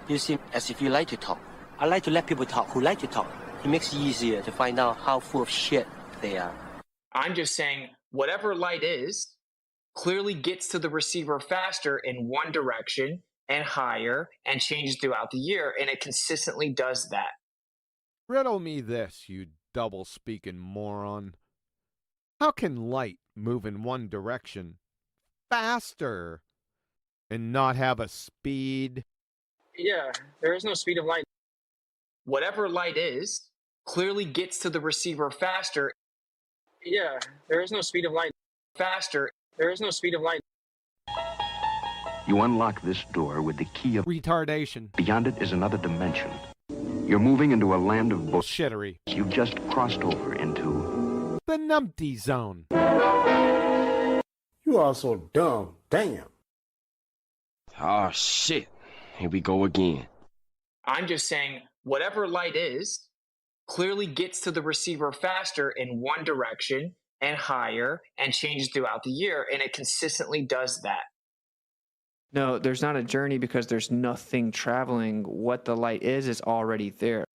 You seem as if you like to talk. I like to let people talk who like to talk. It makes it easier to find out how full of shit they are. I'm just saying, whatever light is, clearly gets to the receiver faster in one direction and higher and changes throughout the year, and it consistently does that. Riddle me this, you double-speaking moron. How can light move in one direction faster and not have a speed? Yeah, there is no speed of light. Whatever light is, clearly gets to the receiver faster. Yeah, there is no speed of light. Faster. There is no speed of light. You unlock this door with the key of retardation. Beyond it is another dimension. You're moving into a land of bullshittery. You've just crossed over into the numpty zone. You are so dumb. Damn. Oh, shit. Here we go again. I'm just saying, whatever light is, clearly gets to the receiver faster in one direction and higher and changes throughout the year, and it consistently does that. No, there's not a journey because there's nothing traveling. What the light is already there.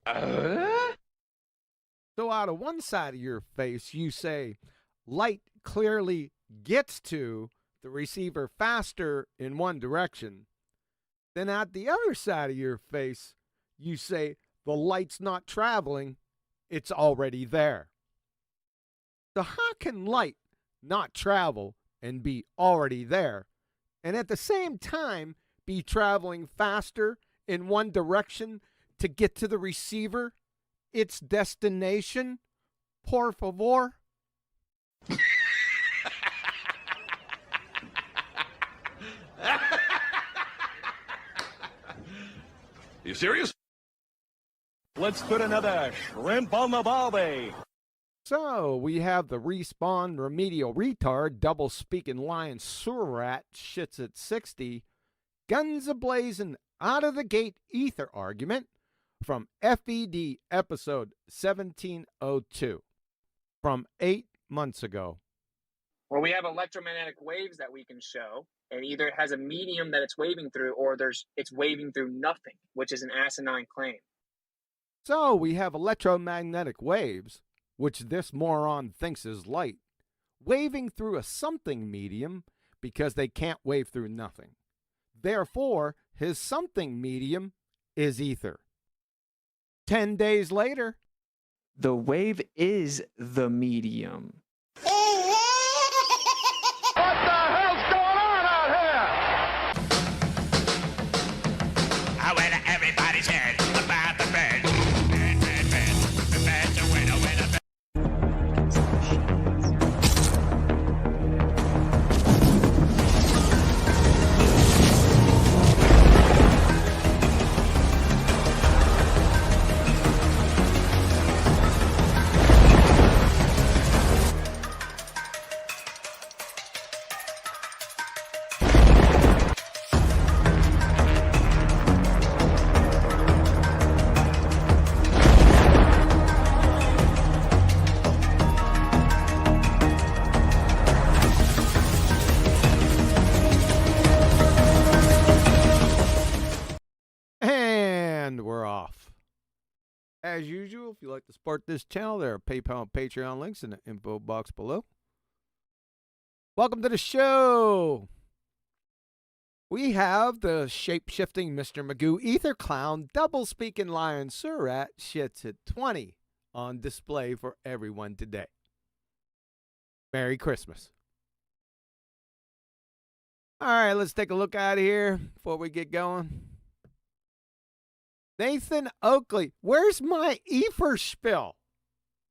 So out of one side of your face, you say, light clearly gets to the receiver faster in one direction. Then at the other side of your face, you say, the light's not traveling, it's already there. So how can light not travel and be already there, and at the same time be traveling faster in one direction to get to the receiver, its destination? Por favor. You serious? Let's put another shrimp on the barbie. So we have the respawn remedial retard, double speaking lion sewer rat, Shitsit 60, guns a-blazing out of the gate ether argument from FED episode 1702 from 8 months ago. Where we have electromagnetic waves that we can show, and either it has a medium that it's waving through, or it's waving through nothing, which is an asinine claim. So we have electromagnetic waves, which this moron thinks is light, waving through a something medium because they can't wave through nothing. Therefore, his something medium is ether. 10 days later, the wave is the medium. As usual, if you'd like to support this channel, there are PayPal and Patreon links in the info box below. Welcome to the show. We have the shape-shifting Mr. Magoo Ether Clown double-speaking lion Surat Shitsit 20 on display for everyone today. Merry Christmas. All right, let's take a look out of here before we get going. Nathan Oakley, where's my EFER spill?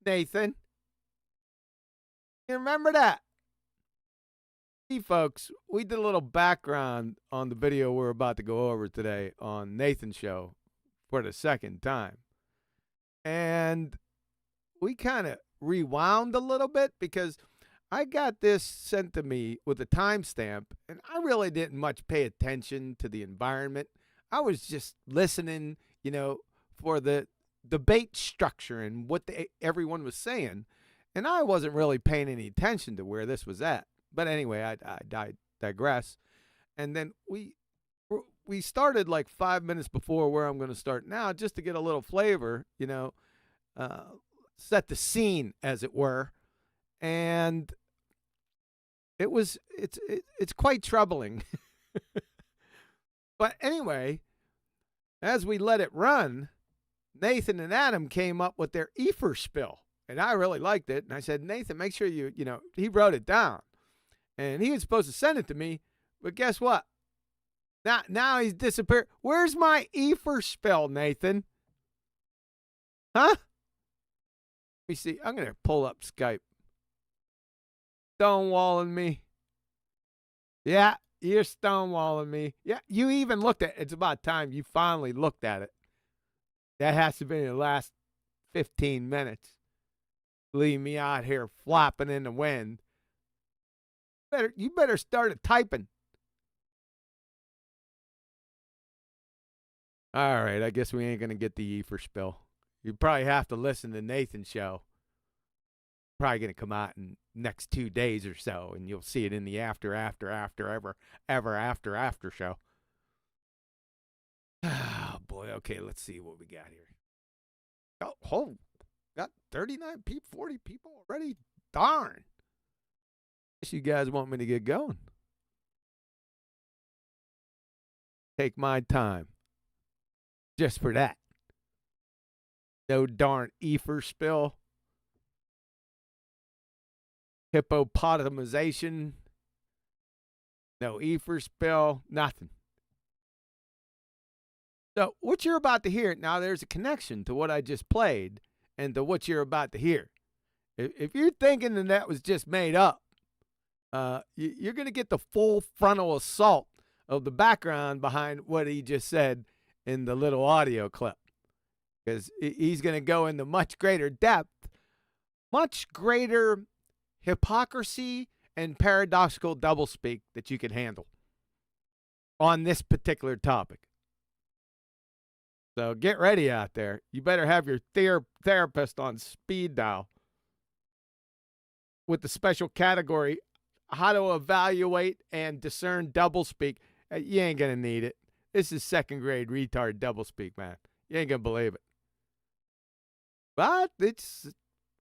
Nathan, you remember that? See, folks, we did a little background on the video we're about to go over today on Nathan's show for the second time. And we kind of rewound a little bit because I got this sent to me with a timestamp, and I really didn't much pay attention to the environment. I was just listening, you know, for the debate structure and what everyone was saying. And I wasn't really paying any attention to where this was at. But anyway, I digress. And then we we started like 5 minutes before where I'm going to start now, just to get a little flavor, set the scene, as it were. And it's quite troubling. But anyway, as we let it run, Nathan and Adam came up with their EFER spill. And I really liked it. And I said, Nathan, make sure he wrote it down. And he was supposed to send it to me. But guess what? Now he's disappeared. Where's my EFER spill, Nathan? Huh? Let me see. I'm going to pull up Skype. Stonewalling me. Yeah, you're stonewalling me. Yeah, you even looked at it. It's about time you finally looked at it. That has to be in the last 15 minutes. Leave me out here flopping in the wind. You better start typing. All right, I guess we ain't going to get the EFER spill. You probably have to listen to Nathan's show. Probably going to come out in next 2 days or so, and you'll see it in the after show. Oh, boy. Okay, let's see what we got here. Oh, got 39 people, 40 people already? Darn. Guess you guys want me to get going. Take my time. Just for that. No darn EFER spill. Hippopotamization. No EFER spill. Nothing. So what you're about to hear, now there's a connection to what I just played and to what you're about to hear. If you're thinking that was just made up, you're going to get the full frontal assault of the background behind what he just said in the little audio clip. Because he's going to go into much greater depth, much greater hypocrisy and paradoxical doublespeak that you can handle on this particular topic. So get ready out there. You better have your therapist on speed dial with the special category, how to evaluate and discern doublespeak. You ain't going to need it. This is second grade retard doublespeak, man. You ain't going to believe it. But it's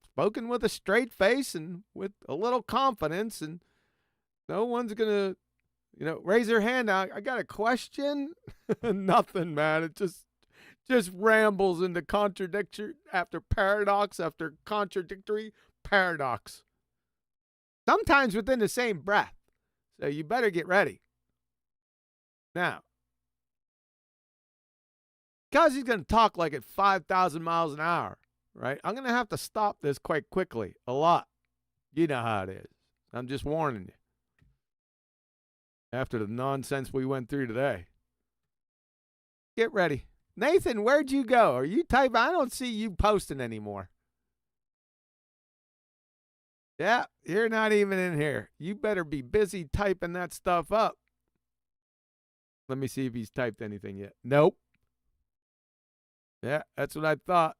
spoken with a straight face and with a little confidence, and no one's going to, raise their hand out. I got a question. Nothing, man. It just rambles into contradiction after paradox after contradictory paradox. Sometimes within the same breath. So you better get ready. Now, because he's going to talk like at 5,000 miles an hour, right? I'm going to have to stop this quite quickly. A lot. You know how it is. I'm just warning you. After the nonsense we went through today. Get ready. Nathan, where'd you go? Are you typing? I don't see you posting anymore. Yeah, you're not even in here. You better be busy typing that stuff up. Let me see if he's typed anything yet. Nope. Yeah, that's what I thought.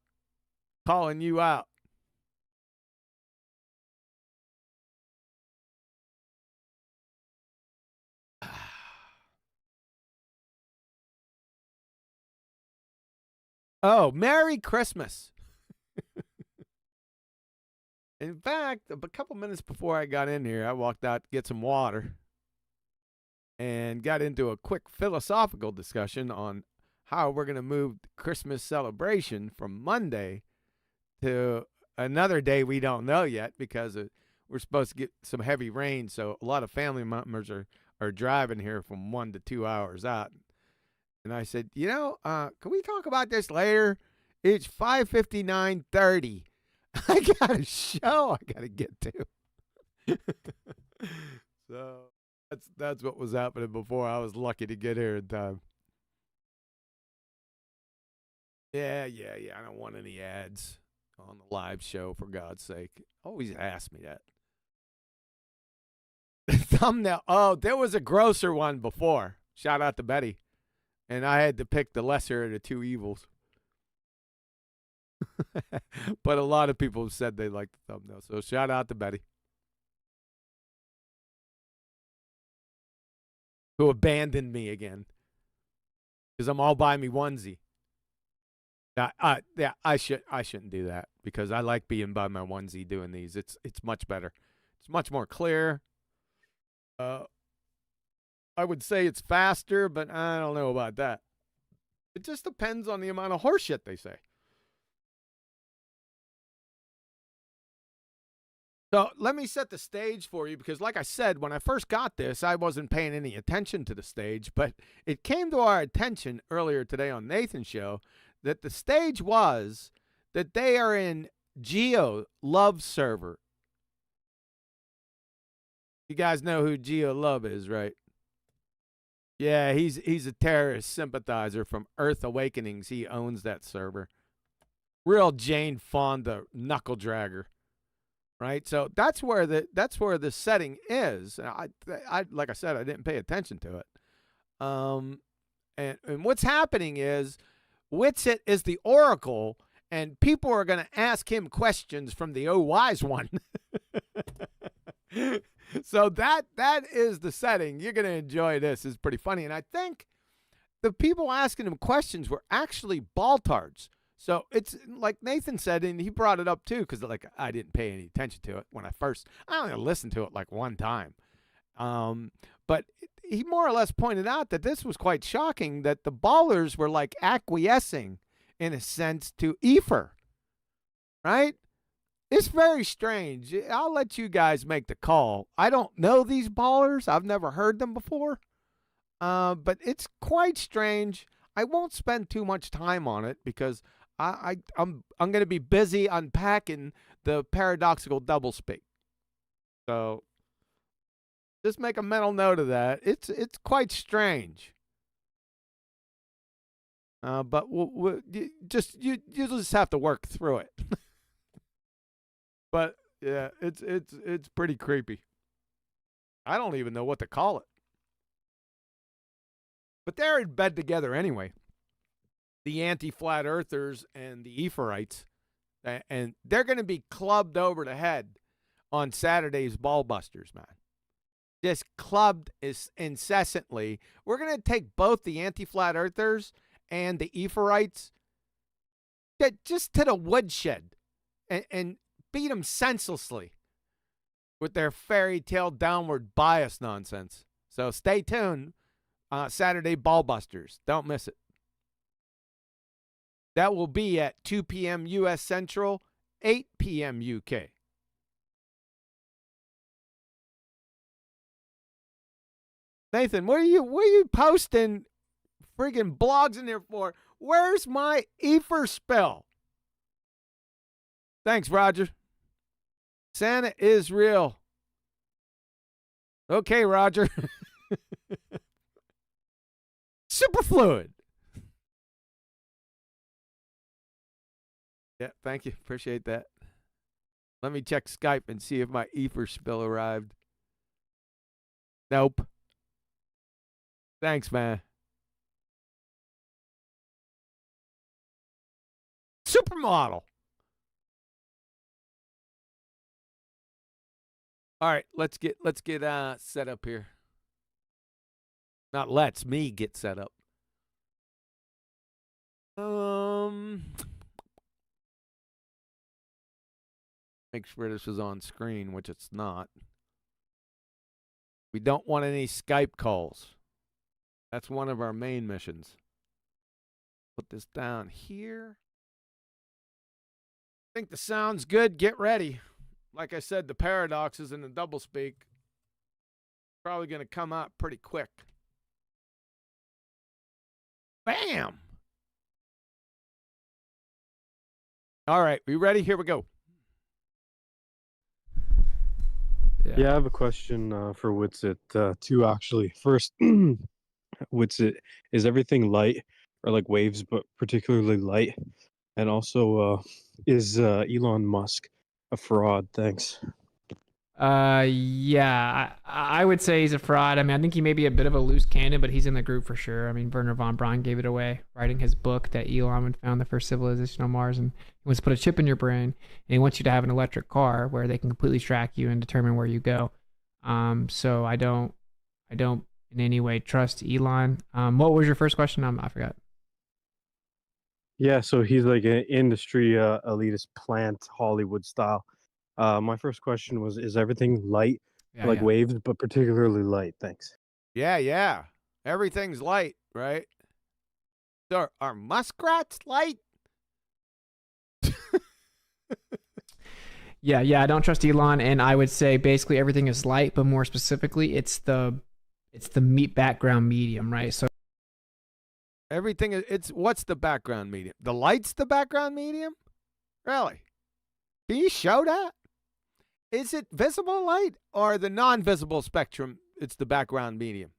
Calling you out. Oh, Merry Christmas. In fact, a couple minutes before I got in here, I walked out to get some water and got into a quick philosophical discussion on how we're going to move the Christmas celebration from Monday to another day we don't know yet, because we're supposed to get some heavy rain, so a lot of family members are driving here from 1 to 2 hours out. And I said, can we talk about this later? It's 5:59:30. I got a show I got to get to. So that's what was happening before. I was lucky to get here in time. Yeah. I don't want any ads on the live show, for God's sake. Always ask me that. Thumbnail. Oh, there was a grosser one before. Shout out to Betty. And I had to pick the lesser of the two evils. But a lot of people have said they like the thumbnail. So shout out to Betty, who abandoned me again. because I'm all by me onesie. Yeah, I shouldn't do that because I like being by my onesie doing these. It's much better. It's much more clear. I would say it's faster, but I don't know about that. It just depends on the amount of horseshit they say. So let me set the stage for you because, like I said, when I first got this, I wasn't paying any attention to the stage, but it came to our attention earlier today on Nathan's show that the stage was that they are in Geo Love server. You guys know who Geo Love is, right? Yeah, he's a terrorist sympathizer from Earth Awakenings. He owns that server. Real Jane Fonda knuckle dragger. Right? So that's where the setting is. I like I said, I didn't pay attention to it. And what's happening is Witsit is the oracle, and people are going to ask him questions from the wise one. So that is the setting. You're going to enjoy this. It's pretty funny. And I think the people asking him questions were actually baltards. So it's like Nathan said, and he brought it up too, because like I didn't pay any attention to it when I only listened to it like one time. But he more or less pointed out that this was quite shocking that the ballers were like acquiescing in a sense to EFER, right? It's very strange. I'll let you guys make the call. I don't know these ballers. I've never heard them before. But it's quite strange. I won't spend too much time on it because I'm going to be busy unpacking the paradoxical doublespeak. So just make a mental note of that. It's quite strange. But you just have to work through it. But yeah, it's pretty creepy. I don't even know what to call it. But they're in bed together anyway. The anti-flat earthers and the EFERites, and they're going to be clubbed over the head on Saturday's Ballbusters, man. Just clubbed incessantly. We're going to take both the anti-flat earthers and the EFERites just to the woodshed and beat them senselessly with their fairy tale downward bias nonsense. So stay tuned. Saturday Ballbusters. Don't miss it. That will be at 2 p.m. U.S. Central, 8 p.m. UK. Nathan, what are you posting friggin' blogs in there for? Where's my EFER spell? Thanks, Roger. Santa is real. Okay, Roger. Superfluid. Yeah, thank you. Appreciate that. Let me check Skype and see if my EFER spill arrived. Nope. Thanks, man. Supermodel. All right, let's get set up here. Not let's, me get set up. Make sure this is on screen, which it's not. We don't want any Skype calls. That's one of our main missions. Put this down here. I think the sound's good. Get ready. Like I said, the paradoxes and the doublespeak probably going to come out pretty quick. Bam! All right, we ready? Here we go. Yeah, I have a question for Witsit. Two, actually. First, Witsit, is everything light or like waves, but particularly light? And also, is Elon Musk a fraud? Thanks. Yeah, I would say he's a fraud. I mean, I think he may be a bit of a loose cannon, but he's in the group for sure. I mean, Werner von Braun gave it away, writing his book that Elon had found the first civilization on Mars, and he wants to put a chip in your brain, and he wants you to have an electric car where they can completely track you and determine where you go. So I don't in any way trust Elon. What was your first question? I forgot. Yeah, so he's like an industry elitist plant, Hollywood style. My first question was, is everything light, Yeah, like yeah. waves, but particularly light? Thanks. Yeah. Everything's light, right? So are muskrats light? Yeah, I don't trust Elon, and I would say basically everything is light, but more specifically, it's the meat background medium, right? So Everything is, what's the background medium? The light's the background medium? Really? Can you show that? Is it visible light or the non-visible spectrum? It's the background medium.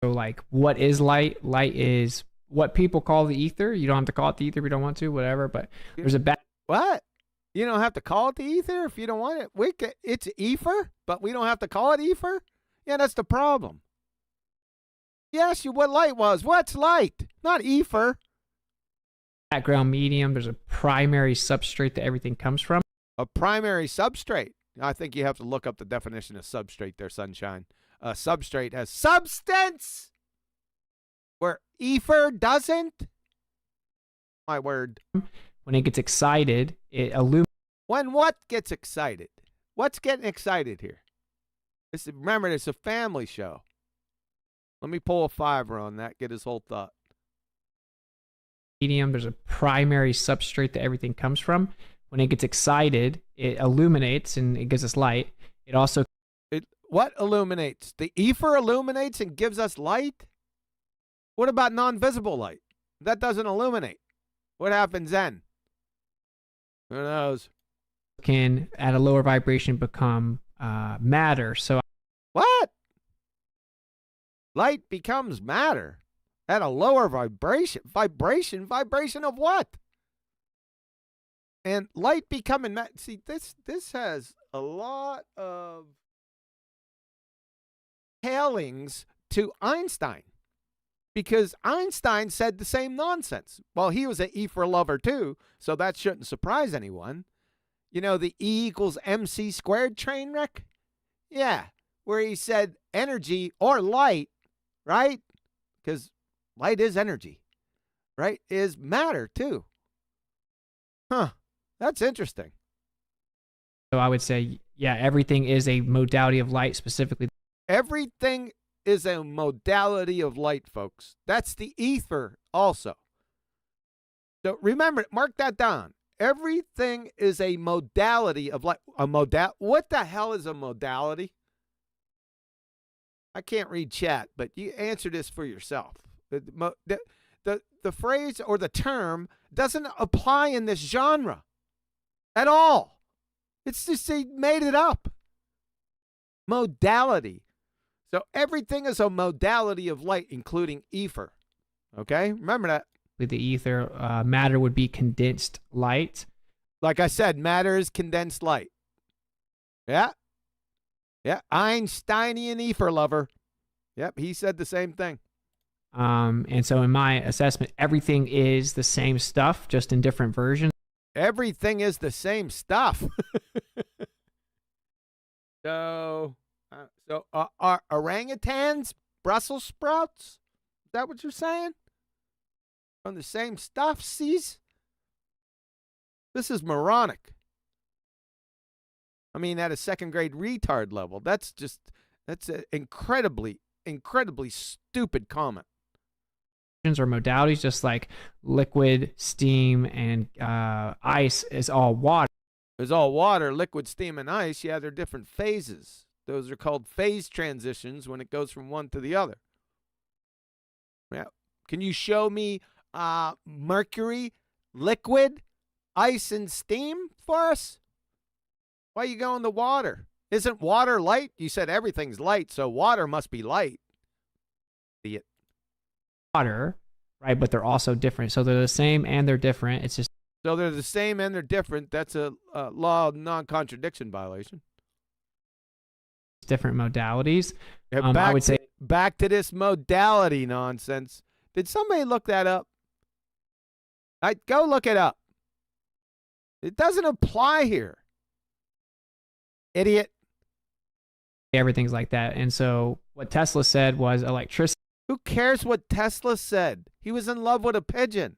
like, what is light? Light is what people call the ether. You don't have to call it the ether if you don't want to, whatever. But there's a What? You don't have to call it the ether if you don't want it. It's ether, but we don't have to call it ether? Yeah, that's the problem. You asked you what light was. What's light? Not ether. background medium. There's a primary substrate that everything comes from. A primary substrate. I think you have to look up the definition of substrate there, Sunshine. A substrate has substance, where ether doesn't. My word. When it gets excited, it illuminates. When what gets excited? What's getting excited here? Remember, it's a family show. Let me pull a fiver on that, get his whole thought. Medium. There's a primary substrate that everything comes from. When it gets excited, it illuminates and it gives us light. It also What illuminates? The ether illuminates and gives us light? What about non-visible light? That doesn't illuminate. What happens then? Who knows? can, at a lower vibration, become matter. So What? Light becomes matter at a lower vibration. Vibration of what? And light becoming matter. See, this has a lot of tailings to Einstein, because Einstein said the same nonsense. Well, he was an ether lover too, so that shouldn't surprise anyone. You know, the E equals MC squared train wreck? Yeah, where he said energy or light, right? Because light is energy, right? Is matter too. Huh, that's interesting. So I would say, yeah, everything is a modality of light, specifically. Everything is a modality of light, folks. That's the ether also. So remember, mark that down. Everything is a modality of light. What the hell is a modality? I can't read chat, but you answer this for yourself. The phrase or the term doesn't apply in this genre at all. It's just they made it up. Modality. So everything is a modality of light, including ether. Okay? Remember that. The ether, matter would be condensed light. Like I said, matter is condensed light. Yeah. Yeah. Einsteinian ether lover. Yep, he said the same thing. And so in my assessment, everything is the same stuff, just in different versions. Everything is the same stuff. So are orangutans Brussels sprouts? Is that what you're saying? From the same stuff, sees? This is moronic. I mean, at a second grade retard level. That's an incredibly stupid comment. Or modalities, just like liquid, steam, and ice is all water. It's all water, liquid, steam, and ice. Yeah, they're different phases. Those are called phase transitions when it goes from one to the other. Yeah. Can you show me mercury, liquid, ice, and steam for us? Why are you going to water? Isn't water light? You said everything's light, so water must be light. Idiot. Water, right? But they're also different. So they're the same and they're different. It's just so they're the same and they're different. That's a law of non-contradiction violation. Different modalities. Yeah, I would say back to this modality nonsense. Did somebody look that up? Go look it up. It doesn't apply here. Idiot. everything's like that. And so what Tesla said was electricity. Who cares what Tesla said? He was in love with a pigeon.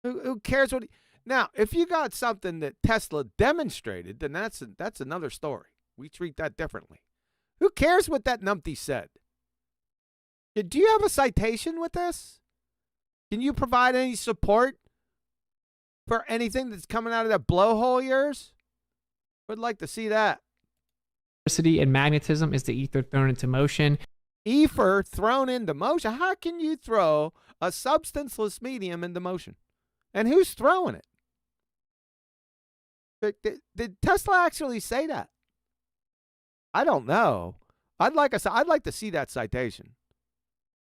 Who cares what? Now, if you got something that Tesla demonstrated, then that's another story. We treat that differently. Who cares what that numpty said? Do you have a citation with this? Can you provide any support for anything that's coming out of that blowhole of yours? Would like to see that. Electricity and magnetism is the ether thrown into motion. Ether thrown into motion? How can you throw a substanceless medium into motion? And who's throwing it? Did Tesla actually say that? I don't know. I'd like to see that citation.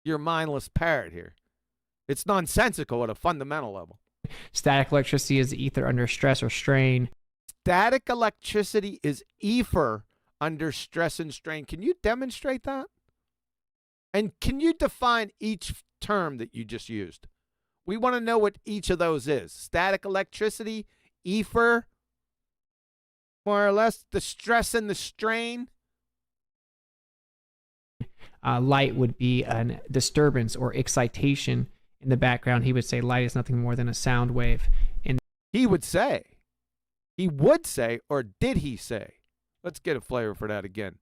You're a mindless parrot here. It's nonsensical at a fundamental level. Static electricity is the ether under stress or strain. Static electricity is ether under stress and strain. Can you demonstrate that? And can you define each term that you just used? We want to know what each of those is. Static electricity, ether, more or less, the stress and the strain. Light would be a disturbance or excitation in the background. He would say light is nothing more than a sound wave. He would say, or did he say? Let's get a flavor for that again.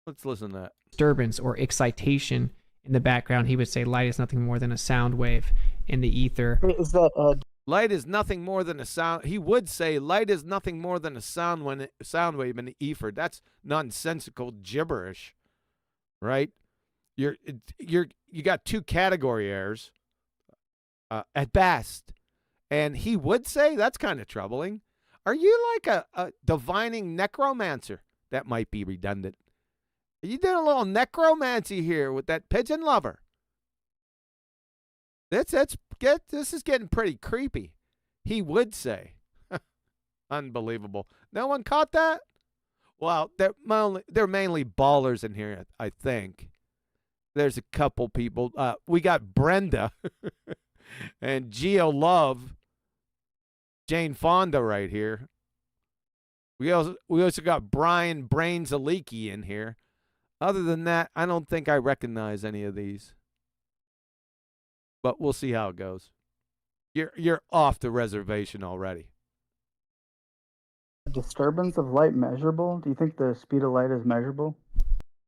Let's listen to that. Disturbance or excitation in the background. He would say light is nothing more than a sound wave in the ether. Is that light is nothing more than a sound. He would say light is nothing more than a sound wave in the ether. That's nonsensical gibberish, right? You got two category errors at best, and he would say that's kind of troubling. Are you like a divining necromancer? That might be redundant. You did a little necromancy here with that pigeon lover. This is getting pretty creepy. He would say. Unbelievable. No one caught that? Well, they're mainly ballers in here, I think. There's a couple people. We got Brenda and Geo Love, Jane Fonda right here. We also got Brian Brains Aliki in here. Other than that, I don't think I recognize any of these. But we'll see how it goes. You're off the reservation already. disturbance of light measurable? Do you think the speed of light is measurable?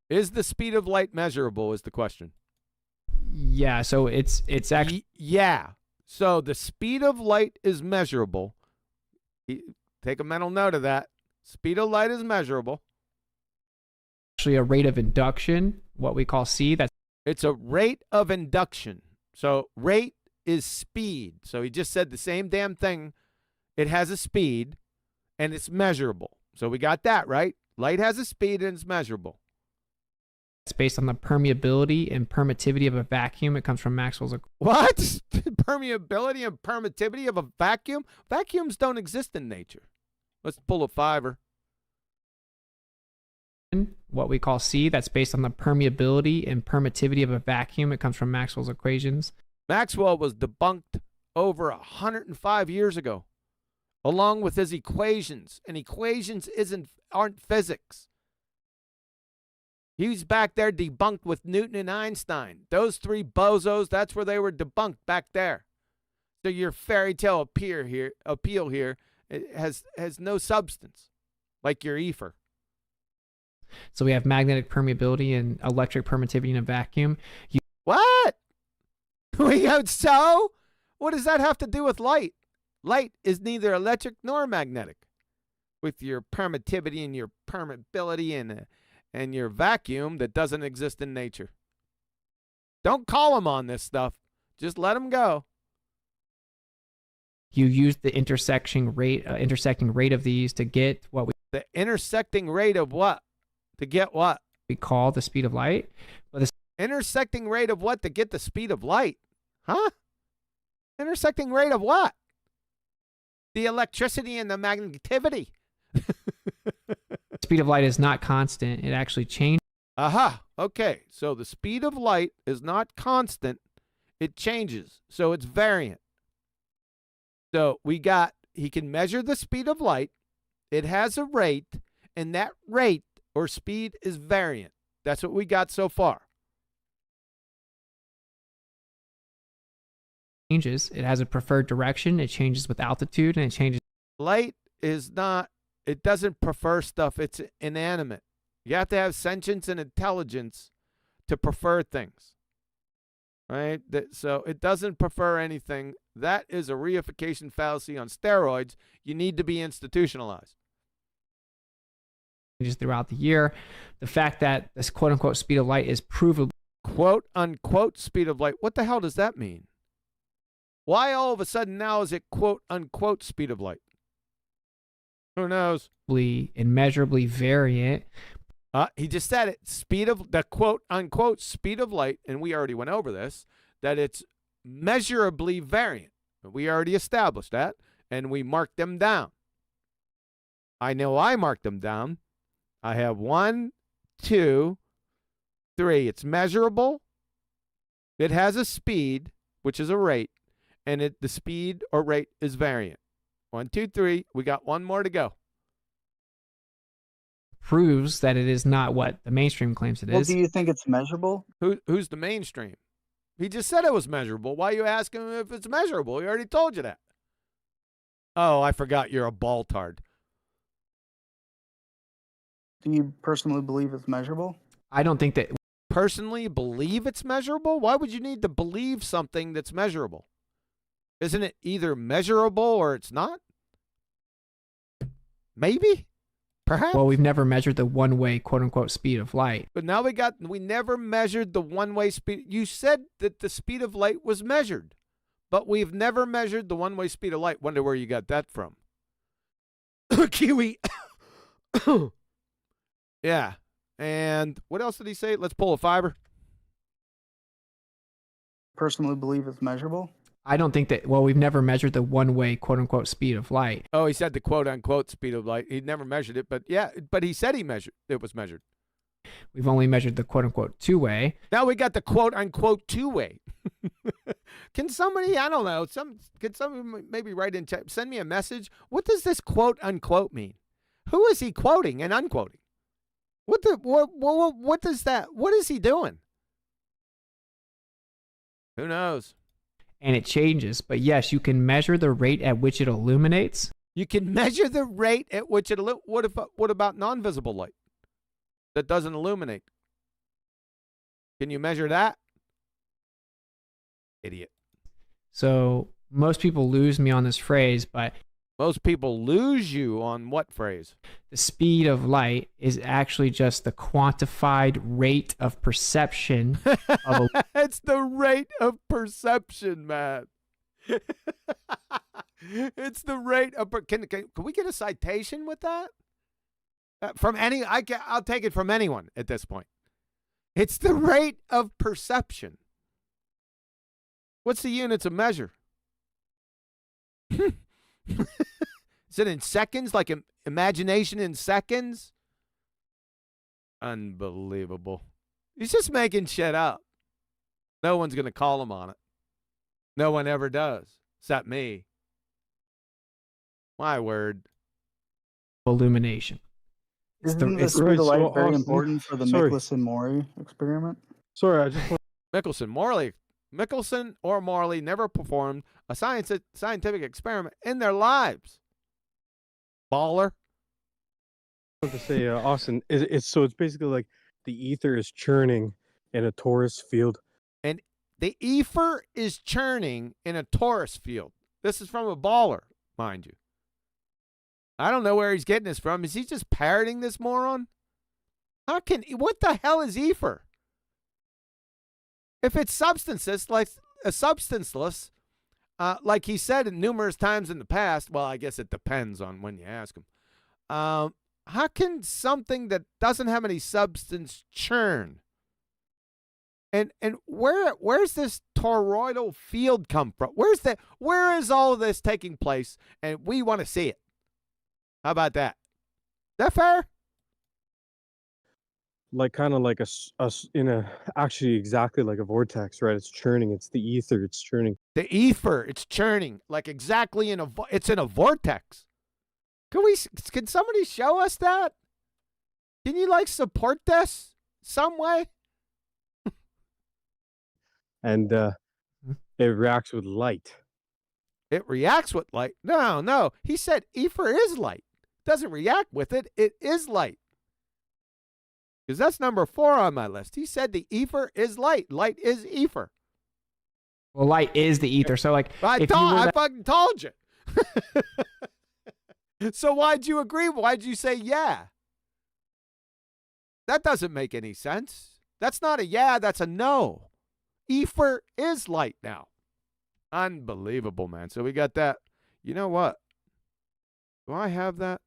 Is the speed of light measurable is the question. Yeah, so it's actually yeah. So the speed of light is measurable. Take a mental note of that. Speed of light is measurable. actually a rate of induction, what we call C. It's a rate of induction. So rate is speed. So he just said the same damn thing. It has a speed and it's measurable. So we got that, right? Light has a speed and it's measurable. It's based on the permeability and permittivity of a vacuum. It comes from Maxwell's. What? Permeability and permittivity of a vacuum? Vacuums don't exist in nature. Let's pull a fiver. What we call C, that's based on the permeability and permittivity of a vacuum. It comes from Maxwell's equations. Maxwell was debunked over 105 years ago, along with his equations. And equations aren't physics. He was back there debunked with Newton and Einstein. Those three bozos, that's where they were debunked back there. So your fairy tale appeal here it has no substance, like your EFER. So we have magnetic permeability and electric permittivity in a vacuum. What? So? What does that have to do with light? Light is neither electric nor magnetic. With your permittivity and your permeability and your vacuum that doesn't exist in nature. Don't call him on this stuff. Just let him go. You use the intersecting rate of these to get what the intersecting rate of what? To get what? We call the speed of light. But the intersecting rate of what to get the speed of light? Huh? Intersecting rate of what? The electricity and the magnetivity. Speed of light is not constant. It actually changes. Aha. Okay. So the speed of light is not constant. It changes. So it's variant. So he can measure the speed of light. It has a rate, and that rate or speed is variant. That's what we got so far. Changes. It has a preferred direction. It changes with altitude, and it changes. Light is not, it doesn't prefer stuff. It's inanimate. You have to have sentience and intelligence to prefer things. Right? So it doesn't prefer anything. That is a reification fallacy on steroids. You need to be institutionalized. Changes throughout the year. The fact that this quote unquote speed of light is provably quote unquote speed of light. What the hell does that mean? Why all of a sudden now is it quote unquote speed of light? Who knows? Immeasurably variant. He just said it. Speed of the quote unquote speed of light, and we already went over this, that it's measurably variant. We already established that, and we marked them down. I know I marked them down. I have 1, 2, 3. It's measurable. It has a speed, which is a rate, and the speed or rate is variant. 1, 2, 3. We got one more to go. Proves that it is not what the mainstream claims it is. Well, do you think it's measurable? Who's the mainstream? He just said it was measurable. Why are you asking him if it's measurable? He already told you that. Oh, I forgot you're a baltard. Do you personally believe it's measurable? I don't think that. Personally believe it's measurable? Why would you need to believe something that's measurable? Isn't it either measurable or it's not? Maybe? Perhaps. Well, we've never measured the one-way quote-unquote speed of light. But now we never measured the one-way speed. You said that the speed of light was measured, but we've never measured the one-way speed of light. Wonder where you got that from. Kiwi. Yeah. And what else did he say? Let's pull a fiber. Personally believe it's measurable? I don't think that, well, we've never measured the one-way quote-unquote speed of light. Oh, he said the quote-unquote speed of light. He never measured it, but yeah, but he said it was measured. We've only measured the quote-unquote two-way. Now we got the quote-unquote two-way. Can somebody, I don't know, can somebody maybe write in chat, send me a message? What does this quote-unquote mean? Who is he quoting and unquoting? What does that, what is he doing? Who knows? And it changes. But yes, you can measure the rate at which it illuminates. You can measure the rate at which it illuminates. What about non-visible light that doesn't illuminate? Can you measure that? Idiot. So most people lose me on this phrase, but most people lose you on what phrase? The speed of light is actually just the quantified rate of perception. It's the rate of perception, man. It's the rate of can we get a citation with that? From any, I'll take it from anyone at this point. It's the rate of perception. What's the units of measure? Is it in seconds, like imagination in seconds? Unbelievable. He's just making shit up. No one's going to call him on it. No one ever does, except me. My word. Illumination. Isn't the speed of light very important for the Michelson-Morley experiment? Sorry, I just want... Michelson or Morley never performed a scientific experiment in their lives. Baller. I wanted to say, Austin, it's basically like the ether is churning in a torus field. And the EFER is churning in a torus field. This is from a baller, mind you. I don't know where he's getting this from. Is he just parroting this moron? What the hell is EFER? If it's substanceless, like he said numerous times in the past, well, I guess it depends on when you ask him. How can something that doesn't have any substance churn? And where's this toroidal field come from? Where is all of this taking place? And we want to see it. How about that? Is that fair? Like kind of like actually exactly like a vortex, right? It's churning. It's the ether. It's churning. The EFER, it's churning like exactly it's in a vortex. Can somebody show us that? Can you like support this some way? And it reacts with light. It reacts with light. No. He said ether is light. It doesn't react with it. It is light. Because that's number 4 on my list. He said the ether is light. Light is ether. Well, light is the ether. So, like, I fucking told you. So why'd you agree? Why'd you say yeah? That doesn't make any sense. That's not a yeah, that's a no. Ether is light now. Unbelievable, man. So we got that. You know what? Do I have that?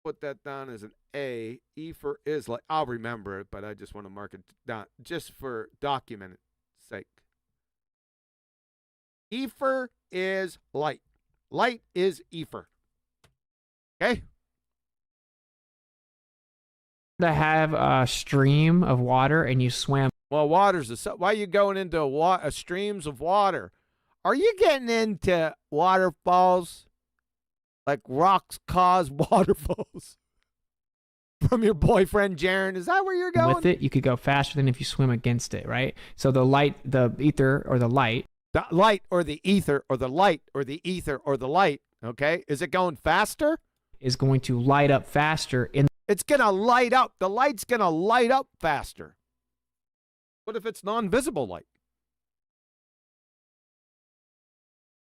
Put that down as an A. Ether is light. I'll remember it, but I just want to mark it down just for document sake. Ether is light. Light is ether. Okay? To have a stream of water and you swam. Well, why are you going into streams of water? Are you getting into waterfalls? Like rocks cause waterfalls? From your boyfriend, Jaren? Is that where you're going? With it, you could go faster than if you swim against it, right? So the light, the ether, or the light. The light or the ether or the light or the ether or the light, okay? Is it going faster? Is going to light up faster. It's going to light up. The light's going to light up faster. What if it's non-visible light?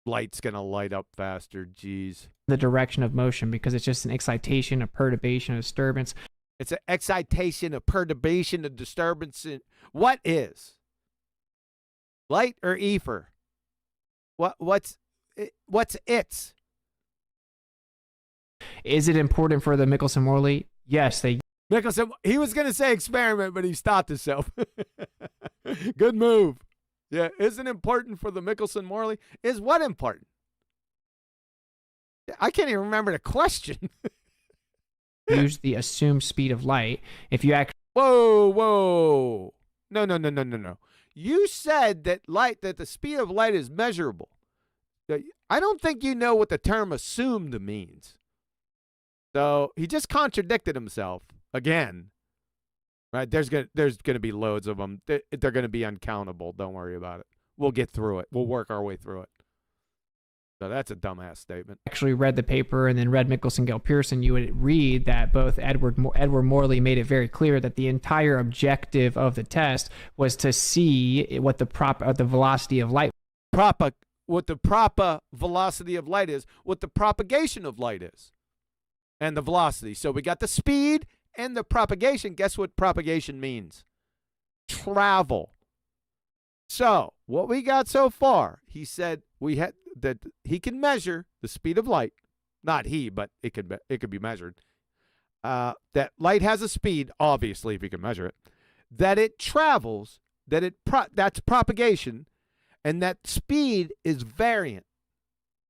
Light's going to light up faster, geez. The direction of motion, because it's just an excitation, a perturbation, a disturbance. It's an excitation, a perturbation, a disturbance. What is? Light or ether? What's its? Is it important for the Michelson-Morley? Yes, Michelson, he was going to say experiment, but he stopped himself. Good move. Yeah, isn't important for the Michelson-Morley? Is what important? I can't even remember the question. Use the assumed speed of light. If you actually... Whoa. No. You said that the speed of light is measurable. I don't think you know what the term assumed means. So he just contradicted himself again. Right? There's gonna be loads of them. They're gonna be uncountable. Don't worry about it. We'll get through it. We'll work our way through it. So that's a dumbass statement. Actually read the paper and then read Michelson-Gale-Pearson, you would read that both Edward Morley made it very clear that the entire objective of the test was to see what the velocity of light. What the proper velocity of light is, what the propagation of light is, and the velocity. So we got the speed and the propagation. Guess what propagation means? Travel. So what we got so far, he said that he can measure the speed of light. Not he, but it could be measured. That light has a speed, obviously, if you can measure it. That it travels. That's propagation, and that speed is variant.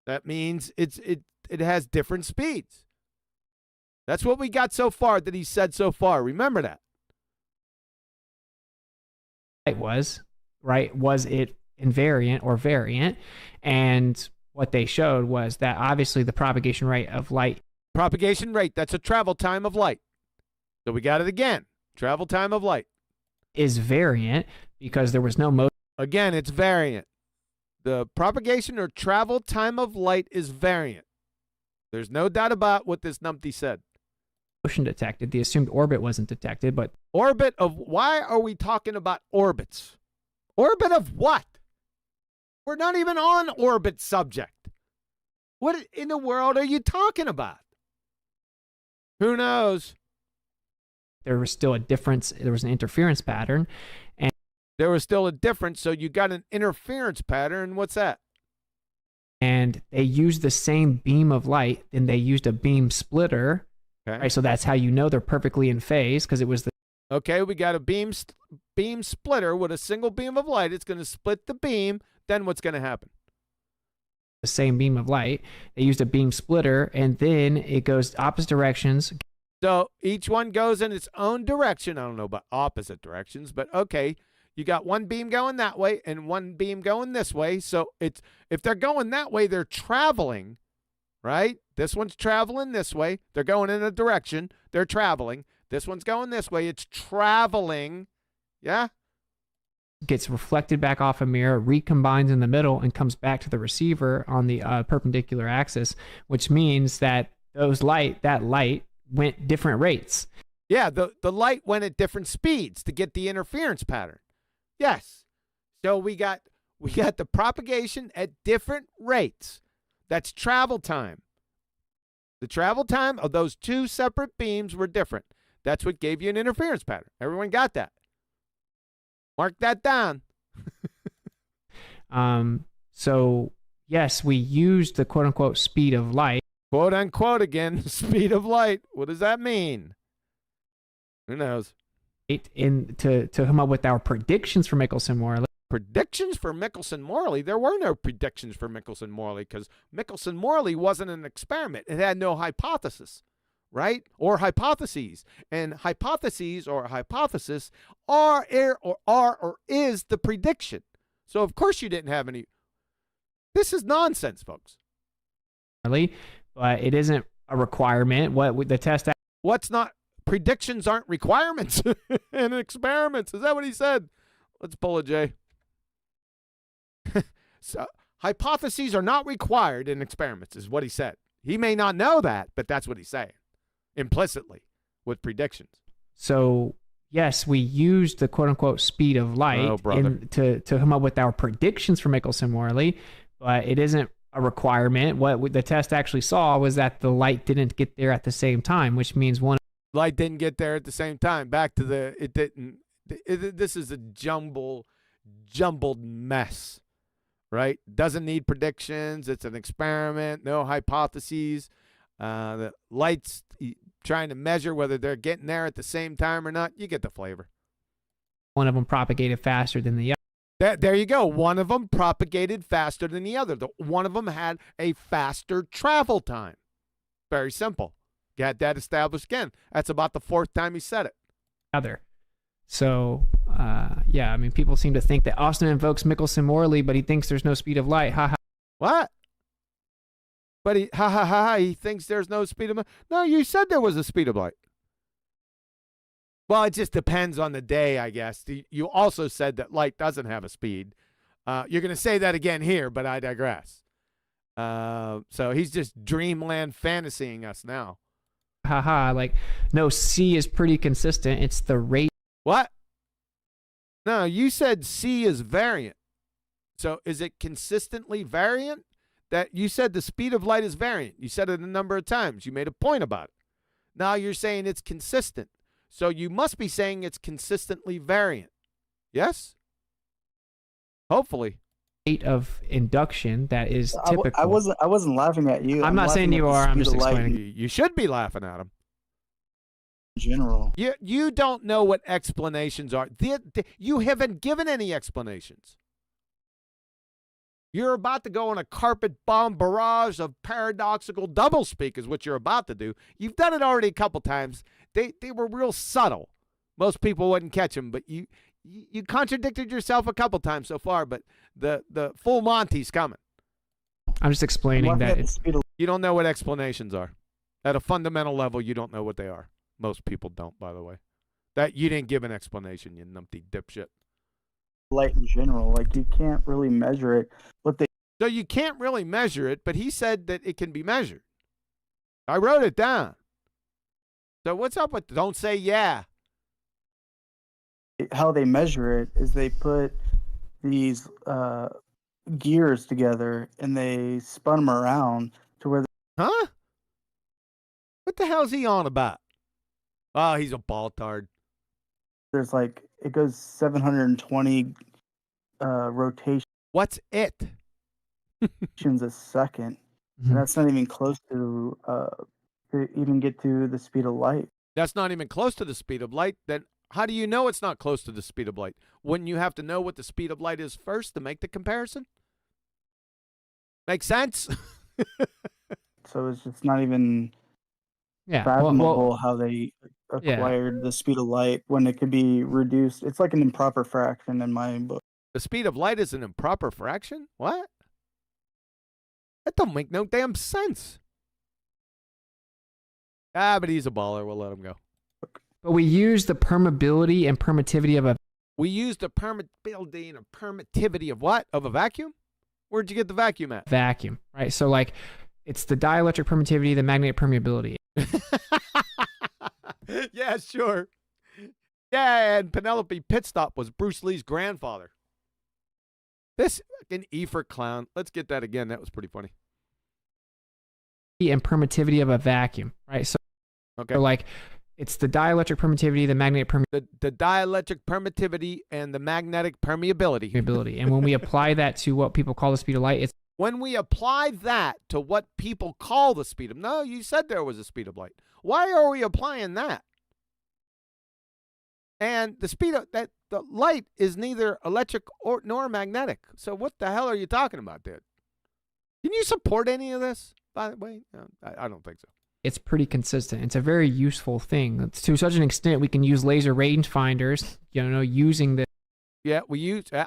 That means it has different speeds. That's what we got so far that he said so far. Remember that. It was, right? Was it invariant or variant? And what they showed was that obviously the propagation rate of light. Propagation rate, that's a travel time of light. So we got it again. Travel time of light. Is variant because there was no motion. Again, it's variant. The propagation or travel time of light is variant. There's no doubt about what this numpty said. Motion detected. The assumed orbit wasn't detected, but... Orbit of... Why are we talking about orbits? Orbit of what? We're not even on orbit subject. What in the world are you talking about? Who knows? There was still a difference. There was an interference pattern. And there was still a difference, so you got an interference pattern. What's that? And they used the same beam of light, and they used a beam splitter. Okay. Right, so that's how you know they're perfectly in phase, because it was the... Okay, we got a beam splitter with a single beam of light. It's going to split the beam. Then what's going to happen? The same beam of light. They used a beam splitter, and then it goes opposite directions. So each one goes in its own direction. I don't know about opposite directions, but okay. You got one beam going that way and one beam going this way. So if they're going that way, they're traveling, right? This one's traveling this way. They're going in a direction. They're traveling. This one's going this way. It's traveling. Yeah? Gets reflected back off a mirror, recombines in the middle, and comes back to the receiver on the perpendicular axis, which means that that light went different rates. Yeah, the light went at different speeds to get the interference pattern. Yes. So we got the propagation at different rates. That's travel time. The travel time of those two separate beams were different. That's what gave you an interference pattern. Everyone got that? Mark that down. So, yes, we used the quote-unquote speed of light. Quote-unquote again, speed of light. What does that mean? Who knows? To come up with our predictions for Michelson-Morley. Predictions for Michelson-Morley? There were no predictions for Michelson-Morley because Michelson-Morley wasn't an experiment. It had no hypothesis, right? Or hypotheses. And hypotheses or a hypothesis are or is the prediction. So, of course, you didn't have any. This is nonsense, folks. But it isn't a requirement. What the test. What's not? Predictions aren't requirements in experiments. Is that what he said? Let's pull a J. So, hypotheses are not required in experiments, is what he said. He may not know that, but that's what he's saying implicitly with predictions. So, yes, we used the quote-unquote speed of light to come up with our predictions for Michelson-Morley, but it isn't a requirement. What the test actually saw was that the light didn't get there at the same time, which means light didn't get there at the same time. Back to it didn't. This is a jumbled mess, right? Doesn't need predictions. It's an experiment. No hypotheses. The light's trying to measure whether they're getting there at the same time or not. You get the flavor. One of them propagated faster than the other. There you go. One of them propagated faster than the other. One of them had a faster travel time. Very simple. Got that established again. That's about the fourth time he said it. So, yeah, I mean, people seem to think that Austin invokes Michelson-Morley, but he thinks there's no speed of light. Ha ha. What? But he thinks there's no speed of light. No, you said there was a speed of light. Well, it just depends on the day, I guess. You also said that light doesn't have a speed. You're going to say that again here, but I digress. So he's just dreamland fantasying us now. Haha, like, no, C is pretty consistent. It's the rate. What? No, you said C is variant. So is it consistently variant? That you said the speed of light is variant. You said it a number of times. You made a point about it. Now you're saying it's consistent. So you must be saying it's consistently variant. Yes? Hopefully. Rate of induction that is typical. I wasn't laughing at you. I'm not saying you are. I'm just explaining. You should be laughing at him. In general. You don't know what explanations are. You haven't given any explanations. You're about to go on a carpet bomb barrage of paradoxical doublespeak is what you're about to do. You've done it already a couple times. They were real subtle. Most people wouldn't catch them, but you contradicted yourself a couple times so far, but the full Monty's coming. I'm just explaining that you don't know what explanations are. At a fundamental level, you don't know what they are. Most people don't, by the way. That you didn't give an explanation, you numpty dipshit. Light in general, like you can't really measure it. So you can't really measure it, but he said that it can be measured. I wrote it down. So what's up with don't say yeah? How they measure it is they put these gears together and they spun them around to where. Huh? What the hell's he on about? Oh, he's a ball-tard. There's like it goes 720 rotations. What's it? A second. And that's not even close to even get to the speed of light. That's not even close to the speed of light. Then how do you know it's not close to the speed of light? Wouldn't you have to know what the speed of light is first to make the comparison? Make sense? So it's just not even fathomable how they acquired the speed of light when it could be reduced. It's like an improper fraction in my book. The speed of light is an improper fraction? What? That don't make no damn sense. But he's a baller. We'll let him go. But we use the permeability and permittivity of a We use the permeability and permittivity of what? Of a vacuum? Where'd you get the vacuum at? vacuum, right? So like it's the dielectric permittivity, the magnetic permeability. Yeah, sure. Yeah, and Penelope Pitstop was Bruce Lee's grandfather. This fucking EFER clown. Let's get that again. That was pretty funny. And permittivity of a vacuum, right? So, so like it's the dielectric permittivity, the magnetic permeability. The dielectric permittivity and the magnetic permeability. And when we apply that to what people call the speed of light, it's when we apply that to what people call the speed of no, you said there was a speed of light. Why are we applying that? And the speed of that the light is neither electric or nor magnetic. So what the hell are you talking about, dude? Can you support any of this? By the way, no, I don't think so. It's pretty consistent. It's a very useful thing. It's to such an extent we can use laser rangefinders, using the. Yeah,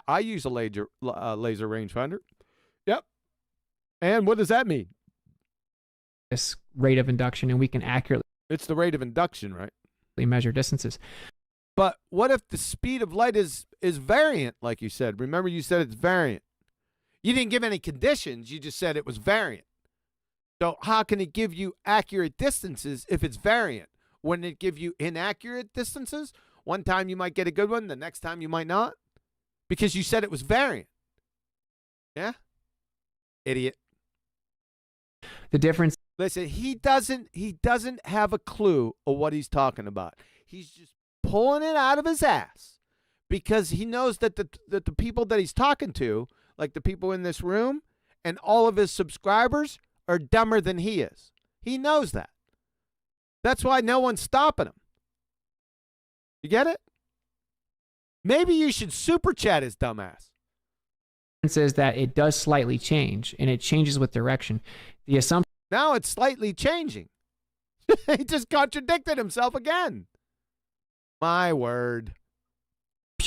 I use a laser rangefinder. Yep. And what does that mean? This rate of induction, and we can accurately. It's the rate of induction, right? Measure distances. But what if the speed of light is variant, like you said? Remember, you said it's variant. You didn't give any conditions. You just said it was variant. So how can it give you accurate distances if it's variant? Wouldn't it give you inaccurate distances? One time you might get a good one, the next time you might not, because you said it was variant. Yeah? Idiot. The difference. Listen, he doesn't have a clue of what he's talking about. He's just pulling it out of his ass because he knows that the people that he's talking to, like the people in this room and all of his subscribers, are dumber than he is. He knows that. That's why no one's stopping him. You get it? Maybe you should super chat his dumbass. Says that it does slightly change, and it changes with direction. The assumption. Now it's slightly changing. He just contradicted himself again. My word.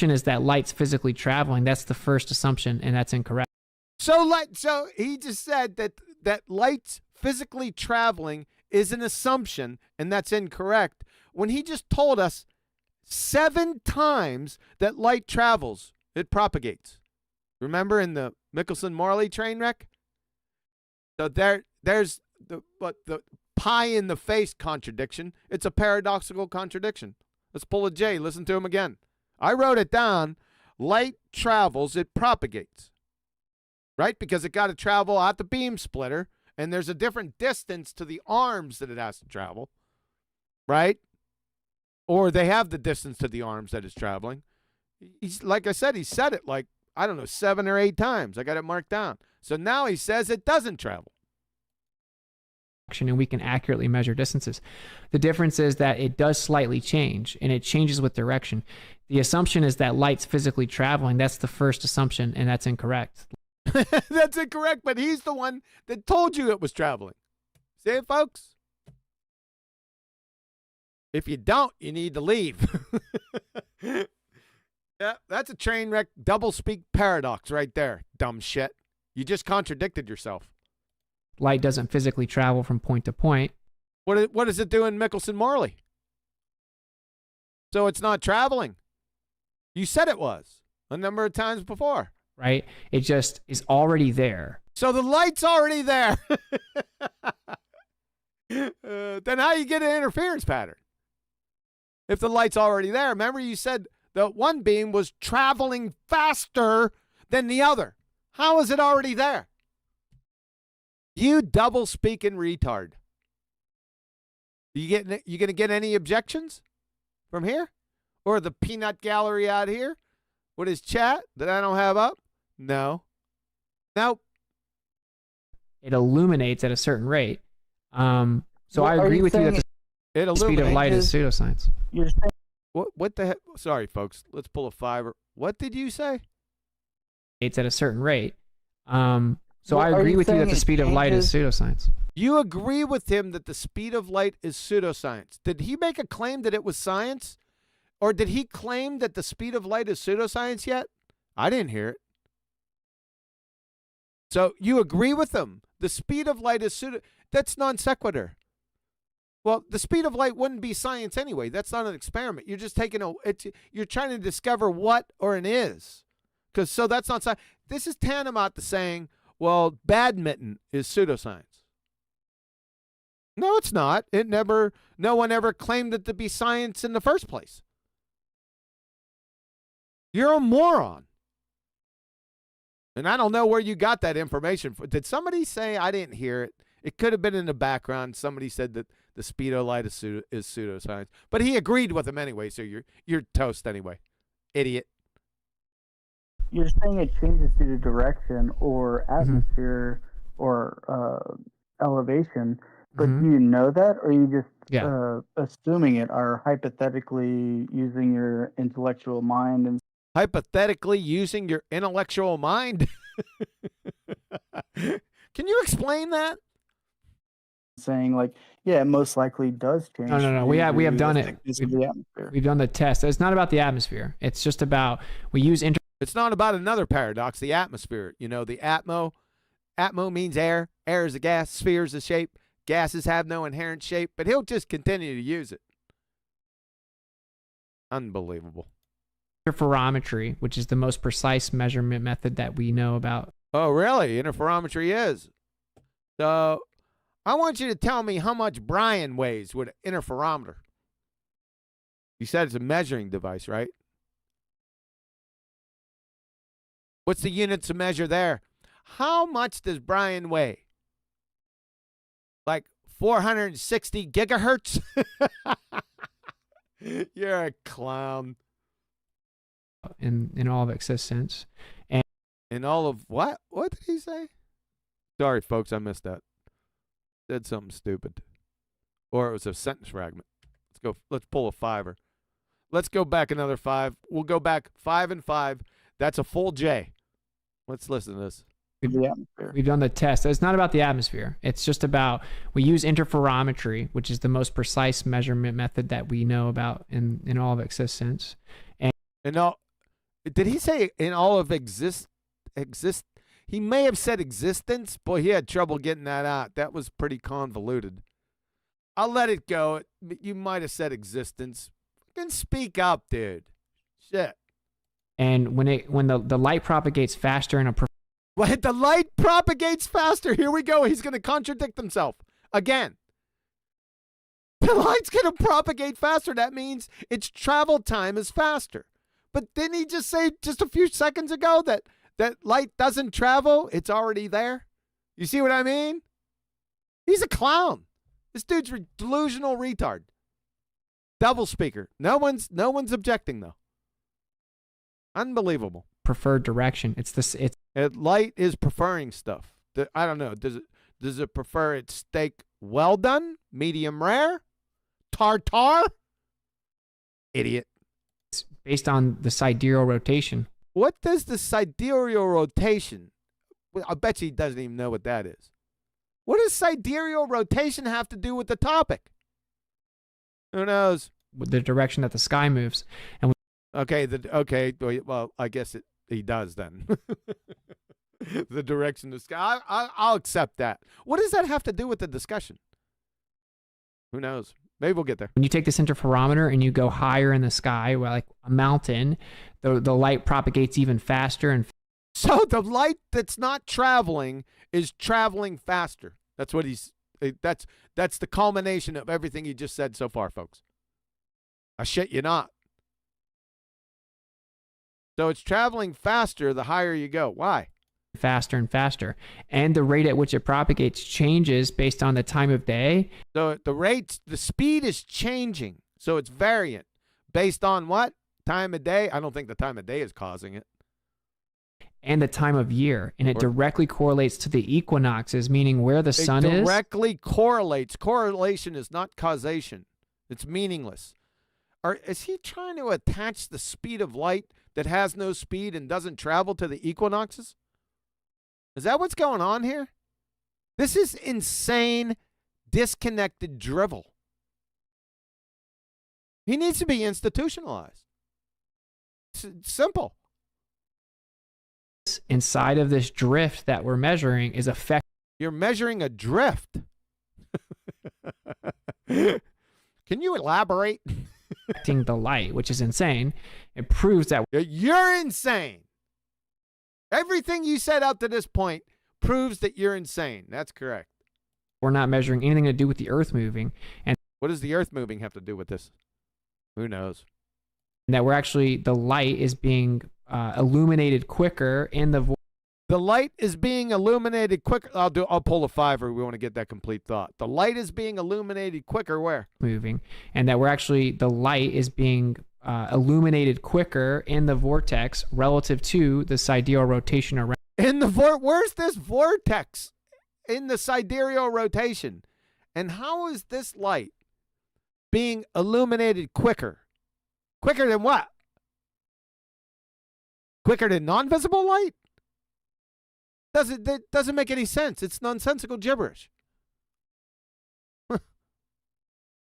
Is that light's physically traveling. That's the first assumption, and that's incorrect. So he just said that light's physically traveling is an assumption, and that's incorrect, when he just told us 7 times that light travels, it propagates. Remember in the Michelson-Morley train wreck? So there's the pie in the face contradiction. It's a paradoxical contradiction. Let's pull a J. Listen to him again. I wrote it down. Light travels, it propagates. Right? Because it got to travel out the beam splitter, and there's a different distance to the arms that it has to travel. Right? Or they have the distance to the arms that it's traveling. He's, like I said, he said it like, 7 or 8 times. I got it marked down. So now he says it doesn't travel. And we can accurately measure distances. The difference is that it does slightly change, and it changes with direction. The assumption is that light's physically traveling. That's the first assumption, and that's incorrect. That's incorrect, but he's the one that told you it was traveling. See it, folks? If you don't, you need to leave. Yeah, that's a train wreck double-speak paradox right there, dumb shit. You just contradicted yourself. Light doesn't physically travel from point to point. What does it do in Michelson-Morley? So it's not traveling. You said it was a number of times before. Right? It just is already there. So the light's already there. Then how you get an interference pattern? If the light's already there. Remember you said the one beam was traveling faster than the other. How is it already there? You double-speaking retard. You going to get any objections from here? Or the peanut gallery out here? With his chat that I don't have up? No. Nope. It illuminates at a certain rate. So I agree with you that the speed of light is pseudoscience. You're saying what the heck? Sorry, folks. Let's pull a fiver. What did you say? It's at a certain rate. So I agree with you that the speed of light is pseudoscience. You agree with him that the speed of light is pseudoscience. Did he make a claim that it was science? Or did he claim that the speed of light is pseudoscience yet? I didn't hear it. So you agree with him. The speed of light is pseudo. That's non sequitur. Well, the speed of light wouldn't be science anyway. That's not an experiment. You're just taking you're trying to discover what or an is. So that's not science. This is tantamount to saying, well, badminton is pseudoscience. No, it's not. No one ever claimed it to be science in the first place. You're a moron. And I don't know where you got that information from. Did somebody say, I didn't hear it? It could have been in the background. Somebody said that the speed of light is pseudoscience. But he agreed with him anyway, so you're toast anyway. Idiot. You're saying it changes due to direction or atmosphere or elevation, but do you know that, or are you just assuming it, or hypothetically using your intellectual mind? And hypothetically using your intellectual mind? Can you explain that? Saying like, yeah, it most likely does change. No. We have done it. We've done the test. It's not about the atmosphere. It's just about It's not about another paradox, the atmosphere. You know, the atmo means air. Air is a gas. Sphere is a shape. Gases have no inherent shape, but he'll just continue to use it. Unbelievable. Interferometry, which is the most precise measurement method that we know about. Oh, really? Interferometry is. So I want you to tell me how much Brian weighs with an interferometer. You said it's a measuring device, right? What's the units to measure there? How much does Brian weigh? Like 460 gigahertz? You're a clown. In all of existence. And in all of what? What did he say? Sorry, folks, I missed that. Said something stupid. Or it was a sentence fragment. Let's pull a fiver. Let's go back another 5. We'll go back 5 and 5. That's a full J. Let's listen to this. We've done the test. It's not about the atmosphere. It's just about, we use interferometry, which is the most precise measurement method that we know about in all of existence. Did he say in all of exist? He may have said existence. Boy, he had trouble getting that out. That was pretty convoluted. I'll let it go. You might have said existence. Fucking speak up, dude. Shit. And when the light propagates faster in a what? The light propagates faster. Here we go. He's going to contradict himself again. The light's going to propagate faster. That means its travel time is faster. But didn't he just say just a few seconds ago that light doesn't travel? It's already there. You see what I mean? He's a clown. This dude's delusional retard. Double speaker. No one's objecting though. Unbelievable. Preferred direction. Light is preferring stuff. I don't know. Does it prefer its steak well done, medium rare, tartar? Idiot. It's based on the sidereal rotation. What does the sidereal rotation? Well, I bet you he doesn't even know what that is. What does sidereal rotation have to do with the topic? Who knows? With the direction that the sky moves. And okay. Well, I guess he does then. The direction of the sky. I'll accept that. What does that have to do with the discussion? Who knows? Maybe we'll get there. When you take this interferometer and you go higher in the sky, like a mountain, the light propagates even faster. So the light that's not traveling is traveling faster. That's what that's the culmination of everything he just said so far, folks. I shit you not. So it's traveling faster the higher you go. Why? Faster and faster. And the rate at which it propagates changes based on the time of day. So the speed is changing. So it's variant. Based on what? Time of day? I don't think the time of day is causing it. And the time of year. And it directly correlates to the equinoxes, meaning where the sun is. It directly correlates. Correlation is not causation. It's meaningless. Is he trying to attach the speed of light that has no speed and doesn't travel to the equinoxes? Is that what's going on here? This is insane, disconnected drivel. He needs to be institutionalized. It's simple. Inside of this drift that we're measuring is You're measuring a drift. Can you elaborate? Reflecting the light, which is insane. It proves that you're insane. Everything you said up to this point proves that you're insane. That's correct. we're not measuring anything to do with the Earth moving. And what does the Earth moving have to do with this? Who knows? And that we're actually, the light is being illuminated quicker in the The light is being illuminated quicker. I'll pull a fiver. We want to get that complete thought. The light is being illuminated quicker where? moving, and that we're actually, the light is being illuminated quicker in the vortex relative to the sidereal rotation around. In the where's this vortex in the sidereal rotation? And how is this light being illuminated quicker? Quicker than what? Quicker than non-visible light? That doesn't make any sense. It's nonsensical gibberish.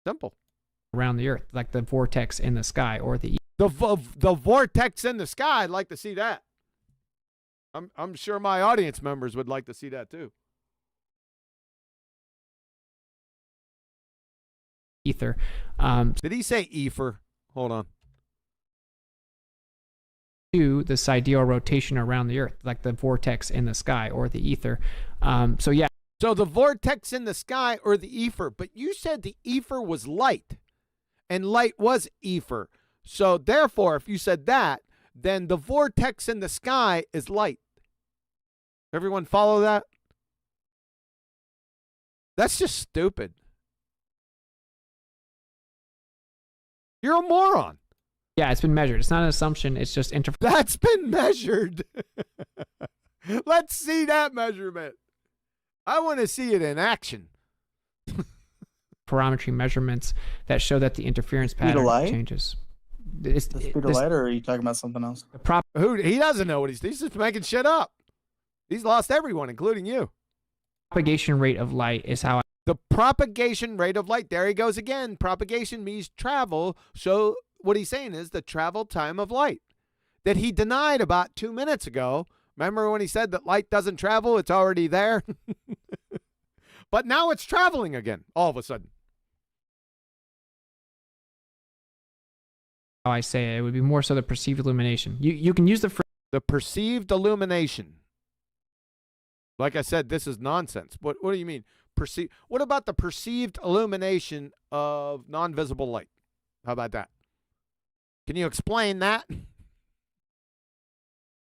Simple. Around the Earth, like the vortex in the sky, or the vortex in the sky. I'd like to see that. I'm sure my audience members would like to see that too. ether. Did he say EFER? Hold on. To the sidereal rotation around the Earth, like the vortex in the sky, or the ether. So yeah. So the vortex in the sky or the EFER, but you said the EFER was light, and light was EFER. So therefore, if you said that, then the vortex in the sky is light. Everyone follow that? That's just stupid. You're a moron. Yeah, it's been measured. It's not an assumption. It's just That's been measured. Let's see that measurement. I want to see it in action. Parametry measurements that show that the interference pattern changes. The speed of light, or are you talking about something else? He doesn't know what he's just making shit up. He's lost everyone, including you. Propagation rate of light is how the propagation rate of light. There he goes again. Propagation means travel. So what he's saying is the travel time of light that he denied about 2 minutes ago. Remember when he said that light doesn't travel? It's already there. But now it's traveling again all of a sudden. how I say it would be more so the perceived illumination. You can use the perceived illumination. Like I said, this is nonsense. What do you mean? What about the perceived illumination of non-visible light? How about that? Can you explain that?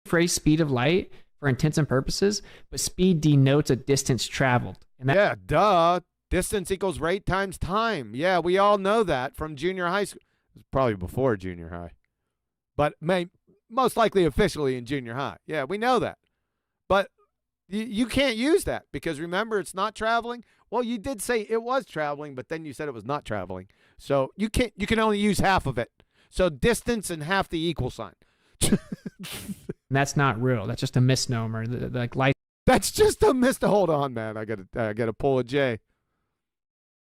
Phrase speed of light for intents and purposes, but speed denotes a distance traveled. And yeah, duh. Distance equals rate times time. Yeah, we all know that from junior high school. It was probably before junior high. But most likely officially in junior high. Yeah, we know that. But you can't use that because remember, it's not traveling. Well, you did say it was traveling, but then you said it was not traveling. So you can only use half of it. So distance and half the equal sign. That's not real. That's just a misnomer. Like light. That's just a misnomer. Hold on, man. I gotta pull a J.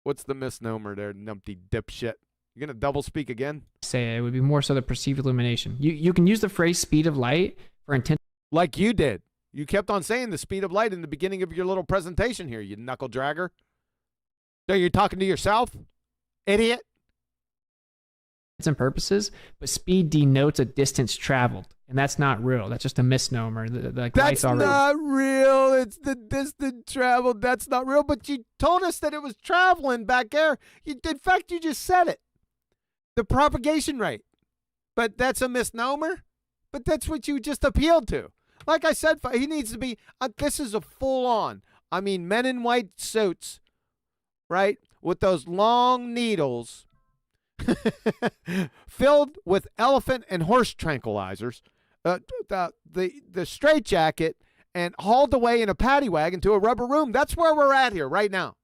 What's the misnomer there, numpty dipshit? You gonna double speak again? Say it would be more so the perceived illumination. You can use the phrase speed of light for intent. Like you did. You kept on saying the speed of light in the beginning of your little presentation here, you knuckle dragger. So you're talking to yourself, idiot? And purposes, but speed denotes a distance traveled, and that's not real. That's just a misnomer. That's not real. It's the distance traveled. That's not real. But you told us that it was traveling back there. In fact, you just said it. The propagation rate. But that's a misnomer. But that's what you just appealed to. Like I said, he needs to be. This is a full-on. I mean, men in white suits, right, with those long needles. Filled with elephant and horse tranquilizers, the straitjacket, and hauled away in a paddy wagon to a rubber room. That's where we're at here right now.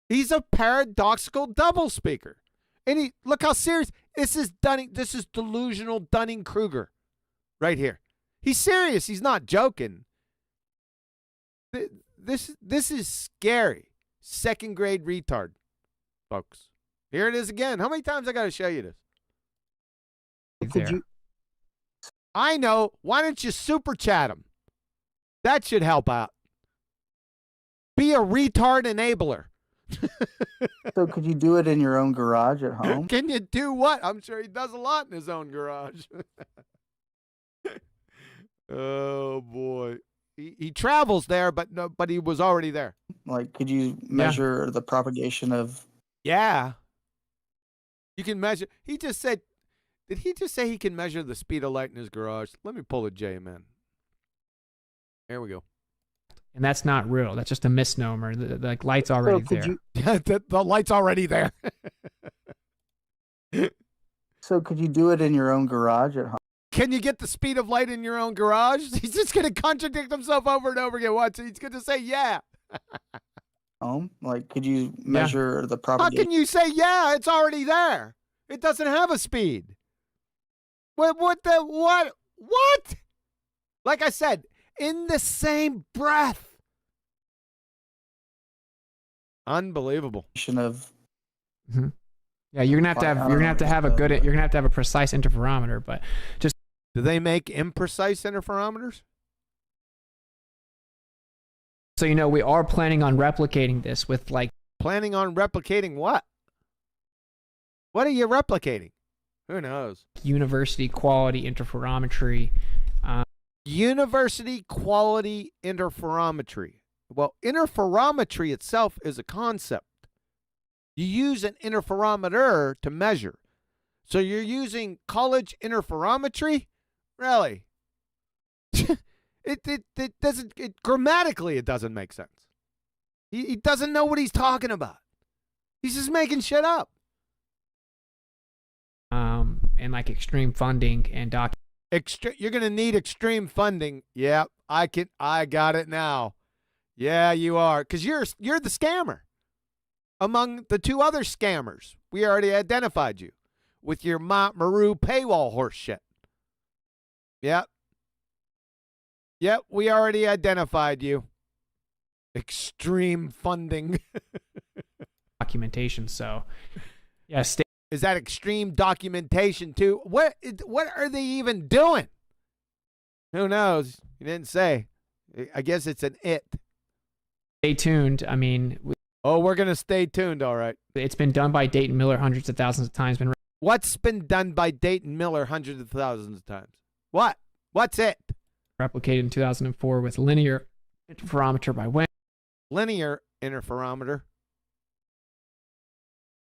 He's a paradoxical double speaker, and look how serious this is. This is delusional Dunning-Kruger, right here. He's serious. He's not joking. This is scary. Second grade retard, folks. Here it is again. How many times I got to show you this? I know. Why don't you super chat him? That should help out. Be a retard enabler. So could you do it in your own garage at home? Can you do what? I'm sure he does a lot in his own garage. Oh boy, he travels there, but he was already there. Like, could you measure the propagation of? Yeah, you can measure. He just said, did he just say he can measure the speed of light in his garage? Let me pull a JMN. There we go. And that's not real. That's just a misnomer. The light's already there. The light's already there. So could you do it in your own garage at home? Can you get the speed of light in your own garage? He's just going to contradict himself over and over again. Watch. He's going to say, yeah. Home? Like, could you measure the propagation? How can you say, yeah, it's already there? It doesn't have a speed. What? Like I said, in the same breath. Unbelievable. Of Yeah, you're gonna have to have a precise interferometer, but just do they make imprecise interferometers? So we are planning on replicating this with planning on replicating what? What are you replicating? Who knows? University quality interferometry. University quality interferometry. Well, interferometry itself is a concept. You use an interferometer to measure. So you're using college interferometry? Really? It doesn't, grammatically it doesn't make sense. He doesn't know what he's talking about. He's just making shit up. And extreme funding and you're going to need extreme funding. Yep, I got it now. Yeah, you are. Because you're the scammer. Among the two other scammers, we already identified you with your Maru paywall horse shit. Yep. Yep, we already identified you. Extreme funding. Documentation, so yeah. Is that extreme documentation too? What are they even doing? Who knows? You didn't say. I guess it's an it. Stay tuned. I mean, we're going to stay tuned, all right. It's been done by Dayton Miller hundreds of thousands of times. What's been done by Dayton Miller hundreds of thousands of times? What? What's it? Replicated in 2004 with linear interferometer by Wen. Linear interferometer?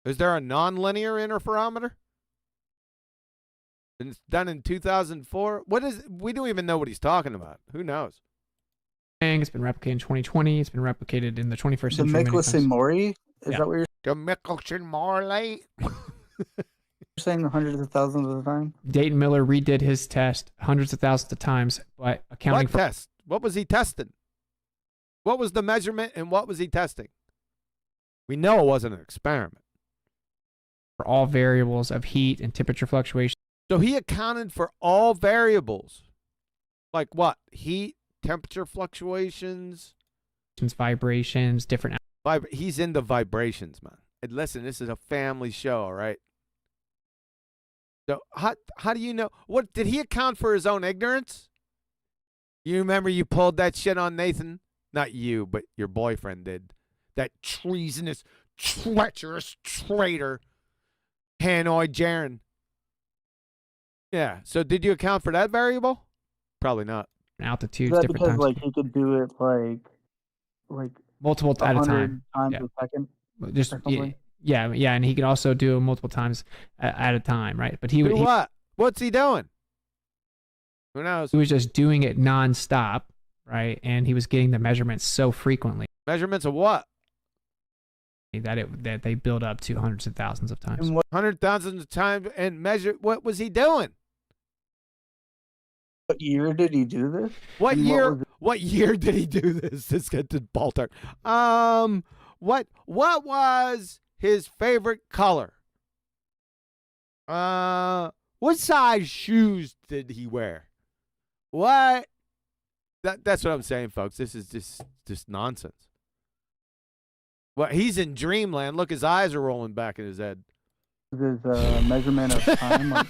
Is there a non-linear interferometer? And it's done in 2004? What is? We don't even know what he's talking about. Who knows? It's been replicated in 2020. It's been replicated in the 21st century. The Michelson Morley? Is that what you're saying? The Michelson Morley? You're saying hundreds of thousands of times? Dayton Miller redid his test hundreds of thousands of times, but accounting for test? What was he testing? What was the measurement and what was he testing? We know it wasn't an experiment. For all variables of heat and temperature fluctuation. So he accounted for all variables. Like what? Heat, temperature fluctuations, vibrations, different. He's into vibrations, man. And listen, this is a family show, all right? So how do you know? What did he account for his own ignorance? You remember you pulled that shit on Nathan? Not you, but your boyfriend did. That treasonous, treacherous traitor, Hanoi Jaren. Yeah. So did you account for that variable? Probably not. Altitudes, is that different because times. He could do it like multiple at a time. Times a second. Just yeah, and he could also do it multiple times at a time, right? But he would. What? What's he doing? Who knows? He was just doing it nonstop, right? And he was getting the measurements so frequently. Measurements of what? That they build up to hundreds of thousands of times. 100,000 of times and measure. What was he doing? What year did he do this? What year did he do this? Let's get to ballpark. What was his favorite color? What size shoes did he wear? What? That's what I'm saying, folks. This is just nonsense. Well, he's in dreamland. Look, his eyes are rolling back in his head. His measurement of time.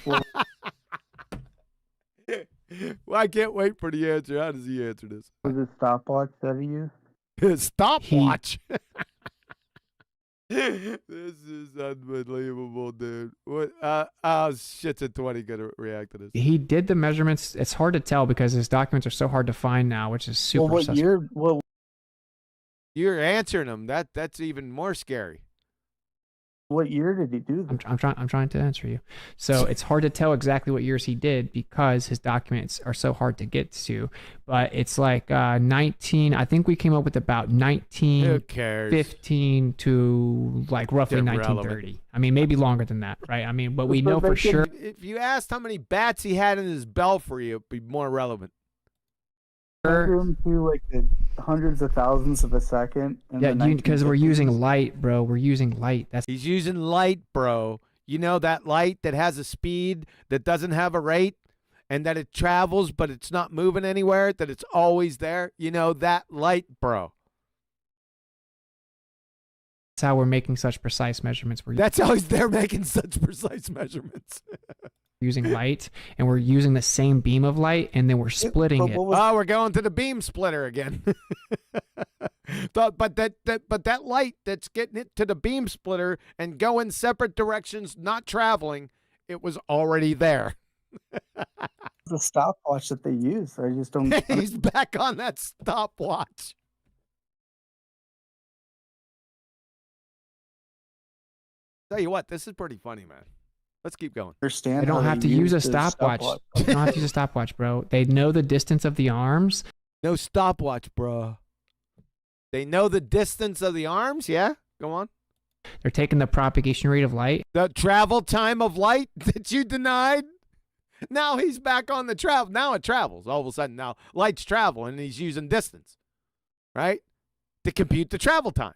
Well, I can't wait for the answer. How does he answer this? Was it stopwatch that he used? Stopwatch? This is unbelievable, dude. What? Shitsit 20 gonna react to this? He did the measurements. It's hard to tell because his documents are so hard to find now, which is super. Well, what year? Well, you're answering them. That's even more scary. What year did he do that? I'm trying to answer you. So it's hard to tell exactly what years he did because his documents are so hard to get to. But it's like 19. I think we came up with about 1915 to like roughly 1930. I mean, maybe longer than that, right? I mean, but we know for sure. If you asked how many bats he had in his belfry, it'd be more relevant. To like the hundreds of thousands of a second. Yeah, because we're using light, bro. We're using light. He's using light, bro. You know that light that has a speed that doesn't have a rate, and that it travels but it's not moving anywhere. That it's always there. You know that light, bro. That's how we're making such precise measurements. That's how they're making such precise measurements. Using light, and we're using the same beam of light, and then we're splitting it. Oh, we're going to the beam splitter again. but that light that's getting it to the beam splitter and going separate directions, not traveling, it was already there. The stopwatch that they use. I just don't. He's back on that stopwatch. Tell you what, this is pretty funny, man. Let's keep going. They don't have to use a stopwatch. They don't have to use a stopwatch, bro. They know the distance of the arms. No stopwatch, bro. They know the distance of the arms? Yeah? Go on. They're taking the propagation rate of light. The travel time of light that you denied? Now he's back on the travel. Now it travels. All of a sudden, now light's travel, and he's using distance, right? To compute the travel times.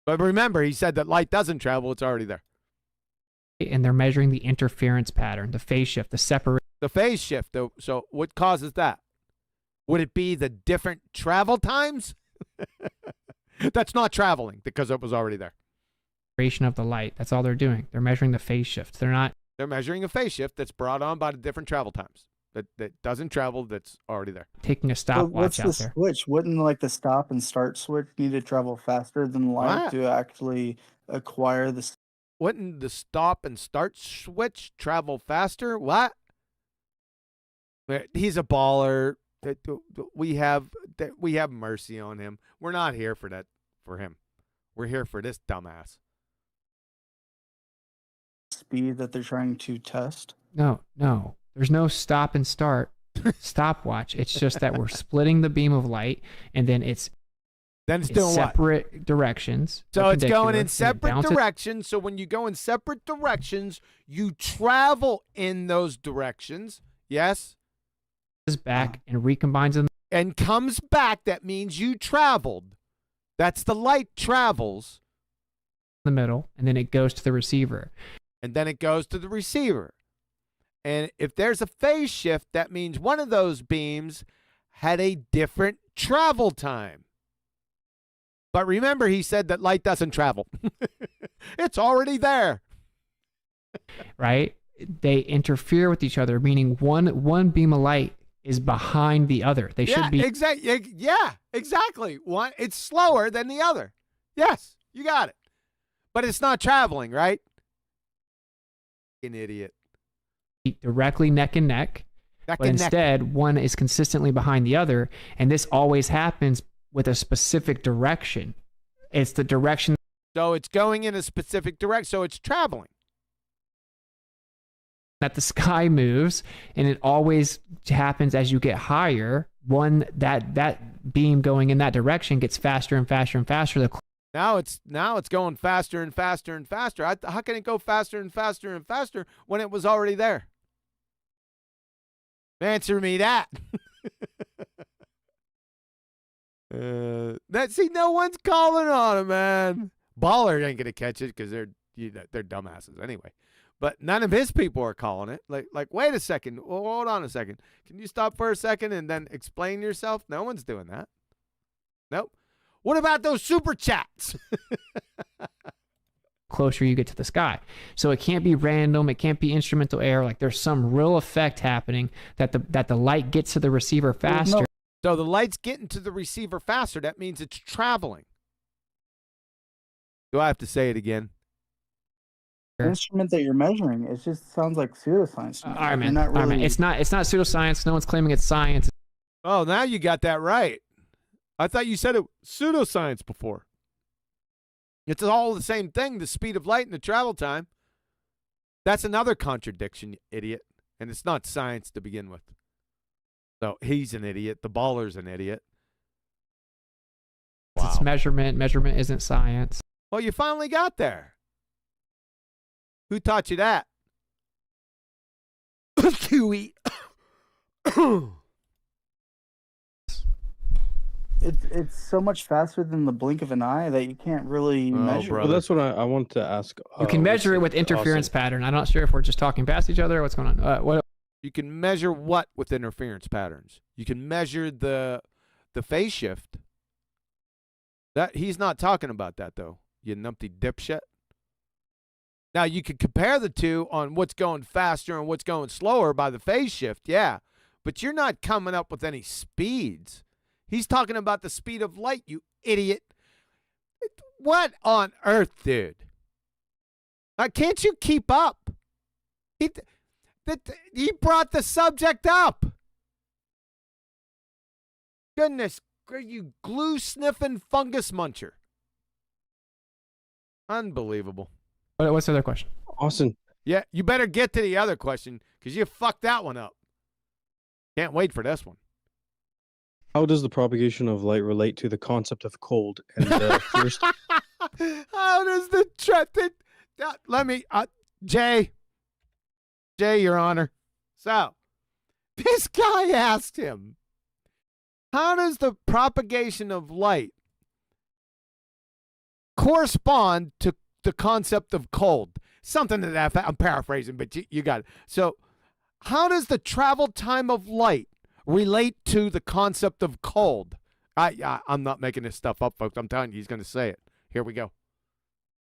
But remember, he said that light doesn't travel. It's already there. And they're measuring the interference pattern, the phase shift, the separation. The phase shift, though. So what causes that? Would it be the different travel times? That's not traveling because it was already there. Of the light. That's all they're doing. They're measuring the phase shift. They're measuring a phase shift that's brought on by the different travel times. That doesn't travel, that's already there. Taking a stopwatch out there. Switch? Wouldn't like the stop and start switch need to travel faster than light to actually acquire the? Wouldn't the stop and start switch travel faster? What? He's a baller. We have mercy on him. We're not here for that for him. We're here for this dumbass. Speed that they're trying to test? No. There's no stop and start stopwatch. It's just that we're splitting the beam of light, and then it's doing separate directions. So it's going in separate directions. So when you go in separate directions, you travel in those directions. Yes? Back and recombines them. And comes back. That means you traveled. That's the light travels. In the middle, and then it goes to the receiver. And then it goes to the receiver. And if there's a phase shift, that means one of those beams had a different travel time. But remember, he said that light doesn't travel. It's already there. Right? They interfere with each other, meaning one beam of light is behind the other. They should be. Exactly. One, it's slower than the other. Yes, you got it. But it's not traveling, right? An idiot. Directly neck and neck. But instead, one is consistently behind the other. And this always happens with a specific direction. It's the direction. So it's going in a specific direction. So it's traveling. That the sky moves, and it always happens as you get higher. That beam going in that direction gets faster and faster and faster. Now it's going faster and faster and faster. How can it go faster and faster and faster when it was already there? Answer me that. See, no one's calling on him, man. Baller ain't gonna catch it because they're dumbasses anyway. But none of his people are calling it. Like, wait a second. Well, hold on a second. Can you stop for a second and then explain yourself? No one's doing that. Nope. What about those super chats? Closer you get to the sky. So it can't be random. It can't be instrumental error. Like there's some real effect happening that the light gets to the receiver faster. So the light's getting to the receiver faster. That means it's traveling. Do I have to say it again? The instrument that you're measuring, it just sounds like pseudoscience. All right, You're man. not All right, man. really- It's not pseudoscience. No one's claiming it's science. Oh, now you got that right. I thought you said it pseudoscience before. It's all the same thing, the speed of light and the travel time. That's another contradiction, you idiot. And it's not science to begin with. So he's an idiot. The baller's an idiot. Wow. It's measurement. Measurement isn't science. Well, you finally got there. Who taught you that? Chewy. It's so much faster than the blink of an eye that you can't really measure. Well, that's what I wanted to ask. You can measure it with interference pattern. I'm not sure if we're just talking past each other or what's going on. What? You can measure what with interference patterns? You can measure the phase shift. That he's not talking about that though. You numpty dipshit. Now you could compare the two on what's going faster and what's going slower by the phase shift, yeah. But you're not coming up with any speeds. He's talking about the speed of light, you idiot. What on earth, dude? Can't you keep up? He brought the subject up. Goodness, you glue-sniffing fungus muncher. Unbelievable. What's the other question? Austin. Yeah, you better get to the other question because you fucked that one up. Can't wait for this one. How does the propagation of light relate to the concept of cold? And first, how does the let me, Jay, Your Honor. So, this guy asked him, how does the propagation of light correspond to the concept of cold? Something to that effect. I'm paraphrasing, but you got it. So, how does the travel time of light relate to the concept of cold? I'm not making this stuff up, folks. I'm telling you, he's going to say it. Here we go.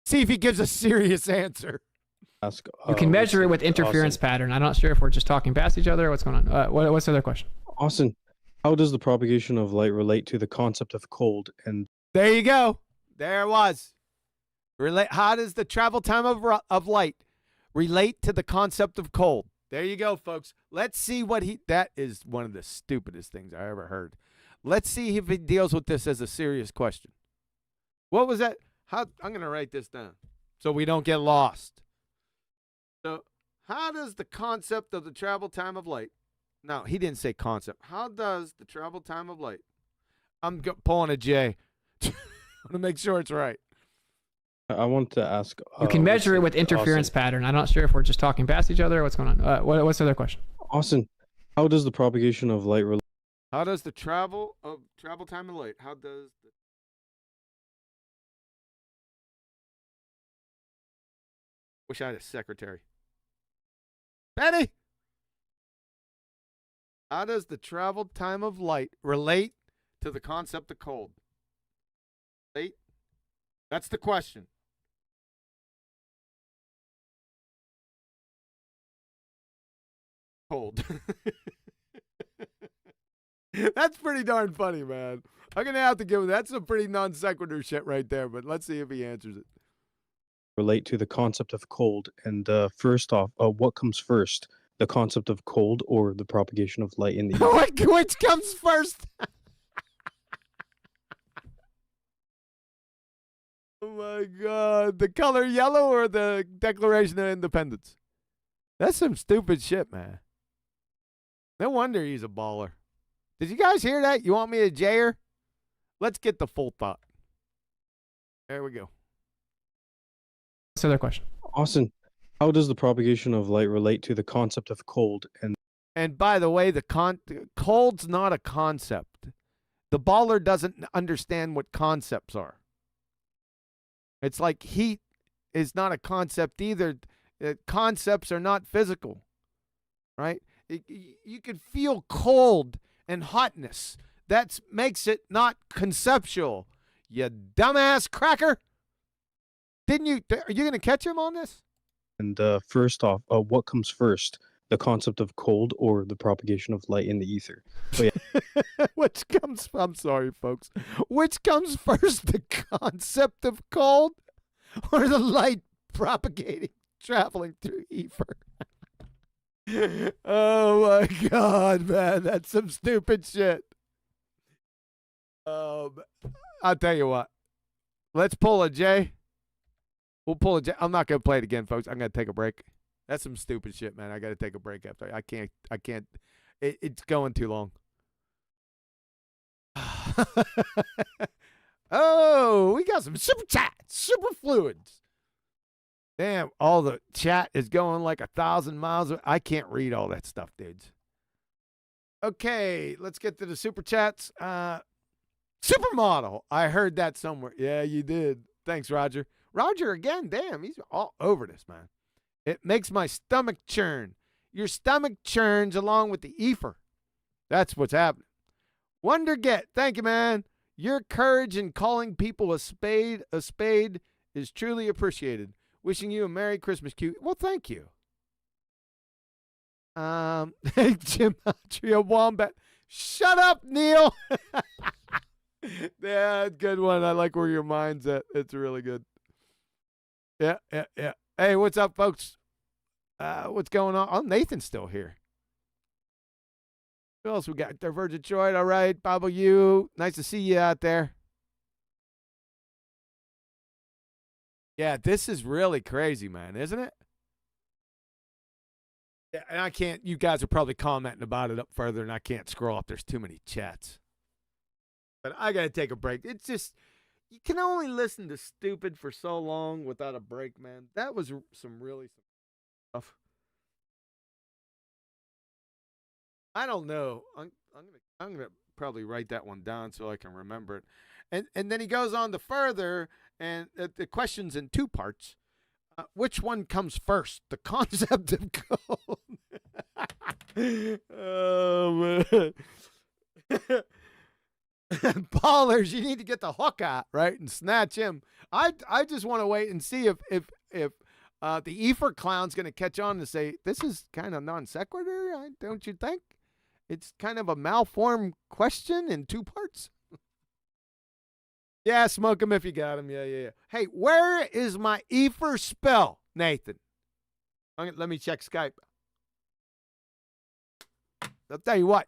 See if he gives a serious answer. You can measure it with interference pattern. I'm not sure if we're just talking past each other or what's going on. What's the other question? Austin, how does the propagation of light relate to the concept of cold? And there you go. There it was. How does the travel time of light relate to the concept of cold? There you go, folks. Let's see what that is one of the stupidest things I ever heard. Let's see if he deals with this as a serious question. What was that? I'm going to write this down so we don't get lost. So, how does the concept of the travel time of light? No, he didn't say concept. How does the travel time of light? I'm pulling a J. I want to make sure it's right. I want to ask. You can measure it with interference pattern. I'm not sure if we're just talking past each other or what's going on. What's the other question? Austin, how does the propagation of light relate? How does the travel time of light? How does the Wish I had a secretary. Betty! How does the travel time of light relate to the concept of cold? Late? That's the question. Cold. That's pretty darn funny, man. I'm going to have to give him that's some pretty non sequitur shit right there, but let's see if he answers it. Relate to the concept of cold. And first off, what comes first? The concept of cold or the propagation of light in the ether? Which comes first? Oh my God. The color yellow or the Declaration of Independence? That's some stupid shit, man. No wonder he's a baller. Did you guys hear that? You want me to J her? Let's get the full thought. There we go. What's the other question? Austin, how does the propagation of light relate to the concept of cold? And by the way, cold's not a concept. The baller doesn't understand what concepts are. It's like heat is not a concept either. Concepts are not physical, right? You can feel cold and hotness. That makes it not conceptual. You dumbass cracker. Didn't you? Are you going to catch him on this? And first off, what comes first? The concept of cold or the propagation of light in the ether? Oh, yeah. I'm sorry, folks. Which comes first, the concept of cold or the light propagating, traveling through ether. Oh my God, man, that's some stupid shit. I'll tell you what. Let's pull a J. We'll pull a J. I'm not gonna play it again, folks. I'm gonna take a break. That's some stupid shit, man. I gotta take a break after. I can't. It's going too long. Oh, we got some super chat, super fluids. Damn, all the chat is going like 1,000 miles. I can't read all that stuff, dudes. Okay, let's get to the super chats. Supermodel. I heard that somewhere. Yeah, you did. Thanks, Roger. Roger again. Damn, he's all over this, man. It makes my stomach churn. Your stomach churns along with the EFER. That's what's happening. Wonderget. Thank you, man. Your courage in calling people a spade is truly appreciated. Wishing you a Merry Christmas, Q. Well, thank you. Gematria Wombat. Shut up, Neil. Yeah, good one. I like where your mind's at. It's really good. Yeah. Hey, what's up, folks? What's going on? Oh, Nathan's still here. Who else we got? Divergent Droid. All right. Bible U. Nice to see you out there. Yeah, this is really crazy, man, isn't it? Yeah, and I can't, you guys are probably commenting about it up further, and I can't scroll up. There's too many chats. But I got to take a break. It's just, you can only listen to stupid for so long without a break, man. That was some stuff. I don't know. I'm gonna probably write that one down so I can remember it. And then he goes on to further, and the question's in two parts. Which one comes first? The concept of gold. Oh, man. Ballers, you need to get the hook out, right, and snatch him. I just want to wait and see if the EFER clown's going to catch on and say, this is kind of non sequitur, don't you think? It's kind of a malformed question in two parts. Yeah, smoke him if you got him. Yeah. Hey, where is my EFER spell, Nathan? Let me check Skype. I'll tell you what.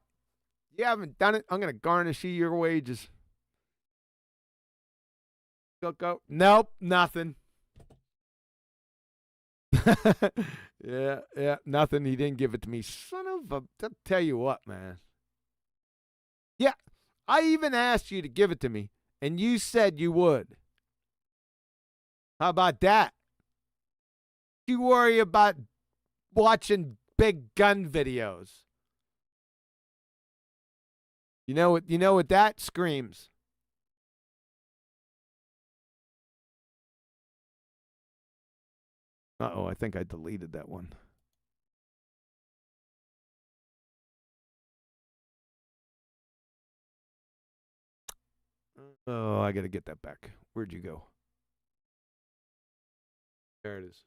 You haven't done it. I'm going to garnish you your wages. Go. Nope, nothing. Yeah, nothing. He didn't give it to me. Son of a... I'll tell you what, man. Yeah, I even asked you to give it to me, and you said you would. How about that? You worry about watching big gun videos. You know what that screams? Uh-oh, I think I deleted that one. Oh, I got to get that back. Where'd you go? There it is.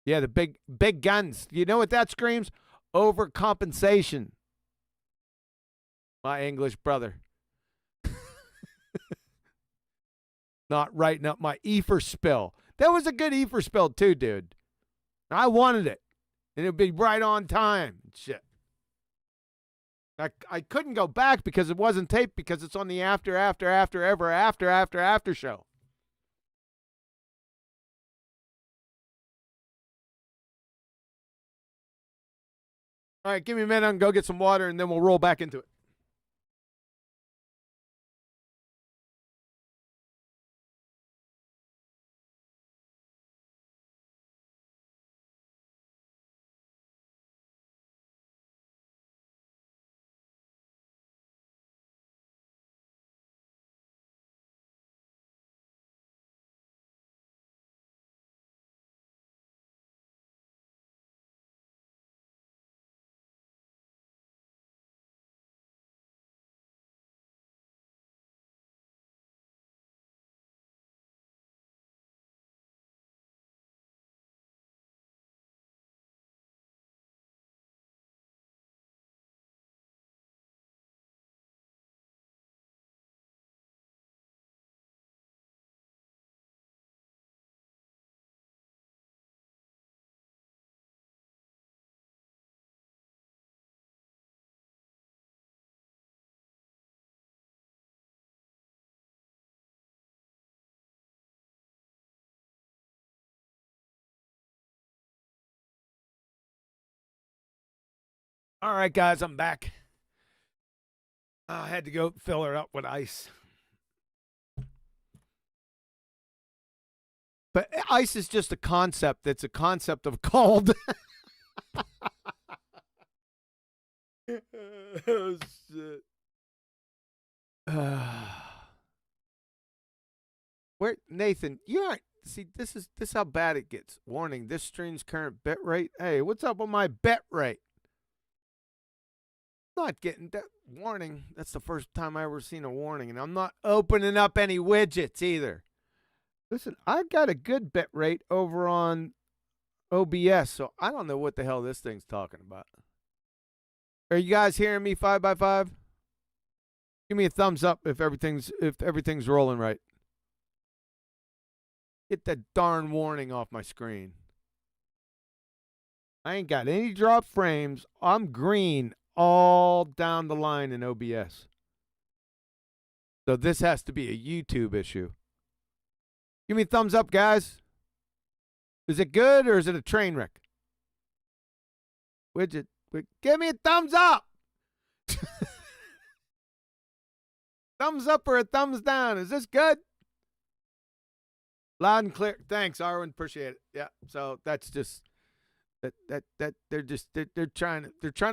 Yeah, the big guns. You know what that screams? Overcompensation. My English brother. Not writing up my EFER spill. That was a good EFER spill too, dude. I wanted it. And it would be right on time. Shit. I couldn't go back because it wasn't taped because it's on the after show. All right, give me a minute. I can go get some water and then we'll roll back into it. All right, guys, I'm back. I had to go fill her up with ice. But ice is just a concept. It's a concept of cold. Oh, shit. Where, Nathan, you aren't. See, this is how bad it gets. Warning, this stream's current bit rate. Hey, what's up with my bit rate? Not getting that warning. That's the first time I ever seen a warning, and I'm not opening up any widgets either. Listen, I got a good bit rate over on OBS, so I don't know what the hell this thing's talking about. Are you guys hearing me 5x5? Give me a thumbs up if everything's rolling right. Get that darn warning off my screen. I ain't got any drop frames. I'm green all down the line in OBS. So this has to be a YouTube issue. Give me a thumbs up, guys. Is it good or is it a train wreck? Widget. Give me a thumbs up. Thumbs up or a thumbs down. Is this good? Loud and clear. Thanks, Arwen. Appreciate it. Yeah. So that's just that they're trying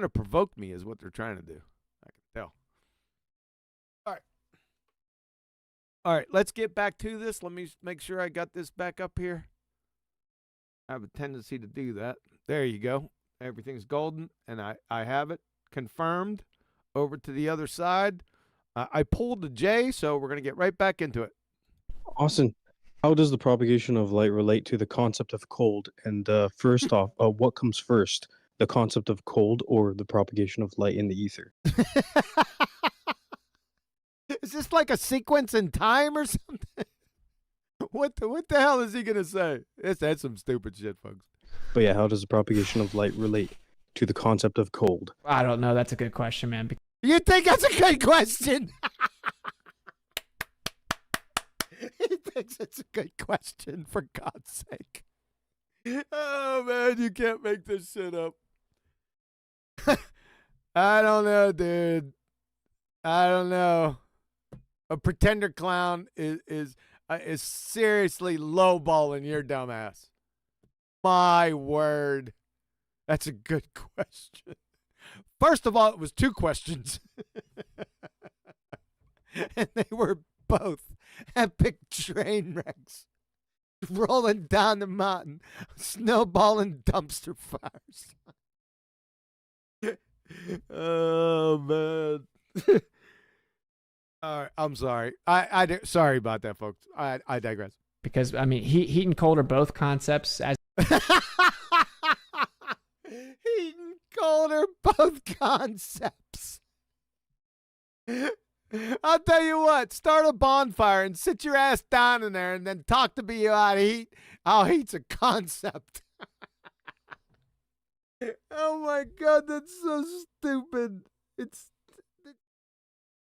to provoke me is what they're trying to do. I can tell. All right, let's get back to this. Let me make sure I got this back up here. I have a tendency to do that. There you go. Everything's golden, and I have it confirmed. Over to the other side. I pulled the J, so we're going to get right back into it. Austin, how does the propagation of light relate to the concept of cold? And first off, what comes first, the concept of cold or the propagation of light in the ether? Is this like a sequence in time or something? What the hell is he going to say? That's some stupid shit, folks. But yeah, how does the propagation of light relate to the concept of cold? I don't know. That's a good question, man. You think that's a good question? He thinks it's a good question, for God's sake. Oh, man, you can't make this shit up. I don't know, dude. I don't know. A pretender clown is seriously lowballing your dumbass. My word. That's a good question. First of all, it was two questions. And they were both epic train wrecks. Rolling down the mountain. Snowballing dumpster fires. Oh, man. All right, I'm sorry. Sorry about that, folks. I digress. Because, I mean, heat and cold are both concepts. As Heat and cold are both concepts. I'll tell you what, start a bonfire and sit your ass down in there and then talk to me about heat. How heat's a concept. Oh my God, that's so stupid.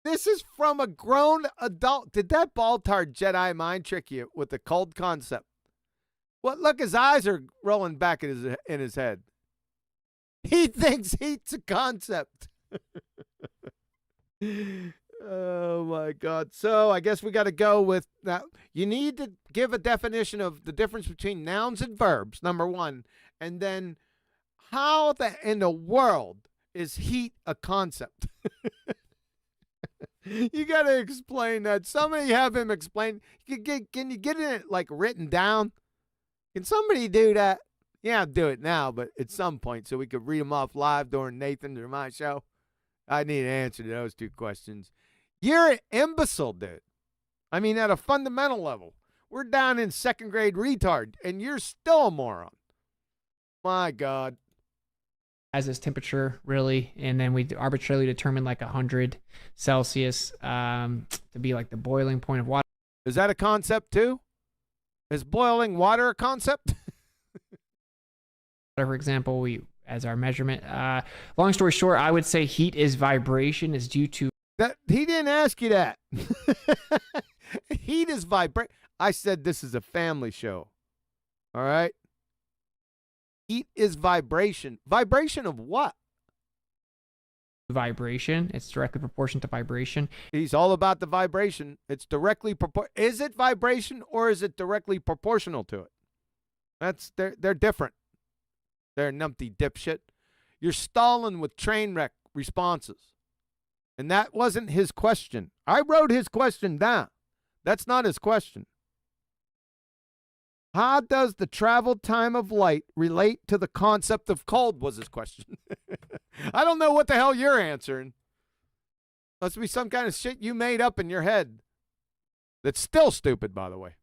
This is from a grown adult. Did that bald-tard Jedi mind trick you with the cold concept? What? Look, his eyes are rolling back in his head. He thinks heat's a concept. Oh, my God. So I guess we got to go with that. You need to give a definition of the difference between nouns and verbs, number one. And then how in the world is heat a concept? You got to explain that. Somebody have him explain. Can you get it like written down? Can somebody do that? Yeah, I'll do it now, but at some point so we could read them off live during Nathan's or my show. I need an answer to those two questions. You're an imbecile, dude. I mean, at a fundamental level. We're down in second grade retard, and you're still a moron. My God. As this temperature, really, and then we arbitrarily determine like 100 Celsius to be like the boiling point of water. Is that a concept too? Is boiling water a concept? For example, we as our measurement. Long story short, I would say heat is vibration is due to that. He didn't ask you that. Heat is vibration. I said this is a family show. All right. Heat is vibration. Vibration of what? vibration. It's directly proportional to vibration. He's all about the vibration. It's directly Is it vibration or is it directly proportional to it? They're different. They're numpty dipshit. You're stalling with train wreck responses. And that wasn't his question. I wrote his question down. That's not his question. How does the travel time of light relate to the concept of cold, was his question. I don't know what the hell you're answering. Must be some kind of shit you made up in your head. That's still stupid, by the way.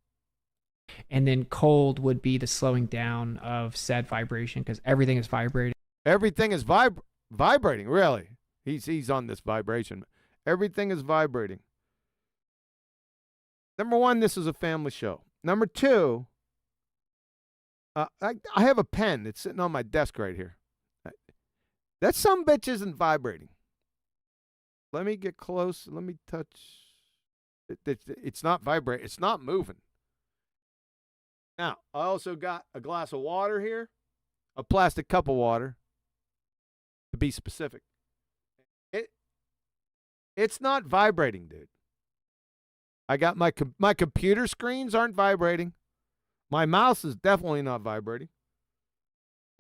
And then cold would be the slowing down of said vibration because everything is vibrating. Everything is vibrating, really. He's on this vibration. Everything is vibrating. Number one, this is a family show. Number two, I have a pen. It's sitting on my desk right here. That sumbitch isn't vibrating. Let me get close. Let me touch. It's not vibrating. It's not moving. Now, I also got a glass of water here, a plastic cup of water, to be specific. It's not vibrating, dude. I got my computer screens aren't vibrating. My mouse is definitely not vibrating.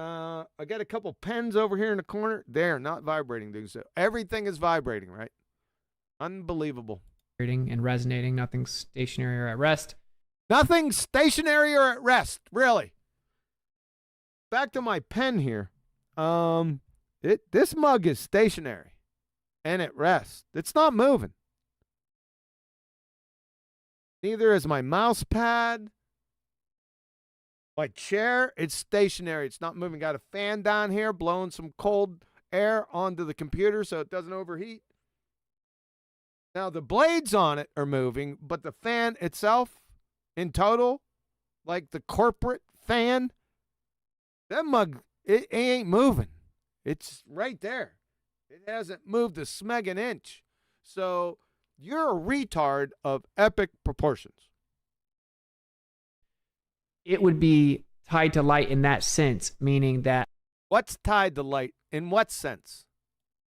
I got a couple pens over here in the corner. They're not vibrating, dude. So everything is vibrating, right? Unbelievable. And resonating. Nothing's stationary or at rest. Nothing stationary or at rest, really. Back to my pen here. This mug is stationary and at rest. It's not moving. Neither is my mouse pad. My chair, it's stationary. It's not moving. Got a fan down here blowing some cold air onto the computer so it doesn't overheat. Now, the blades on it are moving, but the fan itself, in total, like the corporate fan, that mug, it ain't moving. It's right there. It hasn't moved a smeg an inch. So you're a retard of epic proportions. It would be tied to light in that sense, meaning that... What's tied to light? In what sense?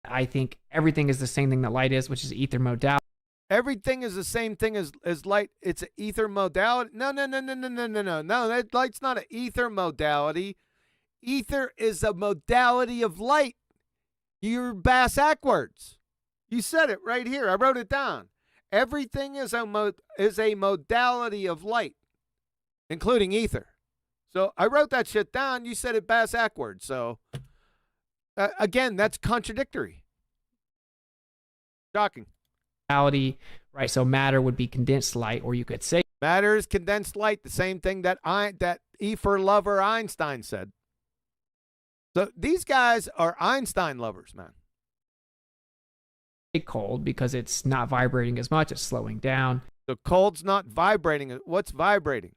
I think everything is the same thing that light is, which is ether modality. Everything is the same thing as light. It's an ether modality. No. That light's not an ether modality. Ether is a modality of light. You're bass-ackwards. You said it right here. I wrote it down. Everything is a modality of light, including ether. So I wrote that shit down. You said it bass-ackwards. So, again, that's contradictory. Shocking. Right, so matter would be condensed light, or you could say matter is condensed light, the same thing that EFER lover Einstein said. So these guys are Einstein lovers, man. Cold because it's not vibrating as much, it's slowing down. So cold's not vibrating. What's vibrating?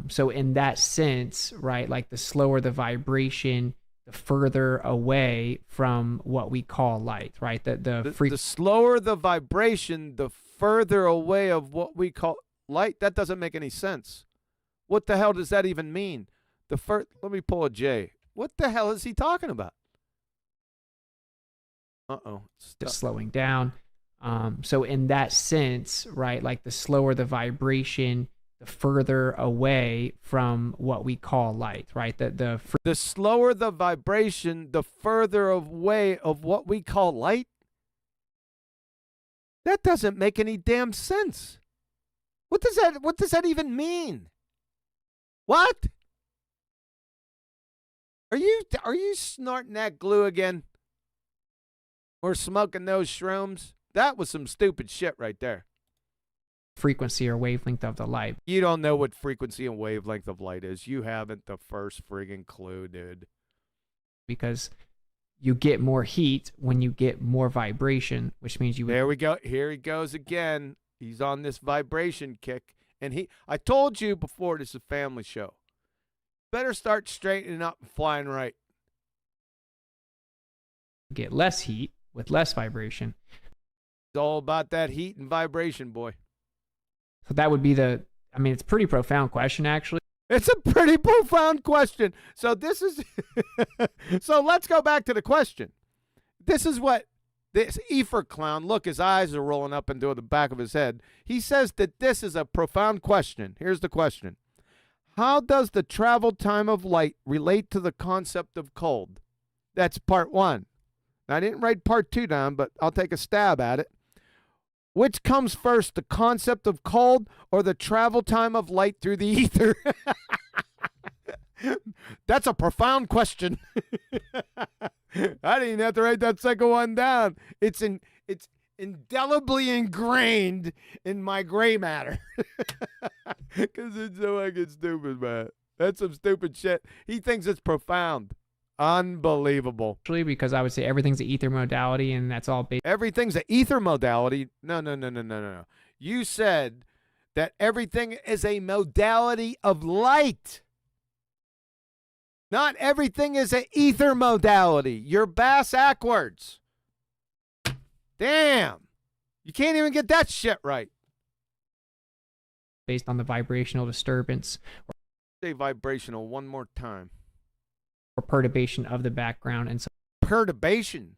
So in that sense, right, like the slower the vibration, the further away from what we call light, right? The slower the vibration, the further away of what we call light. That doesn't make any sense. What the hell does that even mean? Let me pull a J. What the hell is he talking about? Just slowing down. So in that sense, right, like the slower the vibration, the further away from what we call light, right? The slower the vibration, the further away of what we call light? That doesn't make any damn sense. What does that even mean? What? Are you snorting that glue again? Or smoking those shrooms? That was some stupid shit right there. Frequency or wavelength of the light. You don't know what frequency and wavelength of light is. You haven't the first friggin' clue, dude. Because you get more heat when you get more vibration, which means you... There we go. Here he goes again. He's on this vibration kick. And I told you before, this is a family show. Better start straightening up and flying right. Get less heat with less vibration. It's all about that heat and vibration, boy. So that would be it's a pretty profound question, actually. It's a pretty profound question. So this is so let's go back to the question. This is what this EFER clown, look, his eyes are rolling up into the back of his head. He says that this is a profound question. Here's the question. How does the travel time of light relate to the concept of cold? That's part one. Now, I didn't write part two down, but I'll take a stab at it. Which comes first, the concept of cold or the travel time of light through the ether? That's a profound question. I didn't even have to write that second one down. It's indelibly ingrained in my gray matter. Because it's so fucking stupid, man. That's some stupid shit. He thinks it's profound. Unbelievable. Because I would say everything's an ether modality, and that's all based. Everything's an ether modality. No. You said that everything is a modality of light. Not everything is an ether modality. You're bass-ackwards. Damn. You can't even get that shit right. Based on the vibrational disturbance. Say vibrational one more time. Or perturbation of the background. And so perturbation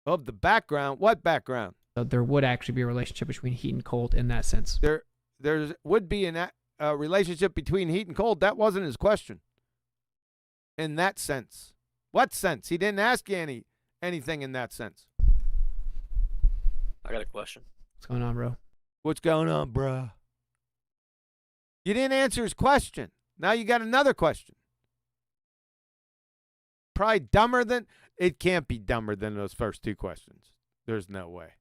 of the background? What background? So there would actually be a relationship between heat and cold in that sense. There would be a relationship between heat and cold. That wasn't his question. In that sense. What sense? He didn't ask you anything in that sense. I got a question. What's going on, bro? What's going on, bro? You didn't answer his question. Now you got another question. Probably dumber than... It can't be dumber than those first two questions. There's no way.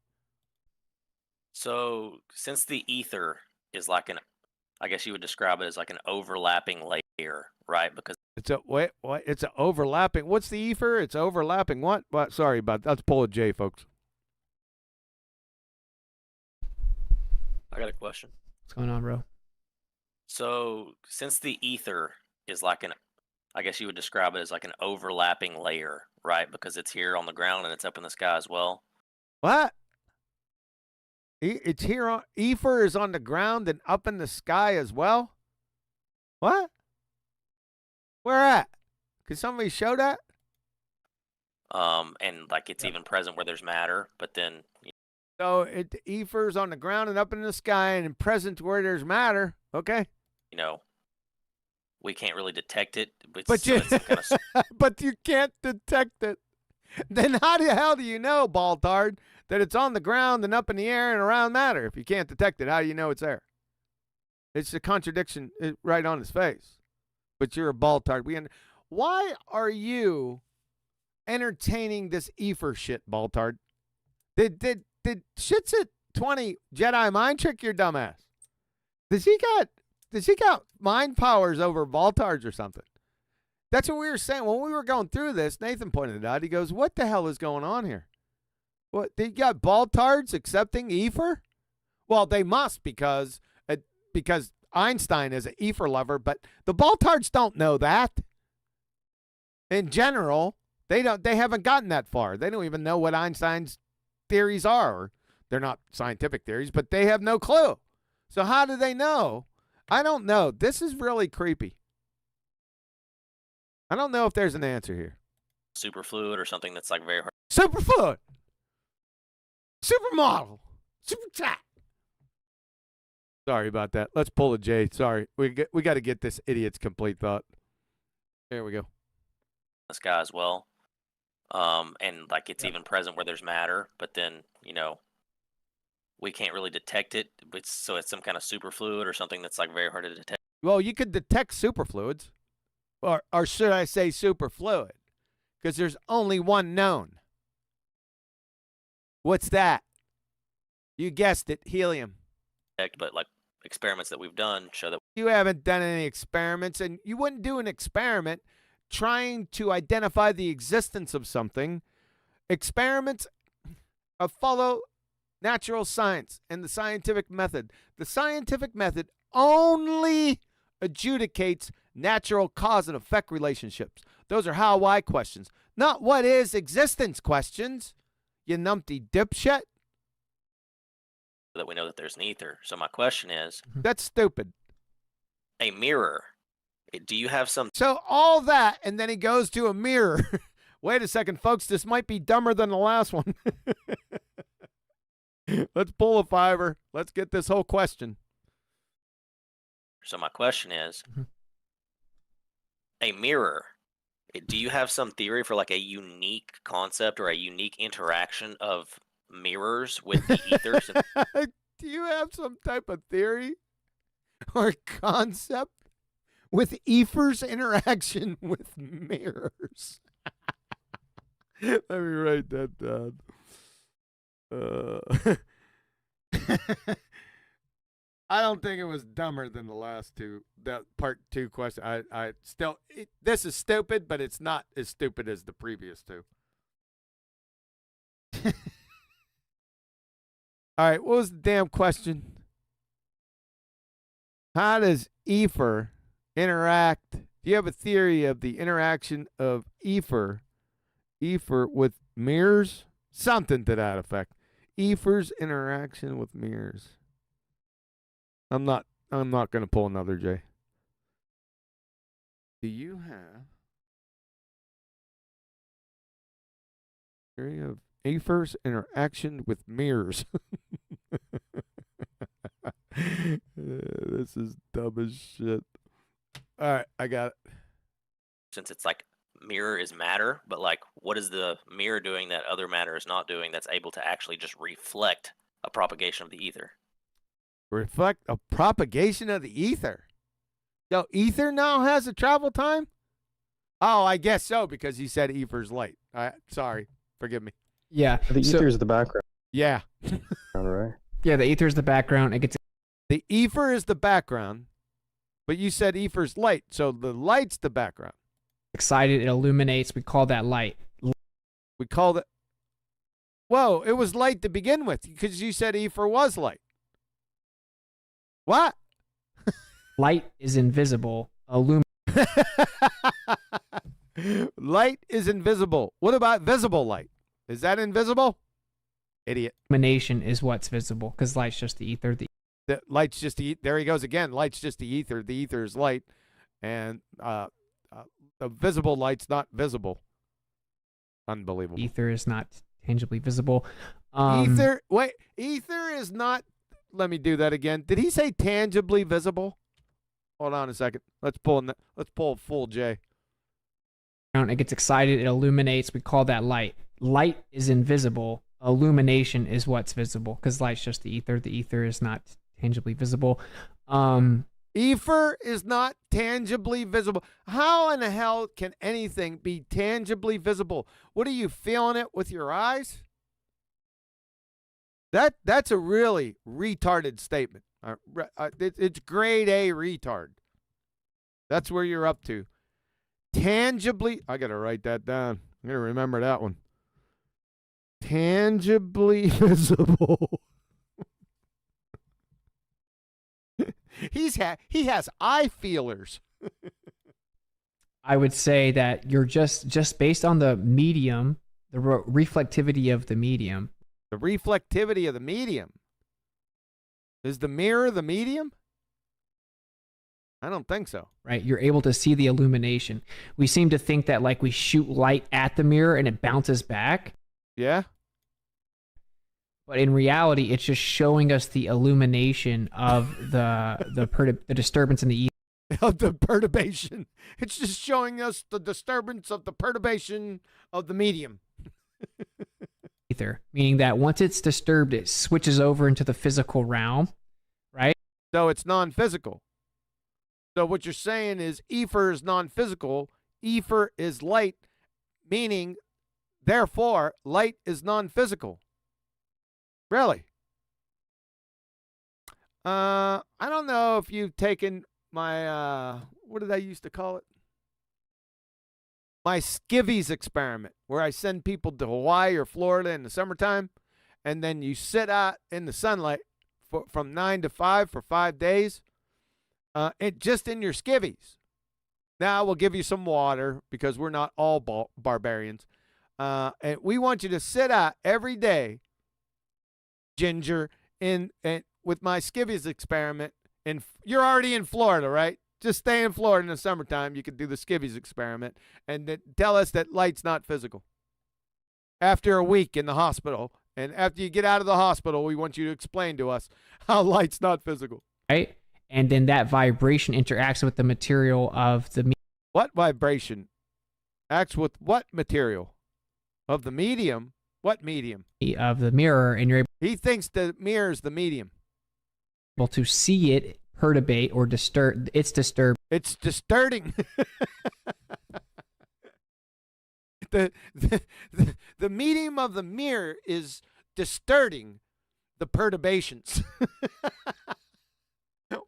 So, since the ether is like I guess you would describe it as like an overlapping layer, right? Because it's what? It's an overlapping. What's the ether? It's overlapping. What? Sorry about that. Let's pull a J, folks. I got a question. What's going on, bro? So, since the ether is like I guess you would describe it as like an overlapping layer, right? Because it's here on the ground and it's up in the sky as well. What? It's here on... EFER is on the ground and up in the sky as well? What? Where at? Can somebody show that? And like it's even present where there's matter, but then... So, EFER's on the ground and up in the sky and present where there's matter. Okay. You know, we can't really detect it. But but you can't detect it. Then how the hell do you know, Baltard, that it's on the ground and up in the air and around matter? If you can't detect it, how do you know it's there? It's a contradiction right on his face. But you're a Baltard. Why are you entertaining this EFER shit, Baltard? Did Shitsit 20 Jedi mind trick your dumbass? Does he got mind powers over Baltards or something? That's what we were saying. When we were going through this, Nathan pointed it out. He goes, what the hell is going on here? What, they got Baltards accepting EFER? Well, they must because Einstein is an EFER lover, but the Baltards don't know that. In general, they haven't gotten that far. They don't even know what Einstein's theories are. They're not scientific theories, but they have no clue. So how do they know? I don't know. This is really creepy. I don't know if there's an answer here. Superfluid or something that's like very hard. Superfluid. Supermodel. Superchat. Sorry about that. Let's pull a J. Sorry. We got to get this idiot's complete thought. There we go. The sky as well. And like it's even present where there's matter, but then, you know, we can't really detect it. So it's some kind of superfluid or something that's like very hard to detect. Well, you could detect superfluids. Or should I say superfluid? Because there's only one known. What's that? You guessed it, helium. But like experiments that we've done show that you haven't done any experiments, and you wouldn't do an experiment trying to identify the existence of something. Experiments follow natural science and the scientific method. The scientific method only adjudicates natural cause and effect relationships. Those are how, why questions, not what is existence questions, you numpty dipshit. That we know that there's an ether. So my question is... That's stupid. A mirror. Do you have some? So all that, and then he goes to a mirror. Wait a second, folks. This might be dumber than the last one. Let's pull a fiver. Let's get this whole question. So my question is, a mirror. Do you have some theory for like a unique concept or a unique interaction of mirrors with the ethers? Do you have some type of theory or concept with EFER's interaction with mirrors? Let me write that down. I don't think it was dumber than the last two. That part 2 question. I still, this is stupid, but it's not as stupid as the previous two. All right, what was the damn question? How does EFER interact? Do you have a theory of the interaction of EFER with mirrors? Something to that effect. EFER's interaction with mirrors. I'm not going to pull another J. Do you have theory of EFER's interaction with mirrors? This is dumb as shit. All right, I got it. Since it's like mirror is matter, but like what is the mirror doing that other matter is not doing that's able to actually just reflect a propagation of the ether? Reflect a propagation of the ether. Yo, ether now has a travel time? Oh, I guess so, because he said EFER's light. Sorry, forgive me. Yeah. The ether is the background. Yeah. All right. Yeah, the ether is the background. It gets the EFER is the background, but you said EFER's light, so the light's the background. excited. It illuminates. We call that light. We call that. Whoa, it was light to begin with because you said EFER was light. What? Light is invisible. Light is invisible. What about visible light? Is that invisible? Idiot. Illumination is what's visible because light's just the ether. The light's just the. There he goes again. Light's just the ether. The ether is light, and the visible light's not visible. Unbelievable. Ether is not tangibly visible. Ether. Wait. Ether is not. Let me do that again. Did he say tangibly visible? Hold on a second. Let's pull a full J. It gets excited. It illuminates. We call that light. Light is invisible. Illumination is what's visible because light's just the ether. The ether is not tangibly visible. EFER is not tangibly visible. How in the hell can anything be tangibly visible? What are you feeling it with your eyes? That's a really retarded statement. It's grade A retard. That's where you're up to. Tangibly, I got to write that down. I'm going to remember that one. Tangibly visible. He has eye feelers. I would say that you're just based on the medium, the reflectivity of the medium. The reflectivity of the medium. Is the mirror the medium? I don't think so. Right? You're able to see the illumination. We seem to think that like we shoot light at the mirror and it bounces back. Yeah. But in reality, it's just showing us the illumination of the disturbance in the ether. Of the perturbation. It's just showing us the disturbance of the perturbation of the medium. Ether, meaning that once it's disturbed, it switches over into the physical realm, right? So it's non-physical. So what you're saying is EFER is non-physical. EFER is light, meaning, therefore, light is non-physical. Really? I don't know if you've taken my, what did I used to call it? My skivvies experiment, where I send people to Hawaii or Florida in the summertime, and then you sit out in the sunlight from 9 to 5 for 5 days, just in your skivvies. Now we'll give you some water because we're not all barbarians. And we want you to sit out every day, Ginger, with my skivvies experiment. And you're already in Florida, right? Just stay in Florida in the summertime. You could do the skivvies experiment and tell us that light's not physical. After a week in the hospital, and after you get out of the hospital, we want you to explain to us how light's not physical. Right? And then that vibration interacts with the material of the What vibration? Acts with what material? Of the medium? What medium? Of the mirror, and you're He thinks the mirror is the medium. able to see it perturbate or disturb. It's disturbed. It's disturbing. the medium of the mirror is disturbing the perturbations.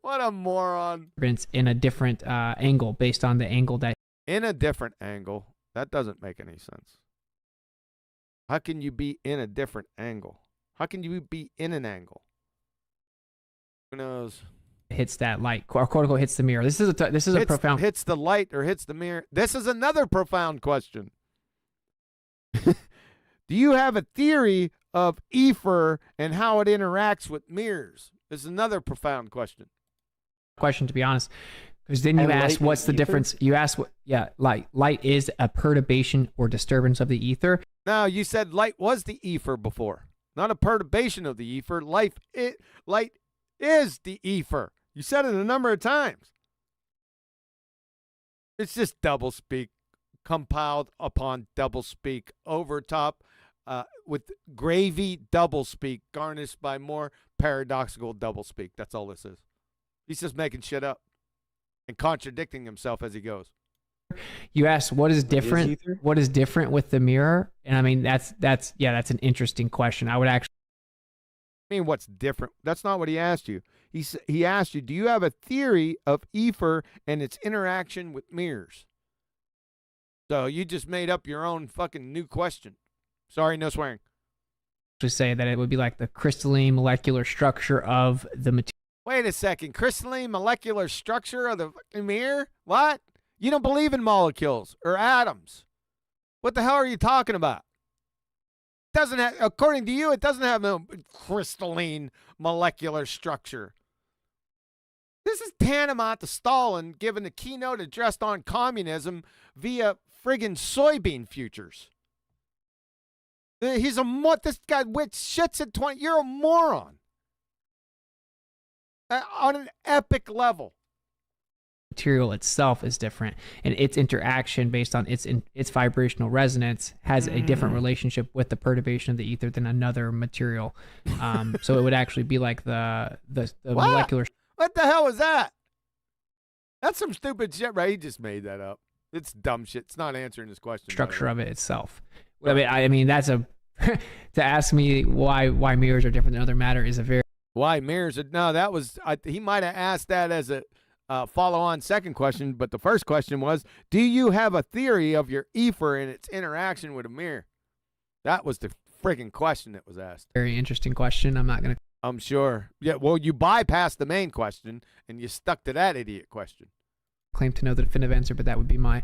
What a moron. In a different angle based on the angle that. In a different angle? That doesn't make any sense. How can you be in a different angle? How can you be in an angle? Who knows? Hits that light, or quote unquote hits the mirror. This is a profound. Hits the light or hits the mirror. This is another profound question. Do you have a theory of EFER and how it interacts with mirrors? This is another profound question. Question, to be honest, because then you ask, what's the difference? You ask what? Yeah, light is a perturbation or disturbance of the ether. No, you said light was the EFER before, not a perturbation of the EFER. Light is the EFER. You said it a number of times. It's just doublespeak, compiled upon doublespeak, over top with gravy doublespeak, garnished by more paradoxical doublespeak. That's all this is. He's just making shit up and contradicting himself as he goes. You ask what is different? What is different with the mirror? And I mean, that's an interesting question. I would actually. I mean, what's different? That's not what he asked you. He asked you, do you have a theory of EFER and its interaction with mirrors? So you just made up your own fucking new question. Sorry, no swearing. To say that it would be like the crystalline molecular structure of the material. Wait a second. Crystalline molecular structure of the fucking mirror? What? You don't believe in molecules or atoms. What the hell are you talking about? Doesn't have, according to you, it doesn't have no crystalline molecular structure. This is tantamount to Stalin giving a keynote address on communism via friggin' soybean futures. He's this guy which shits at 20. You're a moron. On an epic level. Material itself is different, and its interaction based on its vibrational resonance has a different relationship with the perturbation of the ether than another material. So it would actually be like the molecular. What the hell was that? That's some stupid shit, right? He just made that up. It's dumb shit. It's not answering his question. Structure of it itself. I mean that's a to ask me why mirrors are different than other matter is a very why mirrors. No, that was he might have asked that as a follow-on second question, but the first question was, do you have a theory of your EFER and its interaction with a mirror? That was the friggin' question that was asked. Very interesting question. I'm sure. Yeah, well, you bypassed the main question, and you stuck to that idiot question. Claim to know the definitive answer, but that would be my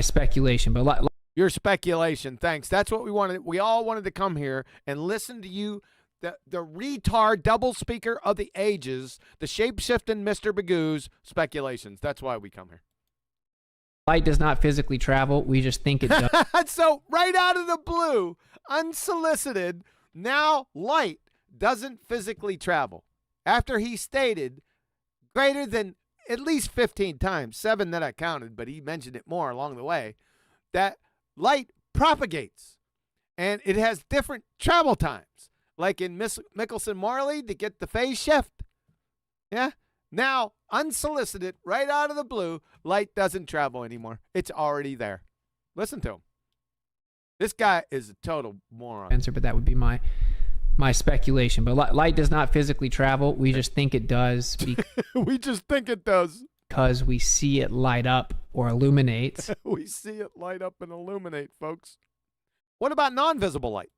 speculation. But your speculation, thanks. That's what we wanted. We all wanted to come here and listen to you, the retard double speaker of the ages, the shape-shifting Mr. Magoo's speculations. That's why we come here. Light does not physically travel. We just think it does. So right out of the blue, unsolicited, now light doesn't physically travel. After he stated greater than at least 15 times, 7 that I counted, but he mentioned it more along the way, that light propagates and it has different travel times. Like in Mickelson Morley to get the phase shift. Yeah? Now, unsolicited, right out of the blue, light doesn't travel anymore. It's already there. Listen to him. This guy is a total moron. Answer, but that would be my speculation. But light does not physically travel. We just think it does. We just think it does. Because we see it light up or illuminate. We see it light up and illuminate, folks. What about non-visible light?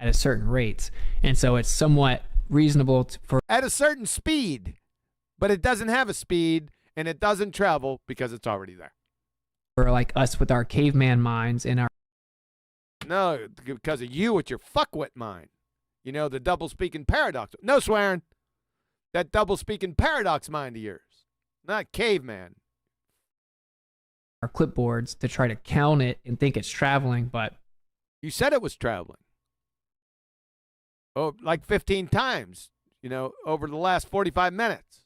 At a certain rate, and so it's somewhat reasonable for at a certain speed, but it doesn't have a speed and it doesn't travel because it's already there. For like us with our caveman minds and our no, because of you with your fuckwit mind, you know, the double speaking paradox. No swearing. That double speaking paradox mind of yours. not caveman. Our clipboards to try to count it and think it's traveling, but you said it was traveling. Oh, like 15 times, over the last 45 minutes.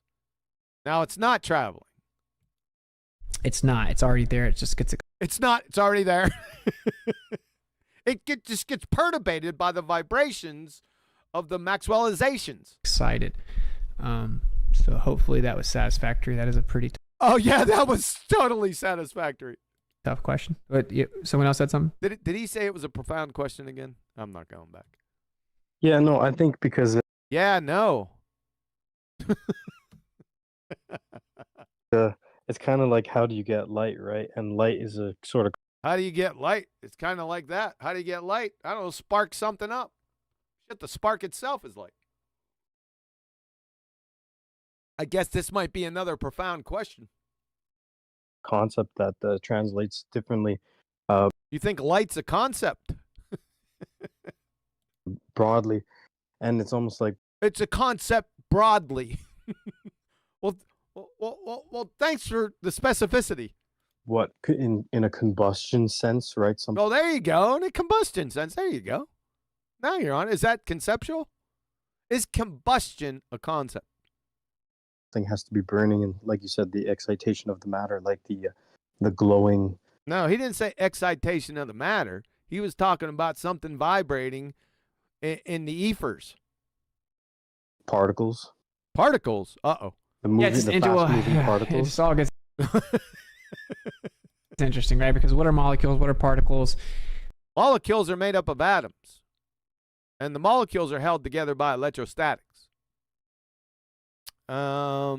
Now it's not traveling. It's not. It's already there. It just gets. It's not. It's already there. Just gets perturbated by the vibrations of the Maxwellizations. Excited. So hopefully that was satisfactory. That is a pretty. Oh yeah, that was totally satisfactory. Tough question. But someone else said something. Did he say it was a profound question again? I'm not going back. Yeah, no, I think because. Yeah, no. It's kind of like, how do you get light, right? And light is a sort of. How do you get light? It's kind of like that. How do you get light? I don't know, spark something up. Shit, the spark itself is light. I guess this might be another profound question. Concept that translates differently. You think light's a concept? Broadly. And it's almost like. It's a concept broadly. Well, thanks for the specificity. What, in a combustion sense, right? Well, there you go. In a combustion sense, there you go. Now you're on. Is that conceptual? Is combustion a concept? Thing has to be burning, and like you said, the excitation of the matter, like the glowing. No, he didn't say excitation of the matter. He was talking about something vibrating in the EFERs. Particles. Particles. Uh-oh. The moving particles. It just all gets. It's interesting, right? Because what are molecules? What are particles? Molecules are made up of atoms, and the molecules are held together by electrostatics. Duh.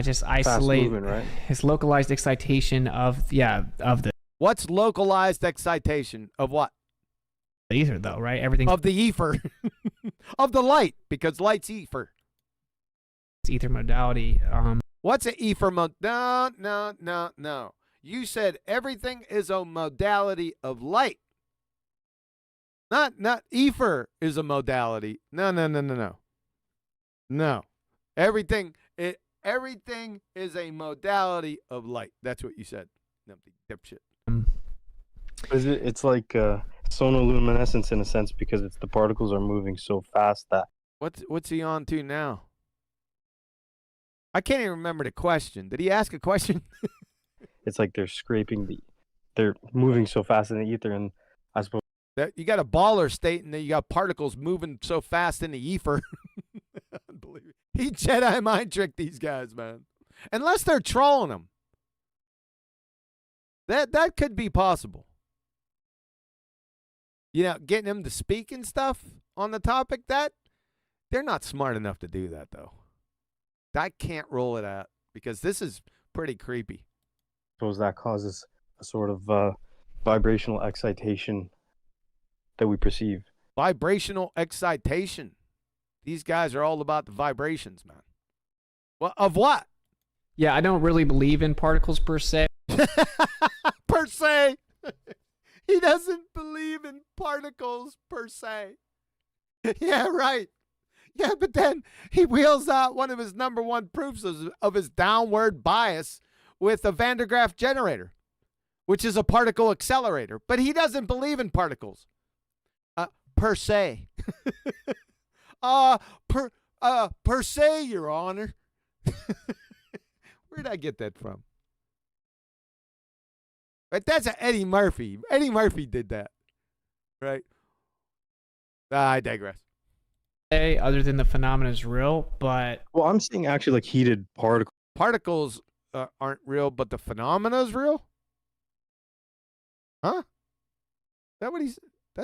Just isolate. Moving, right? It's localized excitation of the. What's localized excitation of what? Ether, though, right? Everything of the ether, of the light, because light's ether. It's ether modality. What's an ether No. You said everything is a modality of light. Not ether is a modality. No. No. Everything is a modality of light. That's what you said. Dipshit. It's like sonoluminescence in a sense, because it's the particles are moving so fast that. What's he on to now? I can't even remember the question. Did he ask a question? It's like they're scraping they're moving so fast in the ether, and I suppose that you got a baller state, and then you got particles moving so fast in the ether. Unbelievable. He Jedi mind tricked these guys, man. Unless they're trolling them. That could be possible. Getting them to speak and stuff on the topic, that they're not smart enough to do that, though. I can't roll it out because this is pretty creepy. I suppose that causes a sort of vibrational excitation that we perceive. Vibrational excitation. These guys are all about the vibrations, man. Well, of what? Yeah, I don't really believe in particles per se. Per se. He doesn't believe in particles per se. Yeah, right. Yeah, but then he wheels out one of his number one proofs of his downward bias with a Van der Graaf generator, which is a particle accelerator. But he doesn't believe in particles per se. Per se, Your Honor. Where'd I get that from? Right, that's Eddie Murphy. Eddie Murphy did that. Right? I digress. Other than the phenomenon is real, but... Well, I'm seeing actually like heated particles. Particles aren't real, but the phenomena is real? Huh? Is that what he's... I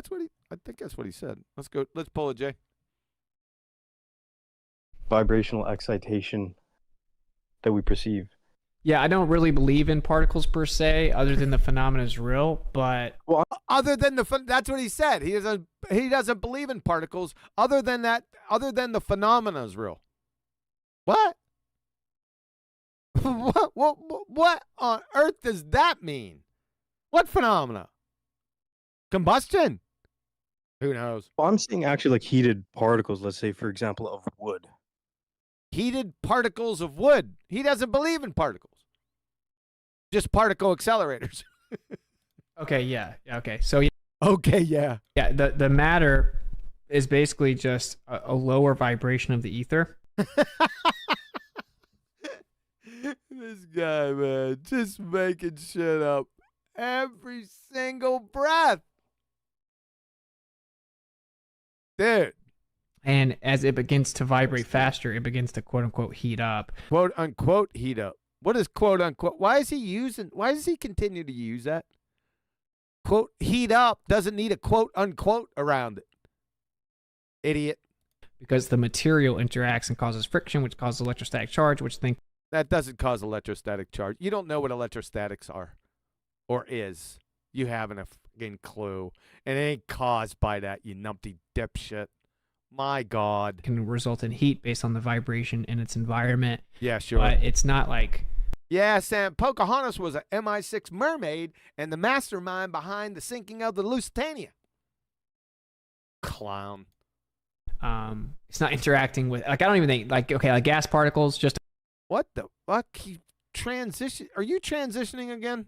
think that's what he said. Let's go. Let's pull it, Jay. Vibrational excitation that we perceive. Yeah, I don't really believe in particles per se, other than the phenomenon is real, but... Well, other than that's what he said. He doesn't believe in particles other than the phenomena is real. What? What on earth does that mean? What phenomena? Combustion? Who knows? Well, I'm seeing actually like heated particles, let's say, for example, of wood. Heated particles of wood. He doesn't believe in particles. Just particle accelerators. Okay, yeah. Okay. So okay, yeah. Yeah, the matter is basically just a lower vibration of the ether. This guy, man, just making shit up every single breath. Dude. And as it begins to vibrate faster, it begins to quote unquote heat up. Quote unquote heat up. What is quote unquote? Why does he continue to use that? Quote heat up doesn't need a quote unquote around it. Idiot. Because the material interacts and causes friction, which causes electrostatic charge, which that doesn't cause electrostatic charge. You don't know what electrostatics are or is. You haven't a fucking clue. And it ain't caused by that, you numpty dipshit. My God. Can result in heat based on the vibration in its environment. Yeah, sure. But it's not like... Yeah, Sam, Pocahontas was an MI6 mermaid and the mastermind behind the sinking of the Lusitania. Clown. It's not interacting with... Like, I don't even think... Like, okay, like gas particles, just... What the fuck? Are you transitioning again?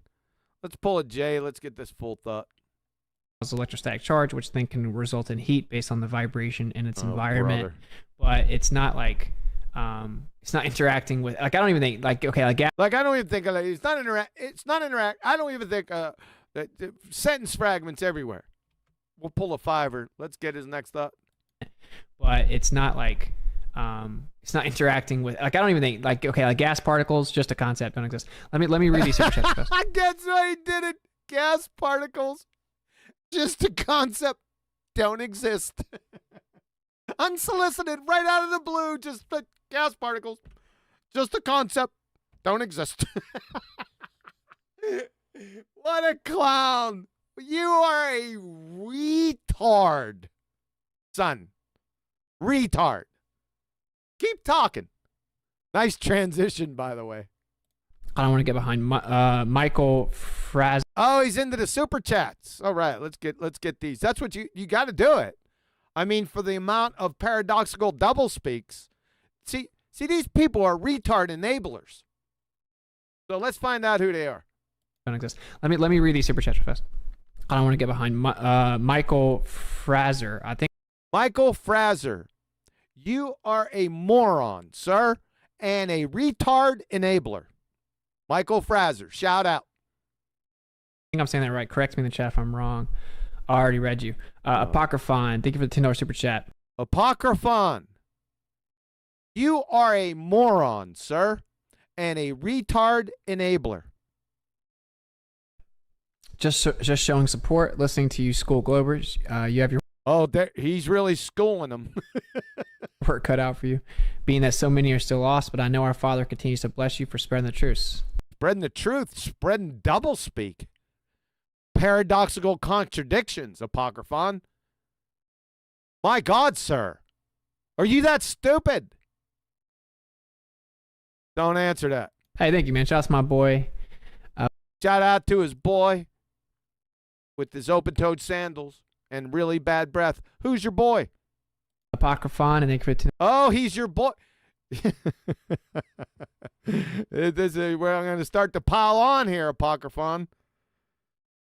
Let's pull a J. Let's get this full thought. Electrostatic charge, which then can result in heat based on the vibration in its environment. Brother. But it's not like... it's not interacting with... Like, I don't even think... Like, okay, like... Like, I don't even think... It's not interact... I don't even think... sentence fragments everywhere. We'll pull a fiver. Let's get his next thought. But it's not like... it's not interacting with... Like, I don't even think... Like, okay, like gas particles, just a concept, don't exist. Let me read these Superchats first. That's why he did it. Gas particles, just a concept, don't exist. Unsolicited, right out of the blue, just the gas particles, just a concept, don't exist. What a clown. You are a retard, son. Retard. Keep talking. Nice transition, by the way. I don't want to get behind Michael Fraz. Oh, he's into the super chats. All right, let's get these. That's what you got to do it. I mean, for the amount of paradoxical double speaks. See, these people are retard enablers. So let's find out who they are. Don't exist. Let me read these super chats real fast. I don't want to get behind Michael Fraser. I think Michael Fraser, you are a moron, sir, and a retard enabler. Michael Fraser, shout out. I think I'm saying that right. Correct me in the chat if I'm wrong. I already read you. Apocryphon, thank you for the $10 super chat. Apocryphon, you are a moron, sir, and a retard enabler. Just showing support, listening to you school Globers. You have your he's really schooling them. work cut out for you, being that so many are still lost, but I know our Father continues to bless you for spreading the truth. Spreading the truth, spreading doublespeak. Paradoxical contradictions, Apocryphon. My God, sir. Are you that stupid? Don't answer that. Hey, thank you, man. Shout out to my boy. Shout out to his boy with his open-toed sandals and really bad breath. Who's your boy? Apocryphon, and thank you for Oh, he's your boy. This is where I'm going to start to pile on here, Apocryphon.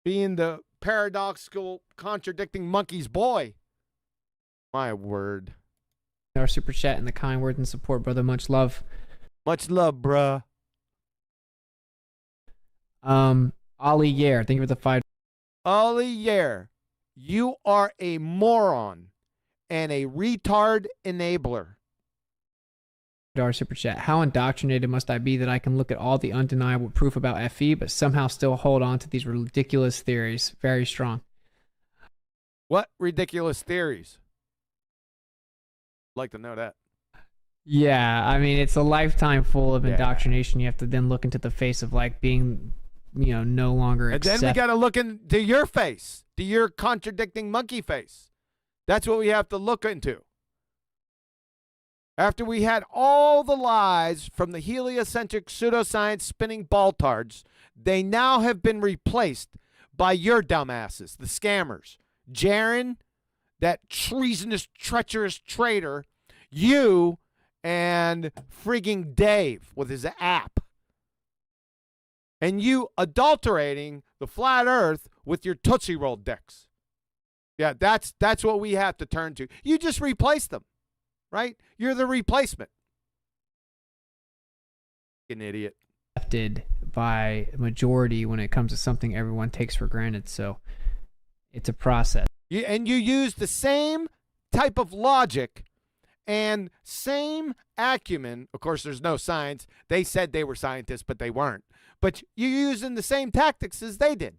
Being the paradoxical, contradicting monkey's boy. My word. Our super chat and the kind words and support, brother. Much love. Much love, bruh. Ollie Yer, thank you for the $5. Ollie Yer, you are a moron and a retard enabler. Super chat. How indoctrinated must I be that I can look at all the undeniable proof about FE, but somehow still hold on to these ridiculous theories? Very strong. What ridiculous theories? I'd like to know that. Yeah, I mean, it's a lifetime full of indoctrination. You have to then look into the face of like being, no longer And then we got to look into your face, to your contradicting monkey face. That's what we have to look into. After we had all the lies from the heliocentric pseudoscience spinning baltards, they now have been replaced by your dumbasses, the scammers. Jaron, that treasonous, treacherous traitor, you and frigging Dave with his app. And you adulterating the flat earth with your Tootsie Roll dicks. Yeah, that's what we have to turn to. You just replace them, right? You're the replacement. An idiot. Accepted by majority when it comes to something everyone takes for granted. So it's a process. And you use the same type of logic and same acumen. Of course, there's no science. They said they were scientists, but they weren't. But you're using the same tactics as they did,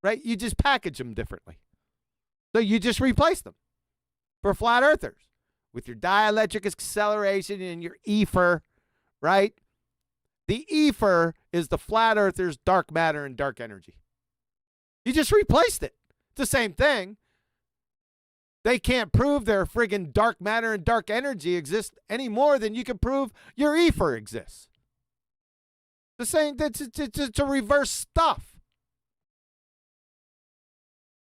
right? You just package them differently. So you just replace them for flat earthers with your dielectric acceleration and your EFER, right? The EFER is the flat earthers' dark matter and dark energy. You just replaced it. It's the same thing. They can't prove their friggin' dark matter and dark energy exist any more than you can prove your EFER exists. The same, it's a reverse stuff.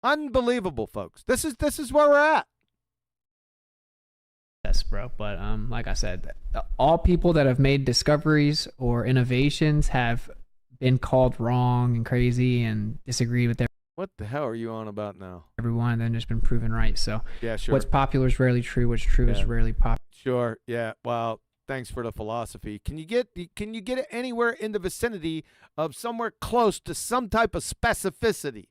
Unbelievable, folks. This is where we're at. Yes, bro. But like I said, all people that have made discoveries or innovations have been called wrong and crazy and disagreed with What the hell are you on about now? everyone, and then just been proven right. So Yeah, sure. what's popular is rarely true. What's true is Yeah. rarely popular. Sure. Yeah. Well, thanks for the philosophy. Can you get it anywhere in the vicinity of somewhere close to some type of specificity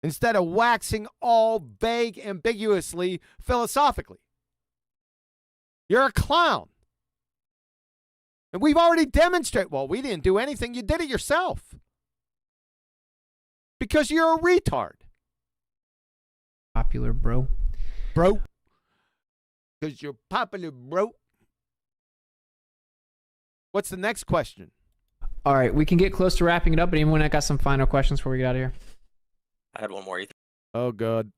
instead of waxing all vague, ambiguously, philosophically? You're a clown. And we've already demonstrated, well, we didn't do anything. You did it yourself. Because you're a retard. Popular, bro. Bro. Because you're popular, bro. What's the next question? All right, we can get close to wrapping it up, but anyone that got some final questions before we get out of here? I had one more ether Oh, God.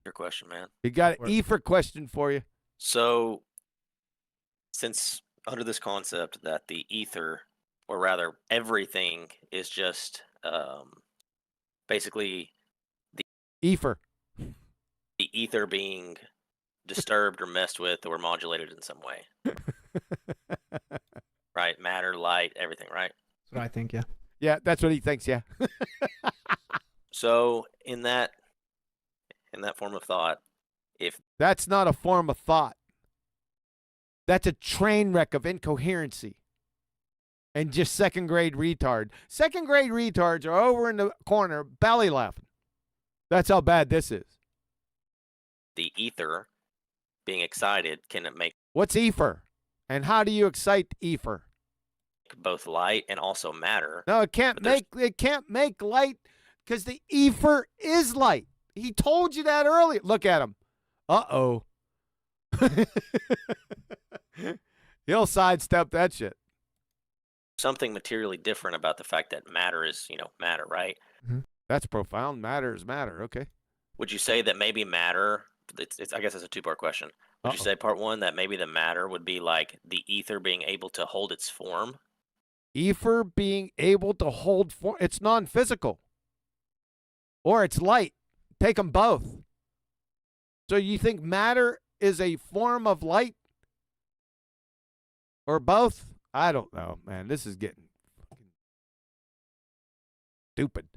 your question, man. We got an EFER question for you. So, since under this concept that the ether, or rather everything, is just basically EFER. the ether being disturbed or messed with or modulated in some way, right? Matter, light, everything, right? That's what I think, yeah. Yeah, that's what he thinks, yeah. So, in that form of thought, if That's not a form of thought. That's a train wreck of incoherency and just second grade retard. Second grade retards are over in the corner belly laughing. That's how bad this is. the ether being excited, can it make What's EFER? And how do you excite EFER? both light and also matter? No, it can't make light because the EFER is light. He told you that earlier. Look at him. Uh-oh. He'll sidestep that shit. Something materially different about the fact that matter is, matter, right? That's profound. Matter is matter. Okay. Would you say that maybe matter, I guess it's a two-part question. Would you say part one that maybe the matter would be like the ether being able to hold its form? EFER being able to hold form. It's non-physical. Or it's light. Take them both. So you think matter is a form of light? Or both? I don't know, man. This is getting fucking stupid.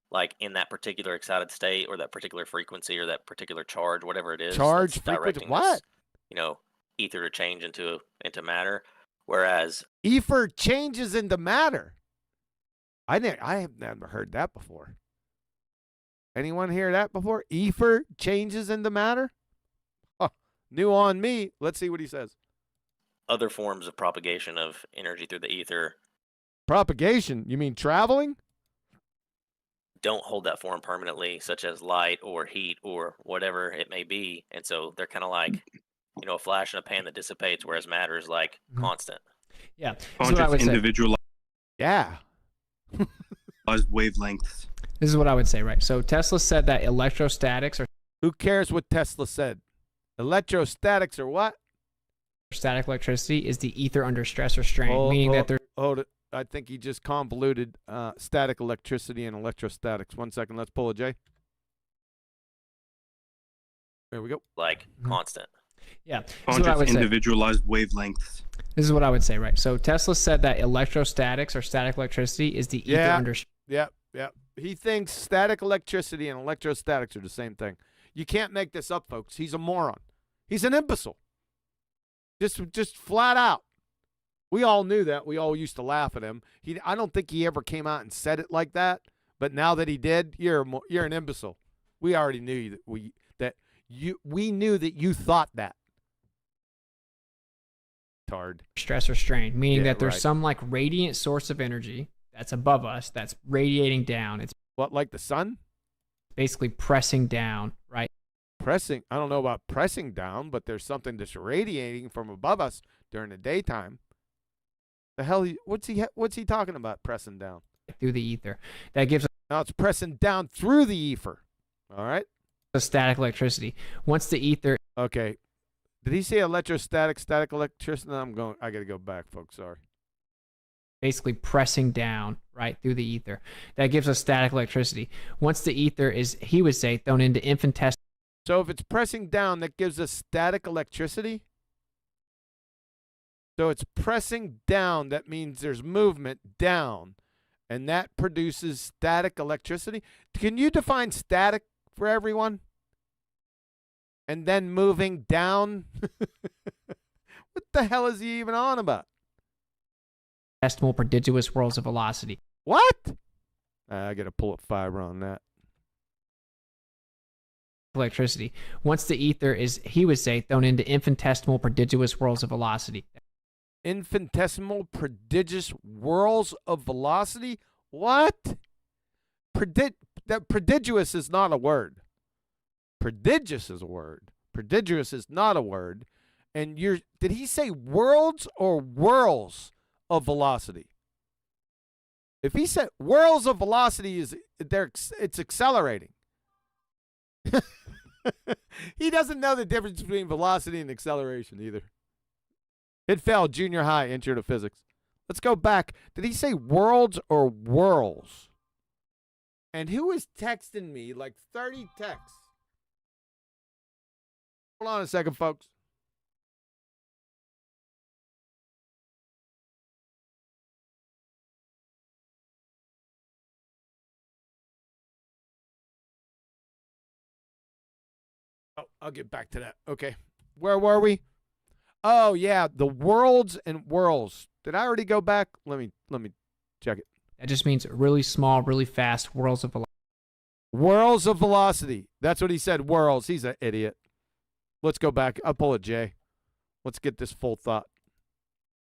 Like in that particular excited state or that particular frequency or that particular charge, whatever it is. Charge, that's frequency, directing what? This, ether to change into matter. Whereas EFER changes into matter. I have never heard that before. Anyone hear that before? EFER changes into matter? Huh. New on me. Let's see what he says. other forms of propagation of energy through the ether Propagation? You mean traveling? don't hold that form permanently, such as light or heat or whatever it may be. And so they're kind of like, a flash in a pan that dissipates, whereas matter is like constant. Yeah. This is what I would say. Individualized Yeah. wavelengths. This is what I would say, right? So Tesla said that electrostatics are Who cares what Tesla said? Electrostatics or what? static electricity is the ether under stress or strain, meaning that there's I think he just convoluted static electricity and electrostatics. 1 second. Let's pull a J. There we go. Like constant. Yeah. This is what I Conscious would say. individualized wavelengths. This is what I would say, right? So Tesla said that electrostatics or static electricity is the ether under. Yeah. He thinks static electricity and electrostatics are the same thing. You can't make this up, folks. He's a moron. He's an imbecile. Just flat out. We all knew that. We all used to laugh at him. I don't think he ever came out and said it like that. But now that he did, you're an imbecile. We already knew that we knew that you thought that. Hard. Stress or strain, meaning that there's right. some like radiant source of energy that's above us that's radiating down. It's what, like the sun? Basically pressing down, right? Pressing. I don't know about pressing down, but there's something that's radiating from above us during the daytime. The hell? What's he talking about? Pressing down through the ether. That gives. Now it's pressing down through the ether. All right. The static electricity. Once the ether. Okay. Did he say electrostatic, static electricity? No, I got to go back, folks. Sorry. Basically pressing down right through the ether. That gives us static electricity. Once the ether is, he would say, thrown into infinitesimal. So if it's pressing down, that gives us static electricity? So it's pressing down. That means there's movement down. And that produces static electricity. Can you define static for everyone? And then moving down? What the hell is he even on about? Decimal prodigious worlds of velocity. What? I got to pull up fiber on that. Electricity. Once the ether is, he would say, thrown into infinitesimal prodigious whirls of velocity. Infinitesimal prodigious whirls of velocity? What? That prodigious is not a word. Prodigious is a word. Prodigious is not a word. And did he say worlds or whirls of velocity? If he said whirls of velocity, it's accelerating. He doesn't know the difference between velocity and acceleration either. It failed junior high intro to physics. Let's go back. Did he say worlds or whirls? And who is texting me like 30 texts? Hold on a second, folks. Oh, I'll get back to that. Okay. Where were we? Oh, yeah, the worlds and whirls. Did I already go back? Let me check it. That just means really small, really fast whirls of velocity. Whirls of velocity. That's what he said, whirls. He's an idiot. Let's go back. I'll pull a J. Let's get this full thought.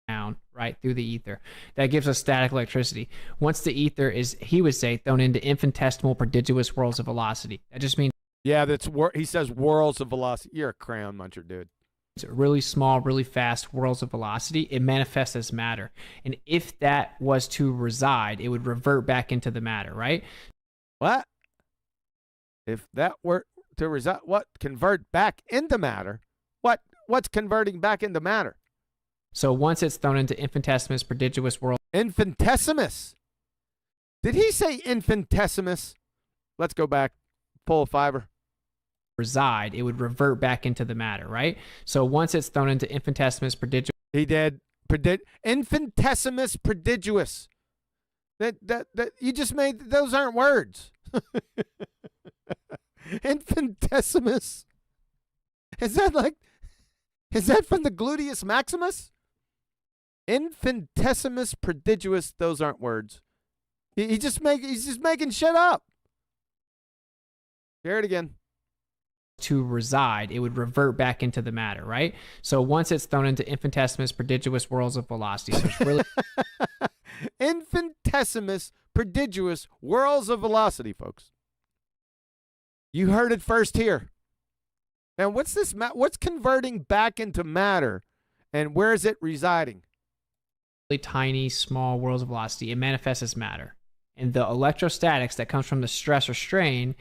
Down, right, through the ether. That gives us static electricity. Once the ether is, he would say, thrown into infinitesimal prodigious whirls of velocity. That just means... Yeah, he says whirls of velocity. You're a crayon muncher, dude. It's really small, really fast whirls of velocity. It manifests as matter. And if that was to reside, it would revert back into the matter, right? What? If that were to reside, what? Convert back into matter? What's converting back into matter? So once it's thrown into infinitesimus prodigious whirl. Infinitesimus? Did he say infinitesimus? Let's go back. Pull a fiber. Reside, it would revert back into the matter, right? So once it's thrown into infinitesimus prodigious. He did. Infinitesimus prodigious. That you just made, those aren't words. Infinitesimus. Is that from the gluteus maximus? Infinitesimus prodigious, those aren't words. He's just making shit up. Hear it again. To reside, it would revert back into the matter, right? So once it's thrown into infinitesimus prodigious whirls of velocity. So it's really infinitesimus prodigious whirls of velocity, folks. You heard it first here. And what's this? What's converting back into matter, and where is it residing? Really tiny, small whirls of velocity. It manifests as matter, and the electrostatics that comes from the stress or strain.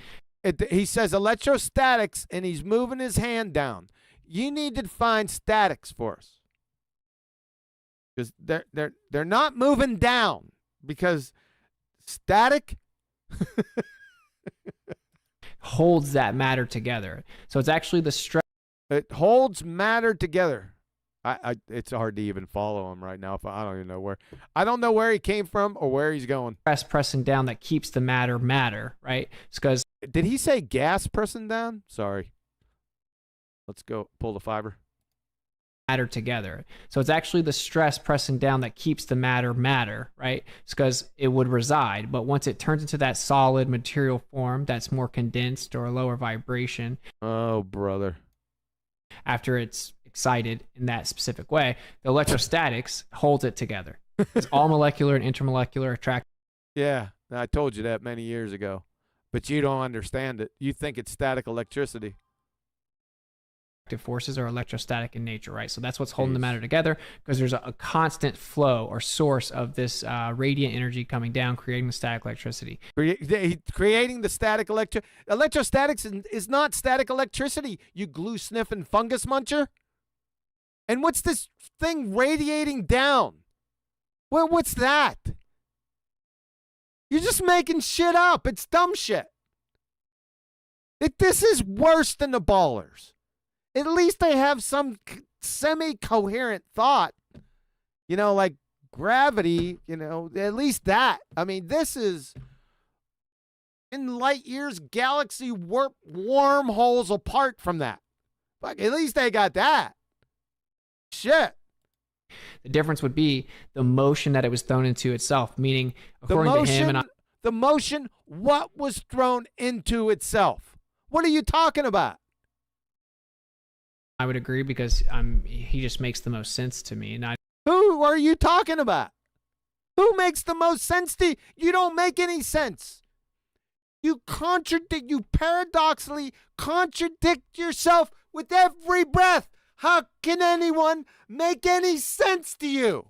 He says electrostatics, and he's moving his hand down. You need to define statics for us, because they're not moving down, because static holds that matter together. So it's actually the stress. It holds matter together. It's hard to even follow him right now. If I don't even know where. I don't know where he came from or where he's going. Stress pressing down that keeps the matter, right? It's because. Did he say gas pressing down? Sorry. Let's go pull the fiber. Matter together. So it's actually the stress pressing down that keeps the matter, right? It's because it would reside. But once it turns into that solid material form that's more condensed or a lower vibration. Oh, brother. After it's excited in that specific way, the electrostatics holds it together. It's all molecular and intermolecular attract. Yeah, I told you that many years ago, but you don't understand it. You think it's static electricity. Forces are electrostatic in nature, right? So that's what's holding the matter together, because there's a constant flow or source of this radiant energy coming down, creating the static electricity. Creating the static electrostatics is not static electricity, you glue sniffing fungus muncher. And what's this thing radiating down? Well, what's that? You're just making shit up. It's dumb shit. This is worse than the ballers. At least they have some semi-coherent thought. You know, like gravity, you know, at least that. I mean, this is in light years, galaxy warp wormholes apart from that. Fuck, at least they got that. Shit. The difference would be the motion that it was thrown into itself, meaning, according to him and the motion, what was thrown into itself? What are you talking about? I would agree, because he just makes the most sense to me. And who are you talking about? Who makes the most sense to you? You don't make any sense. You paradoxically contradict yourself with every breath. How can anyone make any sense to you?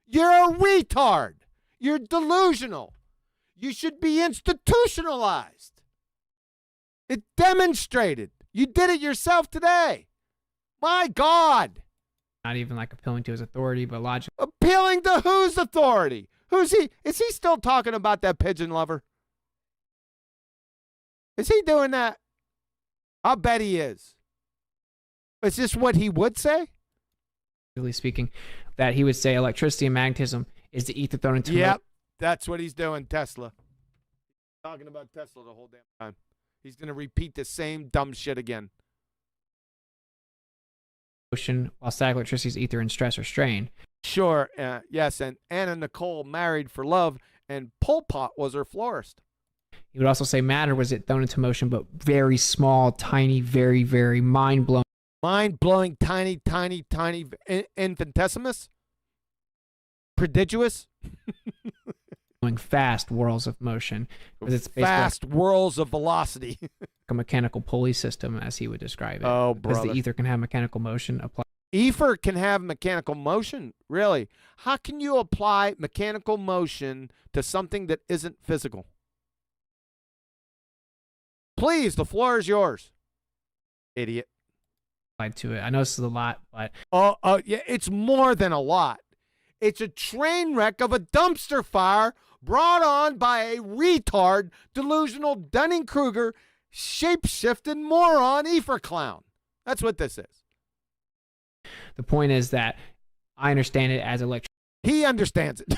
You're a retard. You're delusional. You should be institutionalized. It demonstrated. You did it yourself today. My God. Not even like appealing to his authority, but logic. Appealing to whose authority? Who's he? Is he still talking about that pigeon lover? Is he doing that? I'll bet he is. Is this what he would say? Really speaking, that he would say electricity and magnetism is the ether thrown into. Yep, that's what he's doing, Tesla. He's talking about Tesla the whole damn time. He's going to repeat the same dumb shit again. Motion, while static electricity is ether and stress or strain. Sure, yes, and Anna Nicole married for love, and Pol Pot was her florist. He would also say matter was it thrown into motion, but very small, tiny, very, very mind-blowing. Mind-blowing, tiny, tiny, tiny, infinitesimus? Prodigious? Fast whirls of motion. It's fast whirls of velocity. A mechanical pulley system, as he would describe it. Oh, brother. Because the ether can have mechanical motion applied. EFER can have mechanical motion? Really? How can you apply mechanical motion to something that isn't physical? Please, the floor is yours. Idiot. To it. I know this is a lot, but... Oh, yeah, it's more than a lot. It's a train wreck of a dumpster fire brought on by a retard, delusional Dunning-Kruger, shape-shifting moron EFER clown. That's what this is. The point is that I understand it as electricity. He understands it.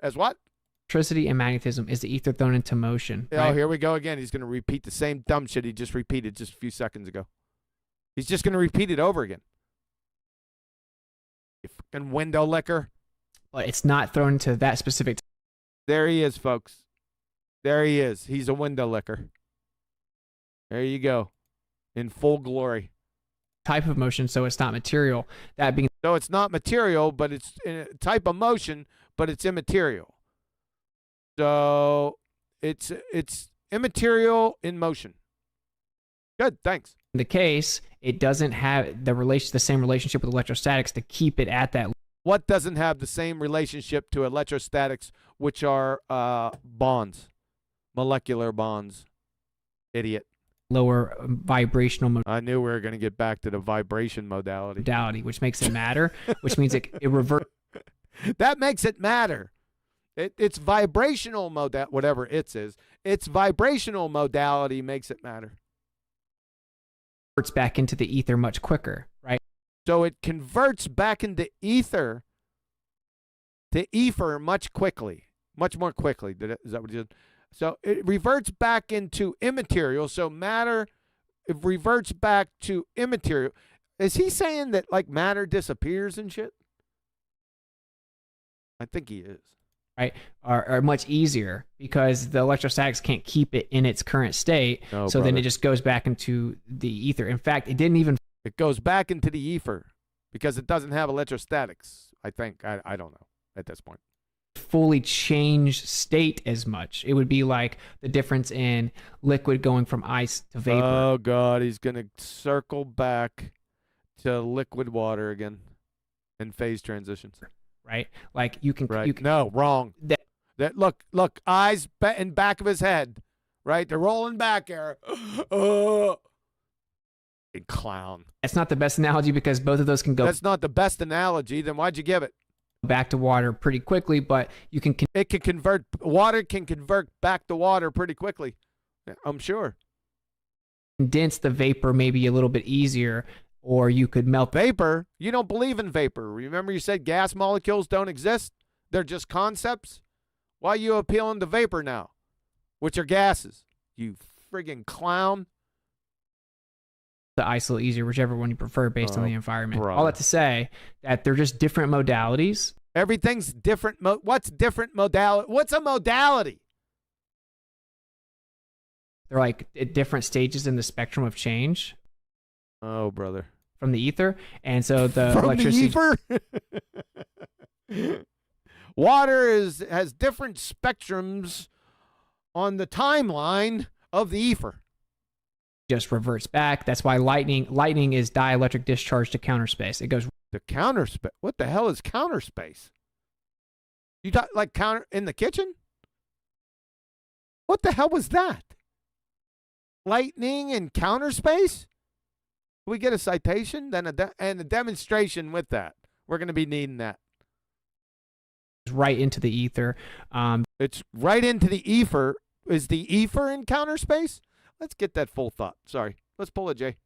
As what? Electricity and magnetism is the ether thrown into motion. Right? Oh, here we go again. He's going to repeat the same dumb shit he just repeated just a few seconds ago. He's just going to repeat it over again. You fucking window licker. But it's not thrown into that specific. There he is, folks. There he is. He's a window licker. There you go. In full glory. Type of motion, so it's not material. That being. So it's not material, but it's a type of motion, but it's immaterial. So it's immaterial in motion. Good, thanks. In the case, it doesn't have the same relationship with electrostatics to keep it at that. What doesn't have the same relationship to electrostatics, which are bonds, molecular bonds? Idiot. Lower vibrational I knew we were going to get back to the vibration modality. Which makes it matter, which means it reverts. That makes it matter. It's vibrational modality, whatever it is. Its vibrational modality makes it matter. Converts back into the ether much quicker, right? So it converts back into ether to EFER much more quickly. Is that what you said? So it reverts back into immaterial. So matter, it reverts back to immaterial. Is he saying that like matter disappears and shit? I think he is. Right, are much easier because the electrostatics can't keep it in its current state. No, so then it just goes back into the ether. In fact, it didn't even. It goes back into the EFER because it doesn't have electrostatics. I think. I don't know at this point. Fully change state as much. It would be like the difference in liquid going from ice to vapor. Oh God, he's gonna circle back to liquid water again in phase transitions. Right, like you can. Right. You can no, wrong. That look, eyes in back of his head. Right, they're rolling back there. Clown. That's not the best analogy because both of those can go. That's not the best analogy. Then why'd you give it? Back to water pretty quickly, but you can. It can convert. Water can convert back to water pretty quickly. I'm sure. Condense the vapor maybe a little bit easier. Or you could melt vapor. You don't believe in vapor. Remember you said gas molecules don't exist? They're just concepts? Why are you appealing to vapor now? Which are gases? You friggin' clown. The isolate easier, whichever one you prefer based on the environment. Brother. All that to say that they're just different modalities. Everything's different. What's different modality? What's a modality? They're like at different stages in the spectrum of change. Oh, brother. From the ether. And so the From electricity. The ether? Water has different spectrums on the timeline of the ether. Just reverts back. That's why lightning is dielectric discharge to counter space. It goes to counter space. What the hell is counter space? You talk like counter in the kitchen? What the hell was that? Lightning and counter space? We get a citation, then and a demonstration with that. We're going to be needing that. Right into the ether. It's right into the ether. Is the ether in counter space? Let's get that full thought. Sorry. Let's pull it, Jay.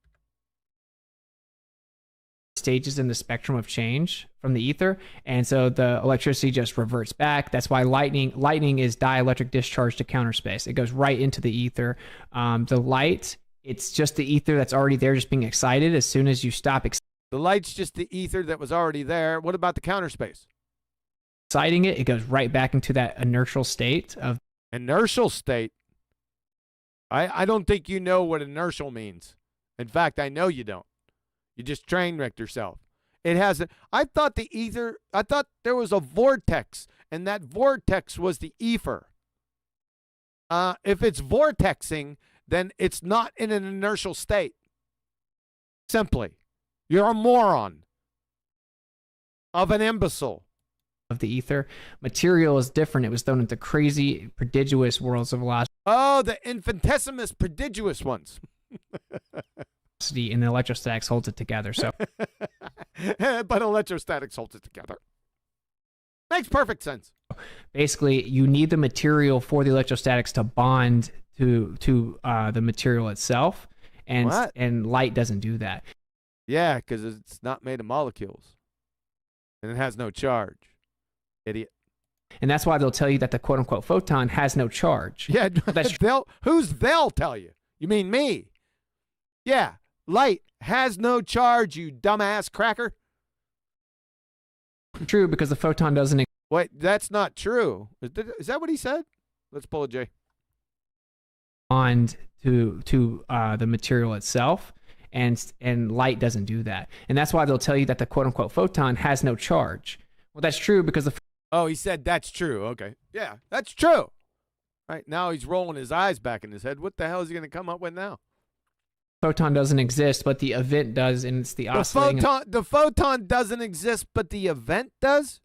Stages in the spectrum of change from the ether. And so the electricity just reverts back. That's why lightning is dielectric discharge to counter space. It goes right into the ether. The light... It's just the ether that's already there just being excited. As soon as you stop the light's just the ether that was already there. What about the counter space? Exciting it goes right back into that inertial state of... Inertial state? I don't think you know what inertial means. In fact, I know you don't. You just train wrecked yourself. It has I thought the ether, I thought there was a vortex, and that vortex was the ether. If it's vortexing, then it's not in an inertial state. Simply. You're a moron. Of an imbecile. Of the ether. Material is different. It was thrown into crazy, prodigious worlds of velocity. Oh, the infinitesimus prodigious ones. And the electrostatics holds it together. So, but electrostatics holds it together. Makes perfect sense. Basically, you need the material for the electrostatics to bond to the material itself, and light doesn't do that. Yeah, because it's not made of molecules, and it has no charge. Idiot. And that's why they'll tell you that the quote unquote photon has no charge. Yeah, they'll tell you? You mean me? Yeah, light has no charge, you dumbass cracker. True, because the photon doesn't. Wait, that's not true. Is that what he said? Let's pull it, Jay. Bond to the material itself, and light doesn't do that. And that's why they'll tell you that the quote unquote photon has no charge. Well, that's true because the. Oh, he said that's true. Okay, yeah, that's true. Right now he's rolling his eyes back in his head. What the hell is he going to come up with now? Photon doesn't exist, but the event does, and it's the oscillating. The photon doesn't exist, but the event does.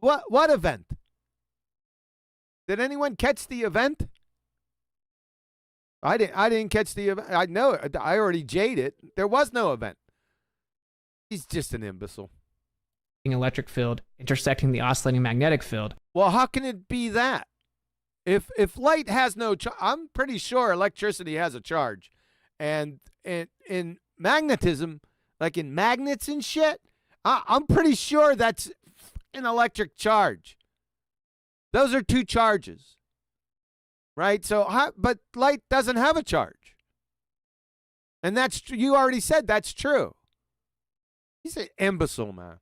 What event? Did anyone catch the event? I didn't catch the event. I know it. I already jaded it. There was no event. He's just an imbecile. electric field intersecting the oscillating magnetic field. Well, how can it be that? If light has no charge, I'm pretty sure electricity has a charge. And in magnetism, like in magnets and shit, I'm pretty sure that's an electric charge. Those are two charges. Right? So, but light doesn't have a charge. And that's, you already said that's true. He's an imbecile, man.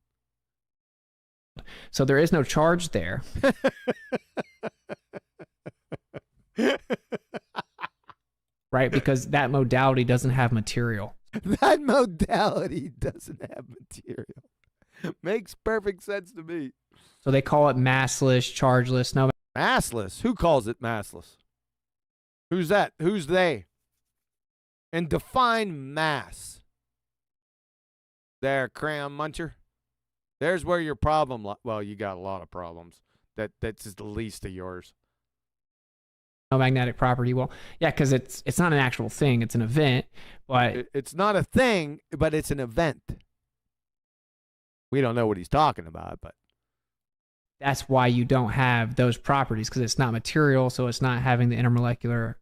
So there is no charge there. Right? Because that modality doesn't have material. That modality doesn't have material. Makes perfect sense to me. So they call it massless, chargeless. No, massless? Who calls it massless? Who's that? Who's they? And define mass. There, crayon muncher. There's where your problem well, you got a lot of problems. That's the least of yours. no magnetic property. Well, yeah, because it's not an actual thing. It's an event, but it's not a thing, but it's an event. We don't know what he's talking about, but that's why you don't have those properties, because it's not material, so it's not having the intermolecular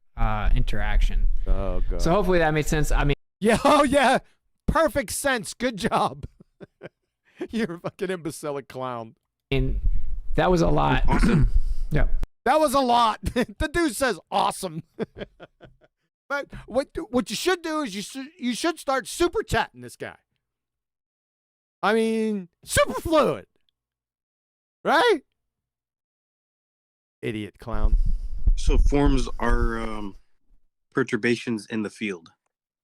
interaction. Oh god. So hopefully that made sense. I mean, yeah, oh yeah, perfect sense. Good job. You're a fucking imbecilic clown. And that was a lot. Yeah. That was a lot. The dude says awesome. But what you should do is you should start super chatting this guy. I mean, superfluid. Right? Idiot clown. So forms are perturbations in the field.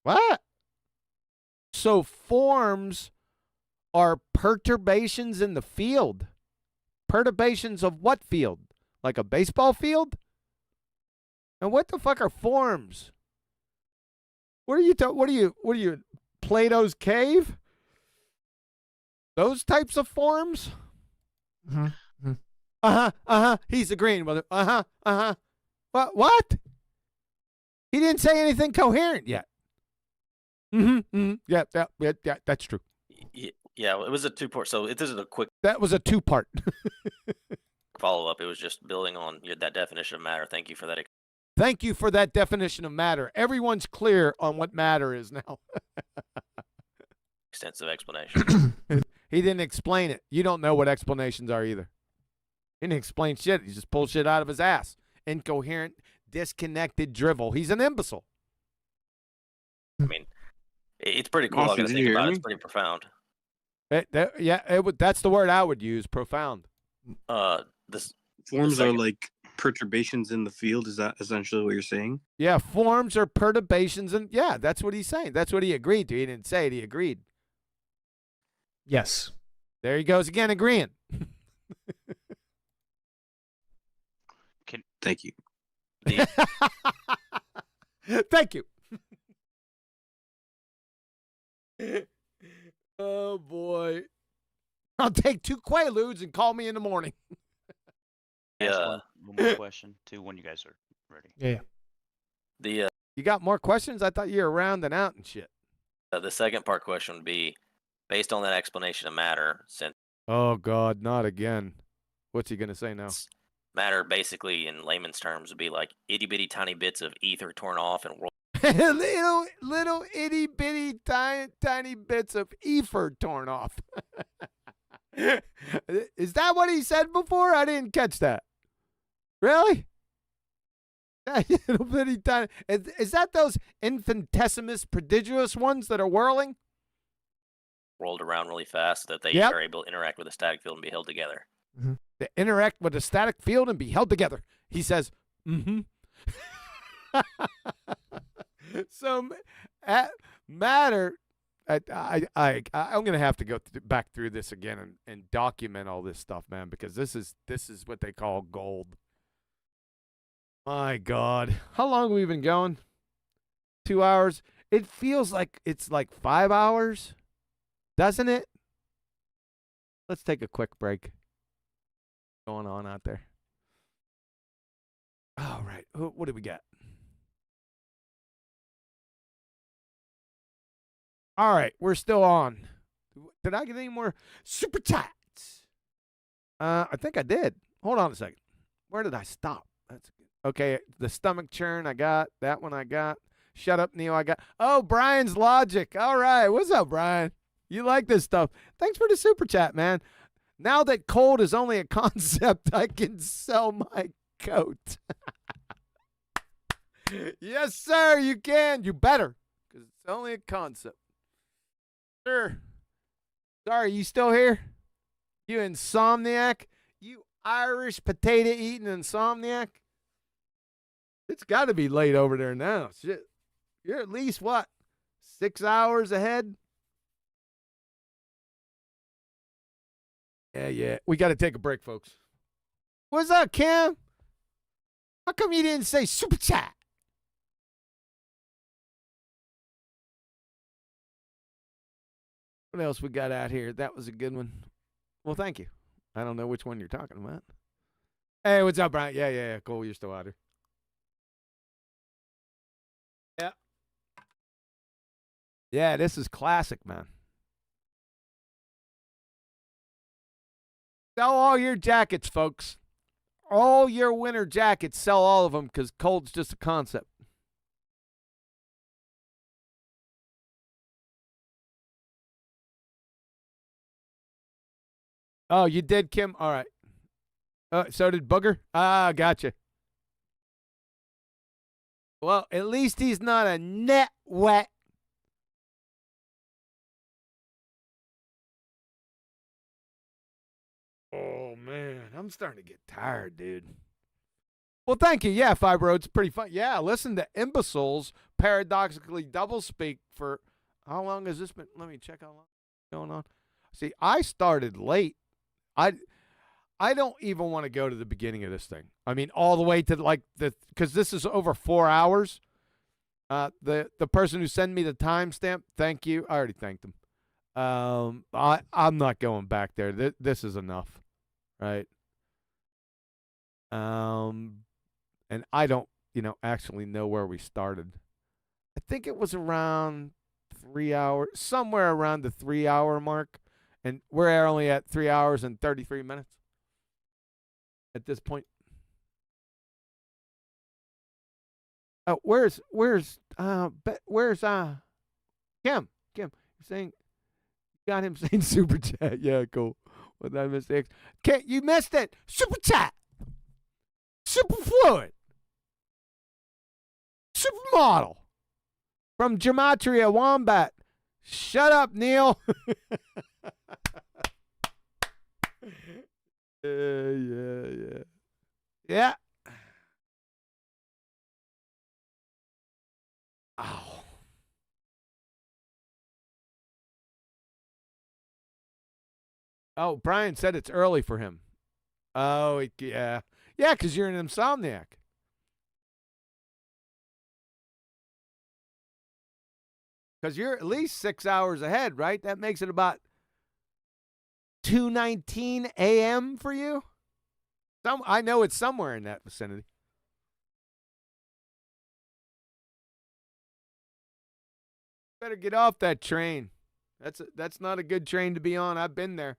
What? So forms are perturbations in the field. Perturbations of what field? Like a baseball field? And what the fuck are forms? What are you Plato's cave? Those types of forms? Mm-hmm. He's agreeing with it. What? He didn't say anything coherent yet. Yeah, that's true. Yeah, it was a two-part. So this is a quick. That was a two-part. Follow-up. It was just building on that definition of matter. Thank you for that. Thank you for that definition of matter. Everyone's clear on what matter is now. Extensive explanation. He didn't explain it. You don't know what explanations are either. He didn't explain shit. He just pulled shit out of his ass. Incoherent, disconnected drivel. He's an imbecile. I mean, it's pretty cool. I gotta think about it. It's pretty profound. That's the word I would use. Profound. This forms are like perturbations in the field. Is that essentially what you're saying? Yeah, forms are perturbations, and yeah, that's what he's saying. That's what he agreed to. He didn't say it. He agreed. Yes. There he goes again, agreeing. Thank you. Thank you. Oh boy. I'll take 2 Quaaludes and call me in the morning. One more question too when you guys are ready. Yeah. You got more questions? I thought you were rounding out and shit. The second part question would be, based on that explanation of matter, since oh god, not again. What's he gonna say now? matter basically in layman's terms would be like itty bitty tiny bits of ether torn off and rolled. little itty bitty tiny bits of EFER torn off. Is that what he said before? I didn't catch that. Really? Little bitty tiny. Is that those infinitesimus prodigious ones that are whirling? Rolled around really fast so that they are able to interact with the static field and be held together. Mm-hmm. They interact with the static field and be held together. He says, So matter, I'm going to have to go back through this again and document all this stuff, man, because this is what they call gold. My God. How long have we been going? 2 hours? It feels like it's like 5 hours, doesn't it? Let's take a quick break. Going on out there. All right. What do we got? All right. We're still on. Did I get any more super chats? I think I did. Hold on a second. Where did I stop? That's good. Okay, the stomach churn I got. That one I got. Shut up, Neo, I got. Oh, Brian's Logic. All right. What's up, Brian? You like this stuff. Thanks for the super chat, man. Now that cold is only a concept, I can sell my coat. Yes, sir, you can. You better, because it's only a concept. Sure. Sorry, you still here? You insomniac? You Irish potato-eating insomniac? It's got to be late over there now. Shit. You're at least, what, 6 hours ahead? Yeah. We got to take a break, folks. What's up, Kim? How come you didn't say super chat? What else we got out here? That was a good one. Well, thank you. I don't know which one you're talking about. Hey, what's up, Brian? Yeah. Cool. You're still out here. Yeah. Yeah, this is classic, man. Sell all your jackets, folks. All your winter jackets, sell all of them because cold's just a concept. Oh, you did, Kim? All right. So did Booger? Ah, gotcha. Well, at least he's not a net wet. Oh, man. I'm starting to get tired, dude. Well, thank you. Yeah, Fibro, it's pretty fun. Yeah, listen to imbeciles paradoxically doublespeak for how long has this been? Let me check how long it's going on. See, I started late. I don't even want to go to the beginning of this thing. I mean, all the way to like because this is over 4 hours. The person who sent me the timestamp, thank you. I already thanked them. I'm not going back there. This is enough, right? And I don't, actually know where we started. I think it was around 3 hours, somewhere around the 3 hour mark. And we're only at 3 hours and 33 minutes at this point. Oh, where's Kim? You're saying you got him saying super chat. Yeah, cool. With that mistake. You missed it. Super chat. Super fluid. Supermodel. From Gematria Wombat. Shut up, Neil. Yeah. Ow. Oh, Brian said it's early for him. Oh, yeah. Yeah, because you're an insomniac. Because you're at least 6 hours ahead, right? That makes it about 2:19 a.m. for you. I know it's somewhere in that vicinity. Better get off that train. That's not a good train to be on. I've been there.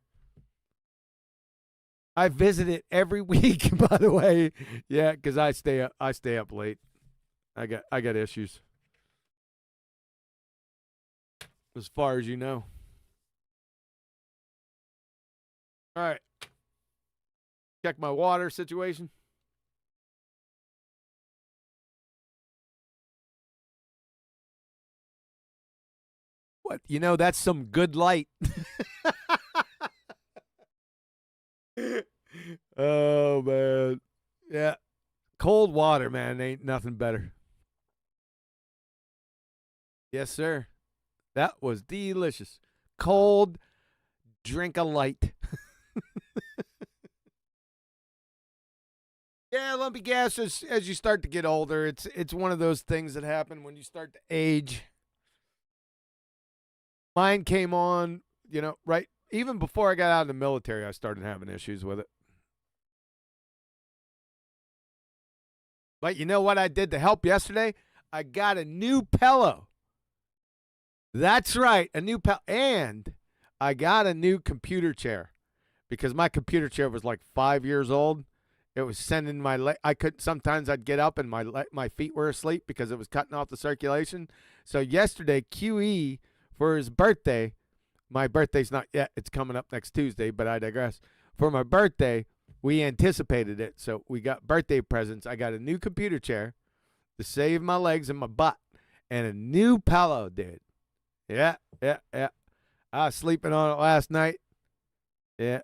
I visit it every week, by the way. Yeah, because I stay up late. I got issues. As far as you know. All right. Check my water situation. What? That's some good light. Oh, man. Yeah. Cold water, man. Ain't nothing better. Yes, sir. That was delicious. Cold, drink a light. Yeah, lumpy gas as you start to get older. It's one of those things that happen when you start to age. Mine came on, right even before I got out of the military, I started having issues with it. But you know what I did to help yesterday? I got a new pillow. That's right, a new pillow. And I got a new computer chair because my computer chair was like 5 years old. It was sending my sometimes I'd get up and my feet were asleep because it was cutting off the circulation. So yesterday, QE, for his birthday, my birthday's not yet. It's coming up next Tuesday, but I digress. For my birthday, we anticipated it. So we got birthday presents. I got a new computer chair to save my legs and my butt, and a new pillow, dude. Yeah. I was sleeping on it last night. Yeah.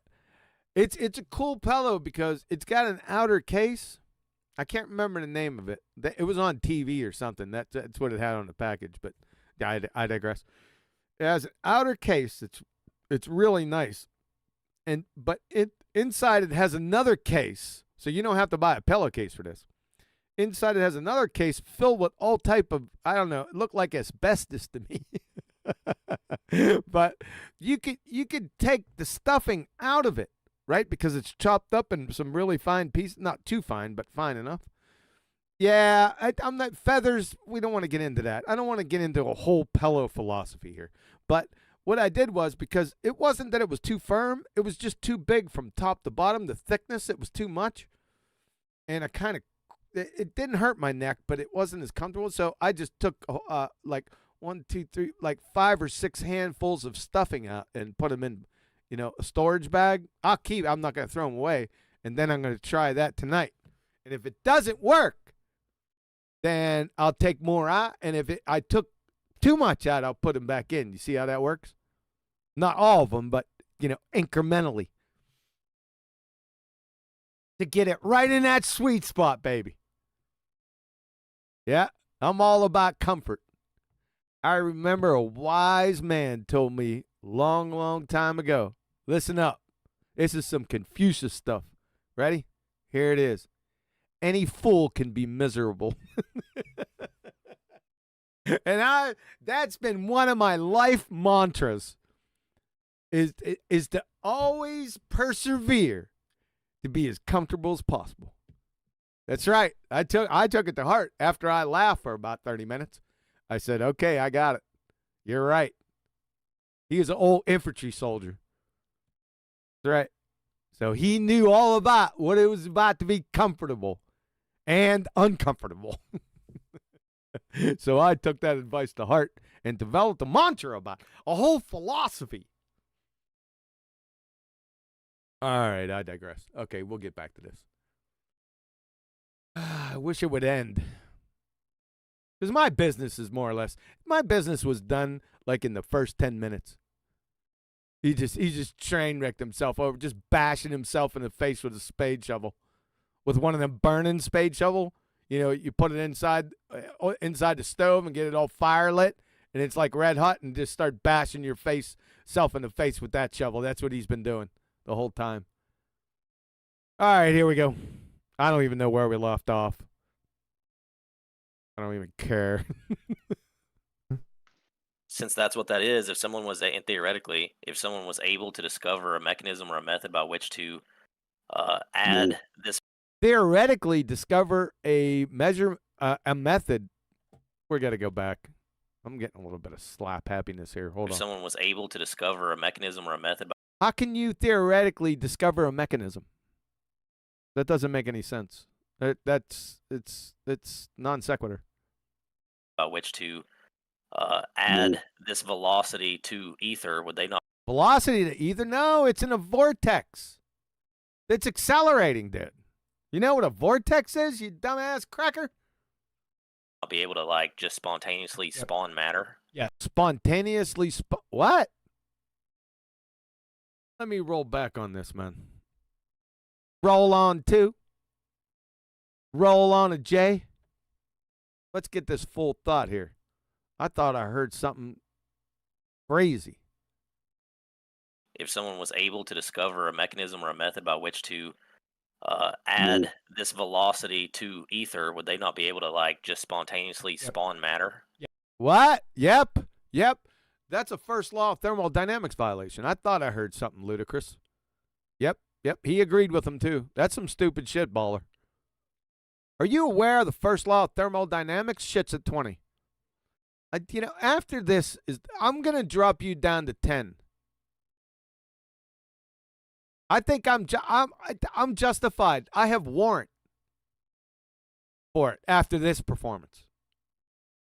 It's a cool pillow because it's got an outer case. I can't remember the name of it. It was on TV or something. That's what it had on the package, but I digress. It has an outer case. It's really nice. But inside it has another case. So you don't have to buy a pillowcase for this. Inside it has another case filled with all type of, I don't know, it looked like asbestos to me. But you could take the stuffing out of it, right? Because it's chopped up in some really fine pieces. Not too fine, but fine enough. Yeah, I'm not feathers. We don't want to get into that. I don't want to get into a whole pillow philosophy here. But what I did was, because it wasn't that it was too firm, it was just too big from top to bottom. The thickness, it was too much. And it didn't hurt my neck, but it wasn't as comfortable. So I just took like 1, 2, 3, like 5 or 6 handfuls of stuffing out and put them in, a storage bag. I'm not going to throw them away. And then I'm going to try that tonight. And if it doesn't work, then I'll take more out. And if I took too much out, I'll put them back in. You see how that works? Not all of them, but, incrementally. To get it right in that sweet spot, baby. Yeah, I'm all about comfort. I remember a wise man told me long, long time ago, listen up. This is some Confucius stuff. Ready? Here it is. Any fool can be miserable. And that's been one of my life mantras, is to always persevere to be as comfortable as possible. That's right. I took it to heart after I laughed for about 30 minutes. I said, okay, I got it. You're right. He was an old infantry soldier. That's right. So he knew all about what it was about to be comfortable and uncomfortable. So I took that advice to heart and developed a mantra about a whole philosophy. All right, I digress. Okay, we'll get back to this. I wish it would end. Because my business is more or less, my business was done like in the first 10 minutes. He just train wrecked himself over, just bashing himself in the face with a spade shovel. With one of them burning spade shovel. You put it inside the stove and get it all fire lit, and it's like red hot, and just start bashing yourself in the face with that shovel. That's what he's been doing the whole time. All right, here we go. I don't even know where we left off. I don't even care. Since that's what that is, if someone was able to discover a mechanism or a method by which to add this. Theoretically discover a method. We got to go back. I'm getting a little bit of slap happiness here. Hold on. If someone was able to discover a mechanism or a method. How can you theoretically discover a mechanism? That doesn't make any sense. It's non sequitur. By which to add this velocity to ether, would they not? Velocity to ether? No, it's in a vortex. It's accelerating, dude. You know what a vortex is, you dumbass cracker? I'll be able to just spontaneously spawn matter. Yeah, spontaneously what? Let me roll back on this, man. Roll on 2. Roll on a J. Let's get this full thought here. I thought I heard something crazy. If someone was able to discover a mechanism or a method by which to add this velocity to ether, would they not be able to just spontaneously spawn matter? What? Yep. That's a first law of thermodynamics violation. I thought I heard something ludicrous. Yep. He agreed with him too. That's some stupid shit, baller. Are you aware of the first law of thermodynamics? Shitsit 20. After this I'm gonna drop you down to 10. I think I'm justified. I have warrant for it after this performance.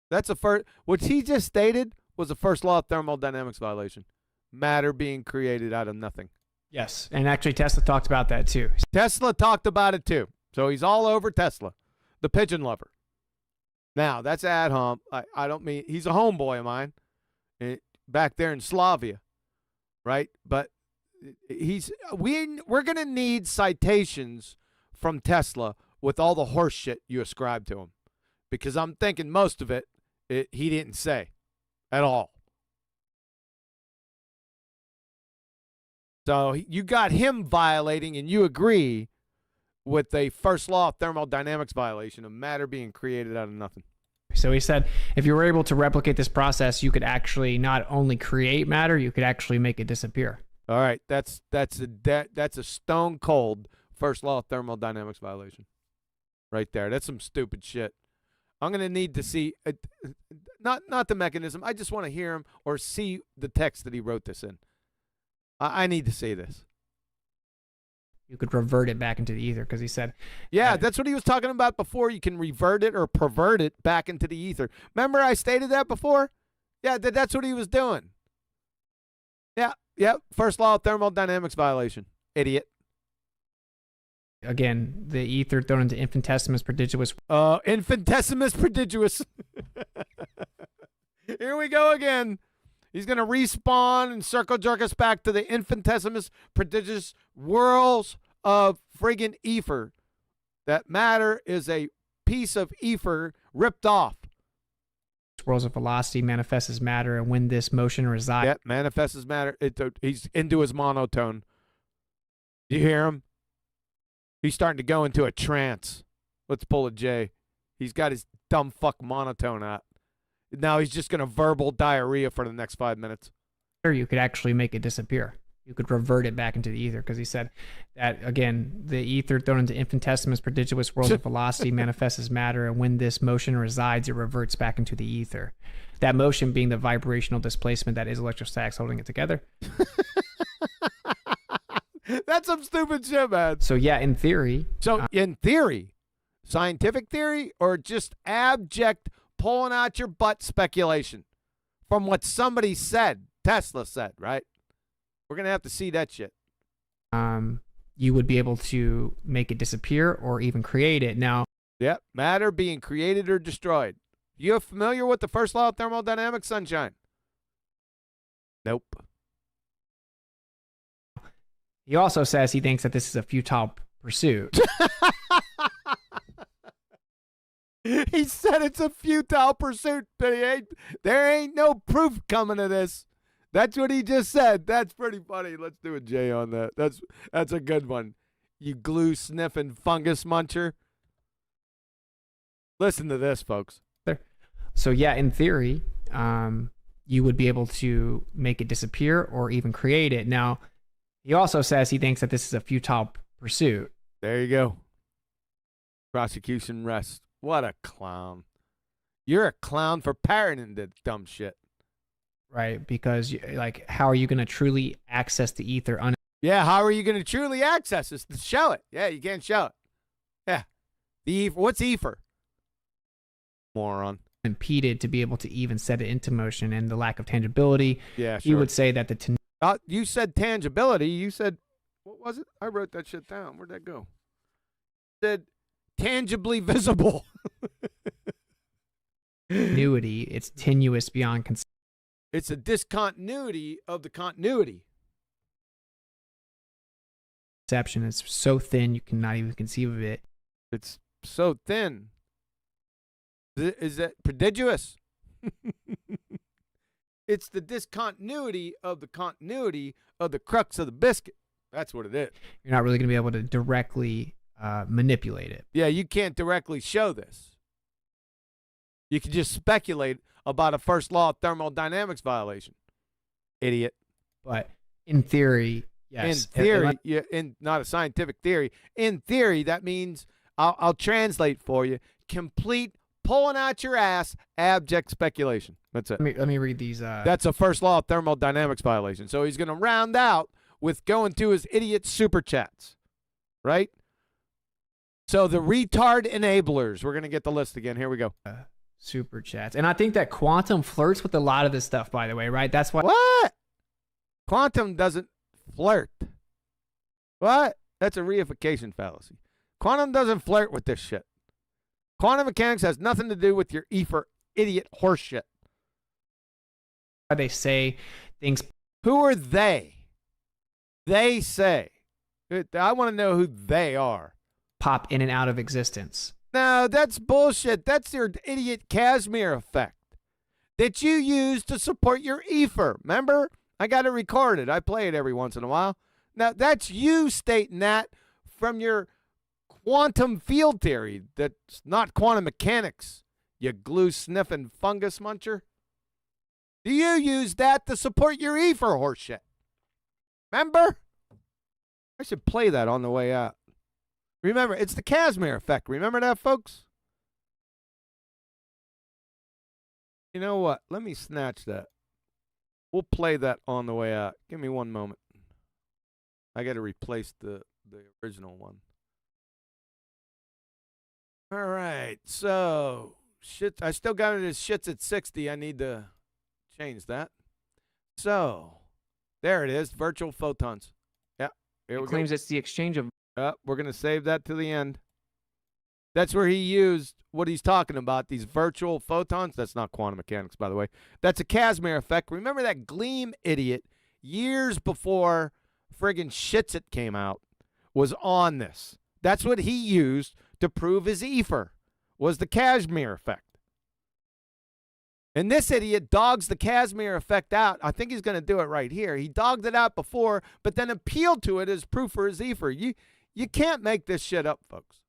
That's a first. What he just stated was a first law of thermodynamics violation. Matter being created out of nothing. Yes, and actually Tesla talked about that too. Tesla talked about it too. So he's all over Tesla, the pigeon lover. Now, that's ad hom. I don't mean, he's a homeboy of mine back there in Slavia, right? But we're going to need citations from Tesla with all the horse shit you ascribe to him, because I'm thinking most of it he didn't say at all. So you got him violating, and you agree with a first law of thermodynamics violation of matter being created out of nothing. So he said, if you were able to replicate this process, you could actually not only create matter, you could actually make it disappear. All right, that's a stone cold first law of thermodynamics violation, right there. That's some stupid shit. I'm gonna need to see not the mechanism. I just want to hear him or see the text that he wrote this in. I need to see this. You could revert it back into the ether, because he said... Yeah, that's what he was talking about before. You can revert it or pervert it back into the ether. Remember I stated that before? Yeah, that's what he was doing. Yeah, first law of thermodynamics violation. Idiot. Again, the ether thrown into infinitesimus prodigious... Infinitesimus prodigious. Here we go again. He's going to respawn and circle jerk us back to the infinitesimus prodigious whirls of friggin' EFER. That matter is a piece of EFER ripped off. Whirls of velocity manifests as matter, and when this motion resides... Yeah, manifests as matter. He's into his monotone. You hear him? He's starting to go into a trance. Let's pull a J. He's got his dumb fuck monotone out. Now he's just going to verbal diarrhea for the next 5 minutes. Or you could actually make it disappear. You could revert it back into the ether, because he said that, again, the ether thrown into infinitesimus prodigious whirls of velocity manifests as matter, and when this motion resides, it reverts back into the ether. That motion being the vibrational displacement that is electrostatics holding it together. That's some stupid shit, man. So, yeah, in theory... in theory, scientific theory, or just abject pulling out your butt speculation from what somebody said, Tesla said, right? We're going to have to see that shit. You would be able to make it disappear or even create it. Now, yep, matter being created or destroyed. You familiar with the first law of thermodynamics, Sunshine? Nope. He also says he thinks that this is a futile pursuit. He said it's a futile pursuit, but there ain't no proof coming to this. That's what he just said. That's pretty funny. Let's do a J on that. That's a good one. You glue sniffing fungus muncher. Listen to this, folks. So yeah, in theory, you would be able to make it disappear or even create it. Now, he also says he thinks that this is a futile pursuit. There you go. Prosecution rests. What a clown. You're a clown for parroting that dumb shit. Right, because, like, how are you going to truly access the ether? Yeah, how are you going to truly access this? Show it. Yeah, you can't show it. Yeah. What's EFER? Moron. Impeded to be able to even set it into motion, and the lack of tangibility. Yeah, sure. He would say that you said tangibility. You said, what was it? I wrote that shit down. Where'd that go? Said tangibly visible. Continuity. It's tenuous beyond conception. It's a discontinuity of the continuity. It's so thin you cannot even conceive of it. It's so thin. Is that prodigious? It's the discontinuity of the continuity of the crux of the biscuit. That's what it is. You're not really going to be able to directly manipulate it. Yeah, you can't directly show this. You can just speculate about a first law of thermodynamics violation. Idiot. But in theory, yes. In theory, not a scientific theory. In theory, that means, I'll translate for you, complete pulling out your ass, abject speculation. That's it. Let me read these. That's a first law of thermodynamics violation. So he's going to round out with going through his idiot super chats, right? So the retard enablers. We're going to get the list again. Here we go. Super chats. And I think that quantum flirts with a lot of this stuff, by the way, right? That's why. What? Quantum doesn't flirt. What? That's a reification fallacy. Quantum doesn't flirt with this shit. Quantum mechanics has nothing to do with your EFER idiot horse shit. They say things. Who are they? They say. I want to know who they are. Pop in and out of existence. No, that's bullshit. That's your idiot Casimir effect that you use to support your EFER. Remember? I got it recorded. I play it every once in a while. Now, that's you stating that from your quantum field theory. That's not quantum mechanics, you glue-sniffing fungus muncher. Do you use that to support your EFER horseshit? Remember? I should play that on the way out. Remember, it's the Casimir effect. Remember that, folks? You know what? Let me snatch that. We'll play that on the way out. Give me one moment. I got to replace the original one. All right. So, I still got it as Shitsit 60. I need to change that. So, there it is. Virtual photons. Yeah. Here we go. Claims it's the exchange of. We're going to save that to the end. That's where he used what he's talking about, these virtual photons. That's not quantum mechanics, by the way. That's a Casimir effect. Remember that Gleam idiot years before friggin' Shitsit came out was on this. That's what he used to prove his EFER, was the Casimir effect. And this idiot dogs the Casimir effect out. I think he's going to do it right here. He dogged it out before, but then appealed to it as proof for his EFER. You can't make this shit up, folks.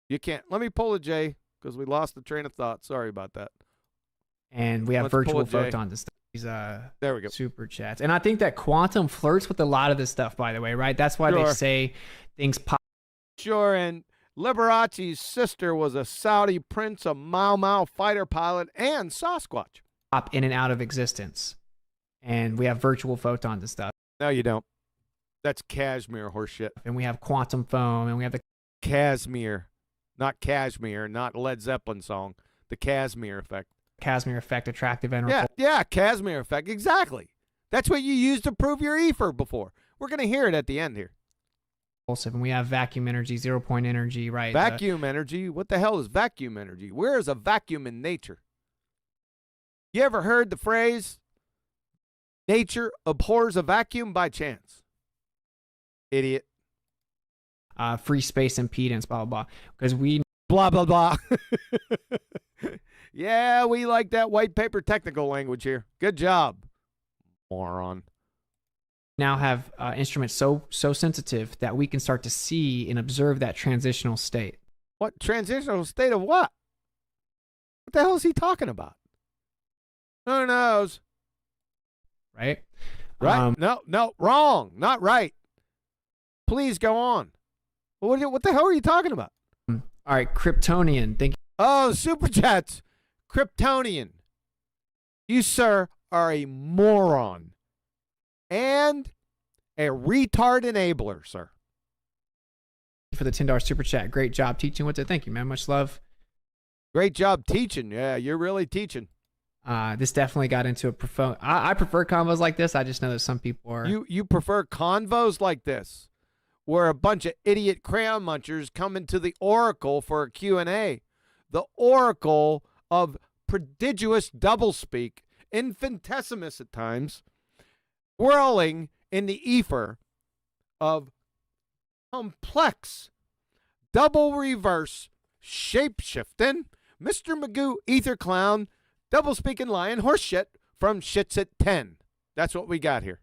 You can't. Let me pull a J because we lost the train of thought. Sorry about that. And we have virtual photons and stuff. These there we go. Super chats. And I think that quantum flirts with a lot of this stuff, by the way, right? That's why they say things pop. Sure, and Liberace's sister was a Saudi prince, a Mau Mau fighter pilot, and Sasquatch. Pop in and out of existence. And we have virtual photons and stuff. No, you don't. That's Casimir horseshit. And we have quantum foam, and we have the Casimir, not Kashmir, not Led Zeppelin song. The Casimir effect. Casimir effect, attractive and yeah, Casimir effect, exactly. That's what you used to prove your EFER before. We're gonna hear it at the end here. And we have vacuum energy, 0 point energy, right? Vacuum energy. What the hell is vacuum energy? Where is a vacuum in nature? You ever heard the phrase, nature abhors a vacuum by chance? Idiot. Free space impedance, blah, blah, blah. Because we... Blah, blah, blah. Yeah, we like that white paper technical language here. Good job, moron. Now have instruments so sensitive that we can start to see and observe that transitional state. What? Transitional state of what? What the hell is he talking about? Who knows? Right? Right? No, wrong. Not right. Please go on. What the hell are you talking about? All right, Kryptonian. Oh, Super Chats. Kryptonian. You, sir, are a moron. And a retard enabler, sir. For the $10 Super Chat. Great job teaching with it. Thank you, man. Much love. Great job teaching. Yeah, you're really teaching. This definitely got into a profound... I prefer combos like this. I just know that some people are... You prefer convos like this, where a bunch of idiot crayon munchers come into the Oracle for a Q&A. The Oracle of prodigious doublespeak, infinitesimus at times, whirling in the ether of complex, double reverse, shape-shifting, Mr. Magoo, Ether Clown, double-speaking lion, horseshit from Shitsit 10. That's what we got here.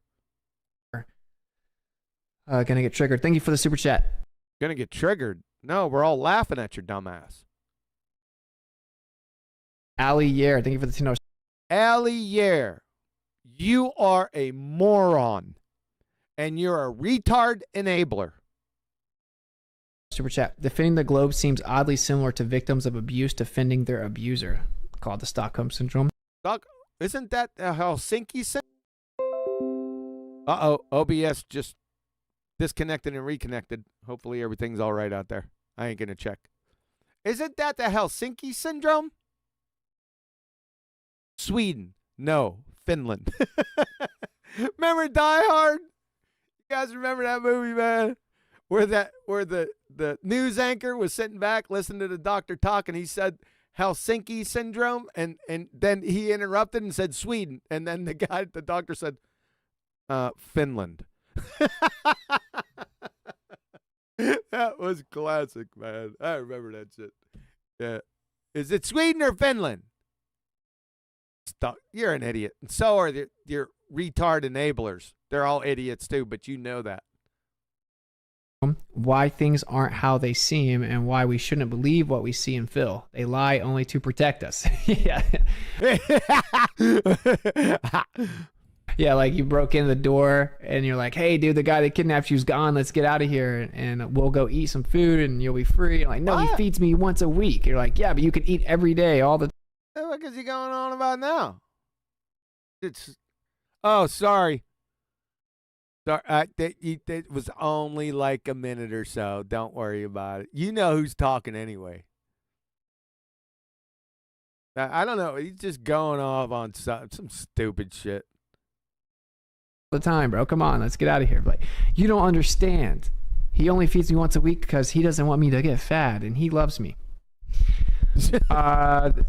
Gonna get triggered. Thank you for the Super Chat. Gonna get triggered? No, we're all laughing at your dumbass. Ali Yer, thank you for the $10. Ali Yer, you are a moron, and you're a retard enabler. Super Chat. Defending the globe seems oddly similar to victims of abuse defending their abuser, called the Stockholm Syndrome. Isn't that Helsinki syndrome? Uh-oh, OBS just disconnected and reconnected. Hopefully everything's all right out there. I ain't going to check. Isn't that the Helsinki syndrome? Sweden. No. Finland. Remember Die Hard? You guys remember that movie, man? Where the news anchor was sitting back listening to the doctor talk, and he said Helsinki syndrome, and then he interrupted and said Sweden, and then the doctor said Finland. That was classic, man. I remember that shit. Yeah. Is it Sweden or Finland? Stop. You're an idiot. And so are your retard enablers. They're all idiots too, but you know that. Why things aren't how they seem and why we shouldn't believe what we see and feel. They lie only to protect us. Yeah. Yeah, like you broke in the door and you're like, hey, dude, the guy that kidnapped you's gone. Let's get out of here and we'll go eat some food and you'll be free. And like, no, he feeds me once a week. You're like, yeah, but you can eat every day, all the time. What is he going on about now? Oh, sorry. Sorry, it was only like a minute or so. Don't worry about it. You know who's talking anyway. I don't know. He's just going off on some stupid shit. The time, bro. Come on, let's get out of here. Like, you don't understand. He only feeds me once a week because he doesn't want me to get fat and he loves me.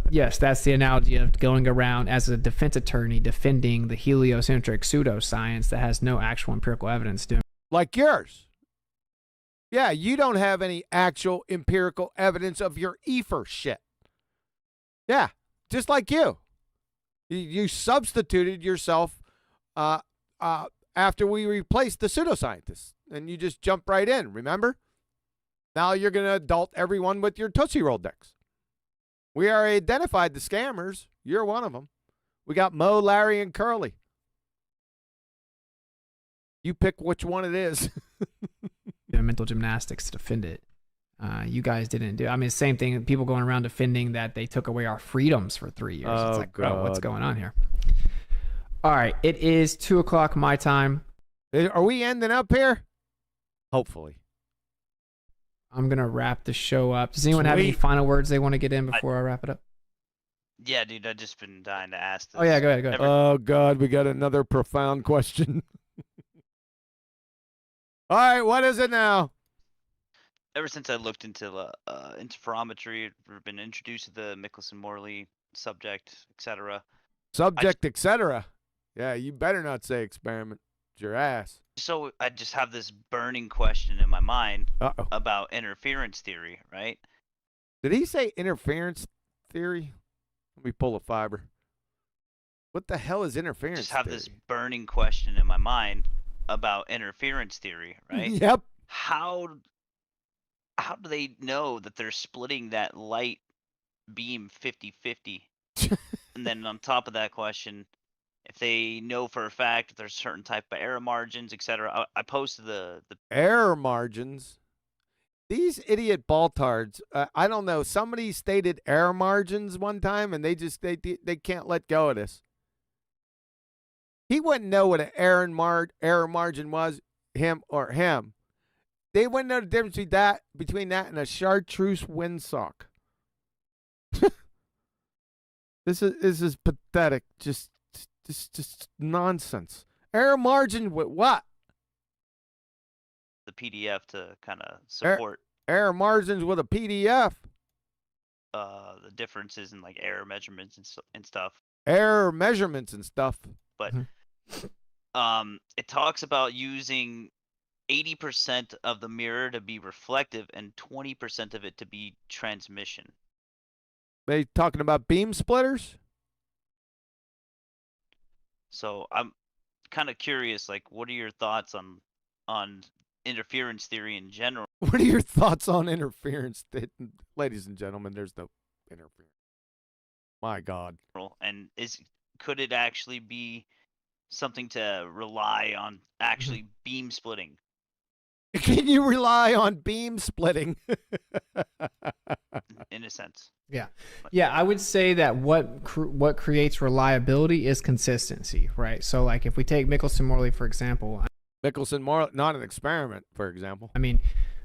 Yes, that's the analogy of going around as a defense attorney defending the heliocentric pseudoscience that has no actual empirical evidence to. Like yours. Yeah, you don't have any actual empirical evidence of your EFER shit. Yeah, just like you. You substituted yourself after we replaced the pseudoscientists, and you just jump right in, remember? Now you're going to adult everyone with your Tootsie Roll decks. We already identified the scammers. You're one of them. We got Mo, Larry, and Curly. You pick which one it is. Mental gymnastics to defend it. You guys didn't do. I mean, same thing. People going around defending that they took away our freedoms for 3 years. Oh, it's like, God. bro, what's going on here? All right, it is 2:00 my time. Are we ending up here? Hopefully. I'm gonna wrap the show up. Does anyone have any final words they want to get in before I wrap it up? Yeah, dude, I've just been dying to ask this. Oh yeah, go ahead. Oh God, we got another profound question. All right, what is it now? Ever since I looked into interferometry, I've been introduced to the Michelson-Morley subject, etc. Subject, etc. Yeah, you better not say experiment. It's your ass. So I just have this burning question in my mind about interference theory, right? Did he say interference theory? Let me pull a fiber. What the hell is interference Just have theory? this burning question in my mind about interference theory, right? Yep. How do they know that they're splitting that light beam 50-50? And then on top of that question, if they know for a fact that there's certain type of error margins, etc. I posted the error margins. These idiot baltards. I don't know. Somebody stated error margins one time, and they can't let go of this. He wouldn't know what an error margin was, him. They wouldn't know the difference between that and a chartreuse windsock. This is pathetic. Just nonsense. Error margin with what? The PDF to kind of support error margins with a PDF. The differences in like error measurements and stuff. Error measurements and stuff. But it talks about using 80% of the mirror to be reflective and 20% of it to be transmission. They talking about beam splitters? So I'm kind of curious, like, what are your thoughts on interference theory in general? What are your thoughts on interference? Ladies and gentlemen, there's no interference. My God. And could it actually be something to rely on actually beam splitting? Can you rely on beam splitting? In a sense. Yeah. Yeah, I would say that what creates reliability is consistency, right? So like if we take Michelson-Morley, for example, Michelson, more not an experiment, for example. I mean,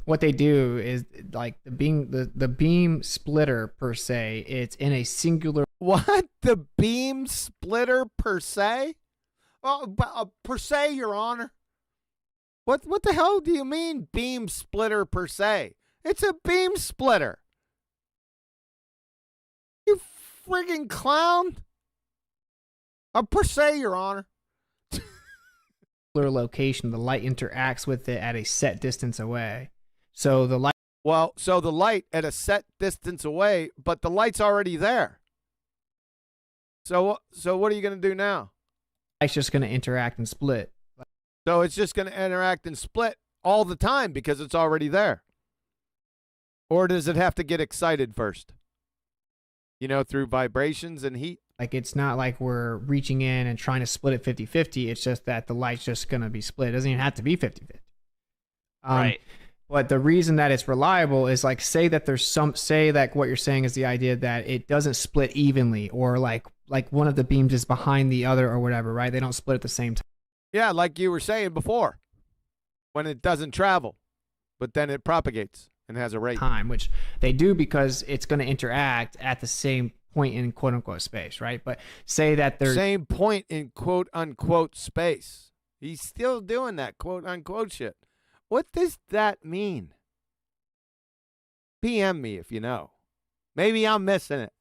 what they do is like the beam splitter per se. It's in a singular. What? The beam splitter per se? Oh, per se, Your Honor. What the hell do you mean beam splitter per se? It's a beam splitter. You friggin' clown. Per se, Your Honor. Location, the light interacts with it at a set distance away. So the light. Well, so the light at a set distance away, but the light's already there. So what are you going to do now? Light's just going to interact and split. So it's just going to interact and split all the time because it's already there. Or does it have to get excited first? You know, through vibrations and heat? Like, it's not like we're reaching in and trying to split it 50-50. It's just that the light's just going to be split. It doesn't even have to be 50-50. Right. But the reason that it's reliable is like, say that what you're saying is the idea that it doesn't split evenly, or like one of the beams is behind the other or whatever, right? They don't split at the same time. Yeah, like you were saying before, when it doesn't travel, but then it propagates and has a rate. Time, which they do because it's going to interact at the same point in quote unquote space, right? But say that there's same point in quote unquote space. He's still doing that quote unquote shit. What does that mean? PM me if you know. Maybe I'm missing it.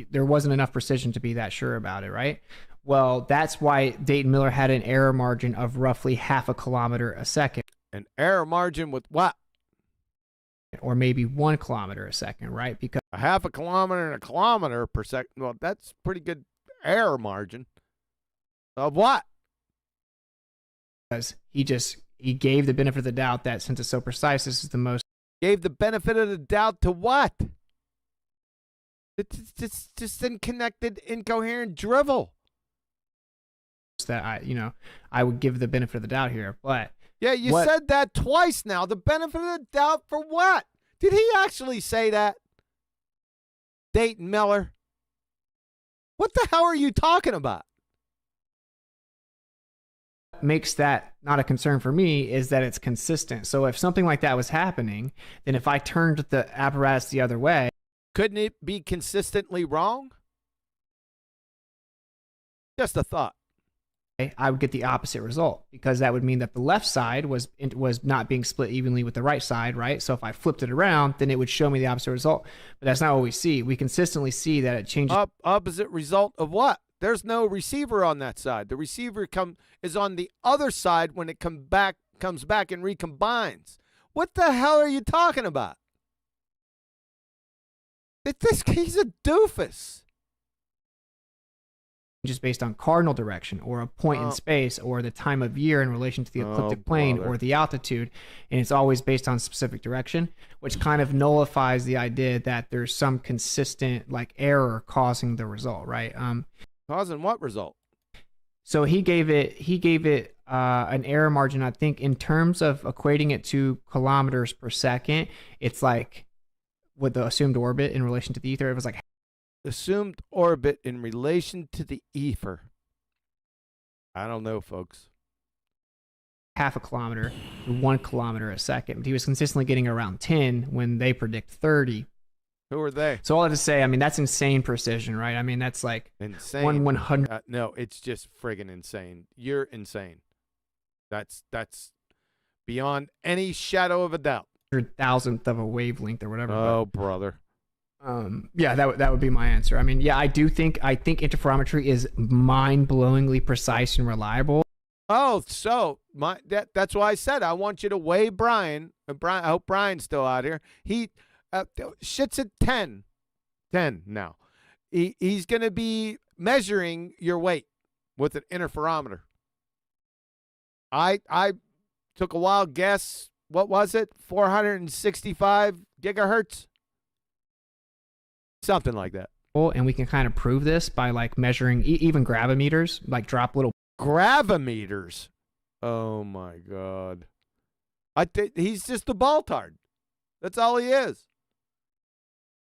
There wasn't enough precision to be that sure about it, right? Well, that's why Dayton Miller had an error margin of roughly 0.5 kilometer a second. An error margin with what? Or maybe 1 kilometer a second, right? Because 0.5 kilometer and 1 kilometer per second. Well, that's pretty good error margin. Of what? Because he gave the benefit of the doubt that since it's so precise, this is the most. Gave the benefit of the doubt to what? It's just unconnected, incoherent drivel. That I would give the benefit of the doubt here, but yeah, you said that twice now. The benefit of the doubt for what? Did he actually say that? Dayton Miller? What the hell are you talking about? Makes that not a concern for me is that it's consistent. So if something like that was happening, then if I turned the apparatus the other way, couldn't it be consistently wrong? Just a thought. I would get the opposite result, because that would mean that the left side was not being split evenly with the right side, right? So if I flipped it around, then it would show me the opposite result. But that's not what we see. We consistently see that it changes. Opposite result of what? There's no receiver on that side. The receiver is on the other side when it comes back and recombines. What the hell are you talking about? He's a doofus. Just based on cardinal direction, or a point in space, or the time of year in relation to the ecliptic plane, or the altitude, and it's always based on specific direction, which kind of nullifies the idea that there's some consistent like error causing the result, right? Causing what result? So he gave it an error margin, I think, in terms of equating it to kilometers per second. It's like with the assumed orbit in relation to the ether, it was like assumed orbit in relation to the EFER. I don't know, folks. 0.5 kilometer to 1 kilometer a second. But he was consistently getting around 10 when they predict 30. Who are they? So all I have to say, I mean, that's insane precision, right? I mean, that's like insane. 1/100. No, it's just friggin' insane. You're insane. That's beyond any shadow of a doubt. 100,000th of a wavelength or whatever. Oh, brother. Yeah, that would be my answer. I mean, yeah, I think interferometry is mind-blowingly precise and reliable. Oh, so that's why I said I want you to weigh Brian. I hope Brian's still out here. He Shitsit 10 now. He's going to be measuring your weight with an interferometer. I took a wild guess. What was it? 465 gigahertz? Something like that. And we can kind of prove this by like measuring even gravimeters, like drop little gravimeters. Oh my God. He's just a baltard. That's all he is.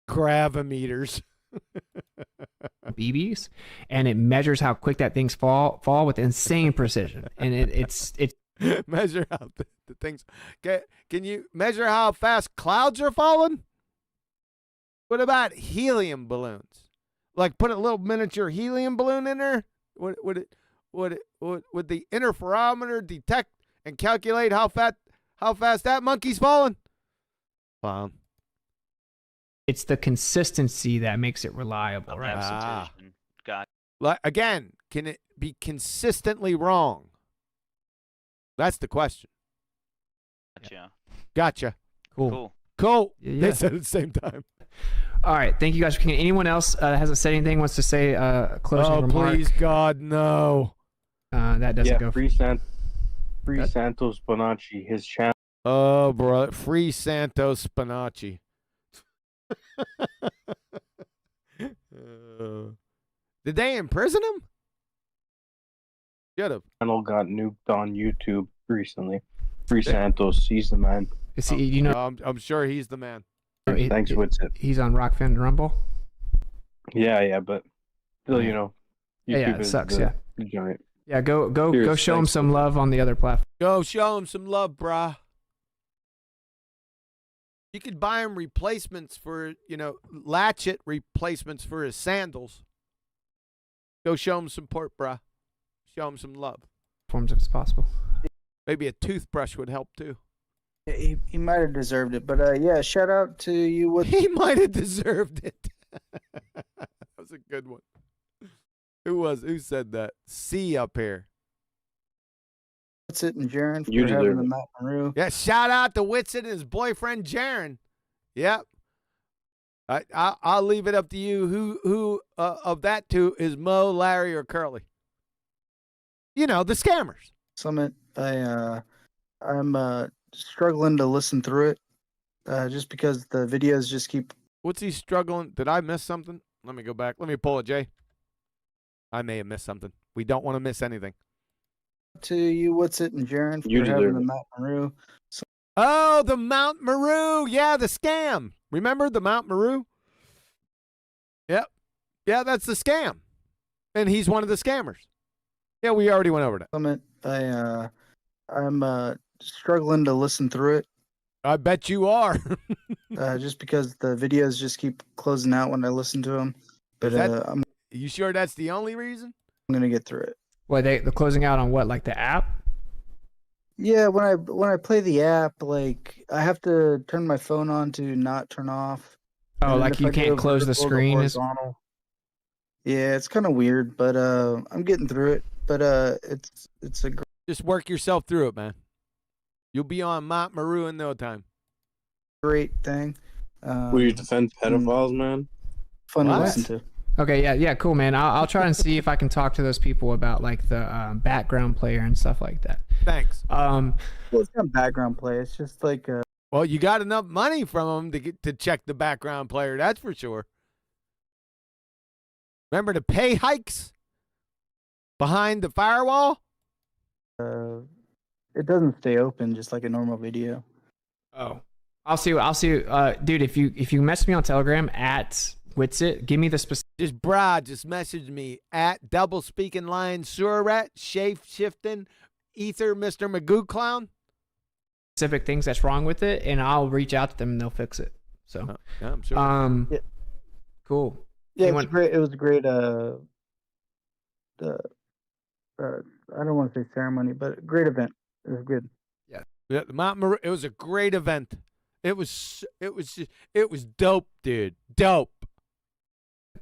Gravimeters. BBs, and it measures how quick that things fall with insane precision. And it's measure how the things. Can you measure how fast clouds are falling? What about helium balloons? Like put a little miniature helium balloon in there. Would the interferometer detect and calculate how fast that monkey's falling? Wow. It's the consistency that makes it reliable, right? Like, again, can it be consistently wrong? That's the question. Gotcha. Cool. Yeah. They said at the same time. All right. Thank you guys for coming. Anyone else hasn't said anything, wants to say a closing remark? Please, God, no. That doesn't go. Free Santos Bonacci, his channel. Oh, bro. Free Santos Spinacci. Did they imprison him? Shut up. Channel got nuked on YouTube recently. Free Santos, he's the man. Is he? You know, I'm sure he's the man. Thanks, Witsit. He's on Rockfin Rumble. Yeah, but still, you know, YouTube it sucks. The giant. Yeah, go show him some love on the other platform. Go show him some love, brah. You could buy him replacements for, latchet replacements for his sandals. Go show him support, brah. Show him some love. Forms if it's possible. Maybe a toothbrush would help too. He might have deserved it, but yeah, shout out to you. He might have deserved it. That was a good one. Who said that? C up here. Witsit and Jaren for You having deserve the it. Matt Monroe. Yeah, shout out to Witsit and his boyfriend Jaren. Yep. I'll leave it up to you. Who of that two is Mo, Larry, or Curly? The scammers. Summit. I'm struggling to listen through it, just because the videos just keep. What's he struggling? Did I miss something? Let me go back. Let me pull it, Jay. I may have missed something. We don't want to miss anything. To you, Witsit and Jaren for You having deserve the it. Matt Monroe. Oh, the Mount Meru. Yeah, the scam. Remember the Mount Meru? Yep. Yeah, that's the scam. And he's one of the scammers. Yeah, we already went over that. Summit. I'm struggling to listen through it, I bet you are. just because the videos just keep closing out when I listen to them. But I'm You sure that's the only reason? gonna get through it. What they're closing out on what, like the app? Yeah, when I play the app, like I have to turn my phone on to not turn off. Oh, And then like if you I can't go close the vertical or screen is. horizontal- Yeah, it's kind of weird, but I'm getting through it. But it's a Just work yourself through it, man. You'll be on Mount Meru in no time. great thing. Will you defend pedophiles, man? Fun to What? listen to. Okay, yeah, cool, man. I'll try and see if I can talk to those people about like the background player and stuff like that. Thanks. Well, it's not background play. It's just like Well, you got enough money from them to check the background player. That's for sure. Remember the pay hikes behind the firewall? it doesn't stay open just like a normal video. Oh, I'll see. Dude, if you message me on Telegram at Witsit, give me the specific. Just message me at double speaking line Surat, shape shifting, ether, Mr. Magoo clown. Specific things that's wrong with it, and I'll reach out to them and they'll fix it. So, yeah, I'm sure. Yeah. Cool. Yeah, it was great. It was a great. I don't want to say ceremony, but great event. It was good. Yeah, the Mount Meru. It was a great event. It was dope, dude. Dope.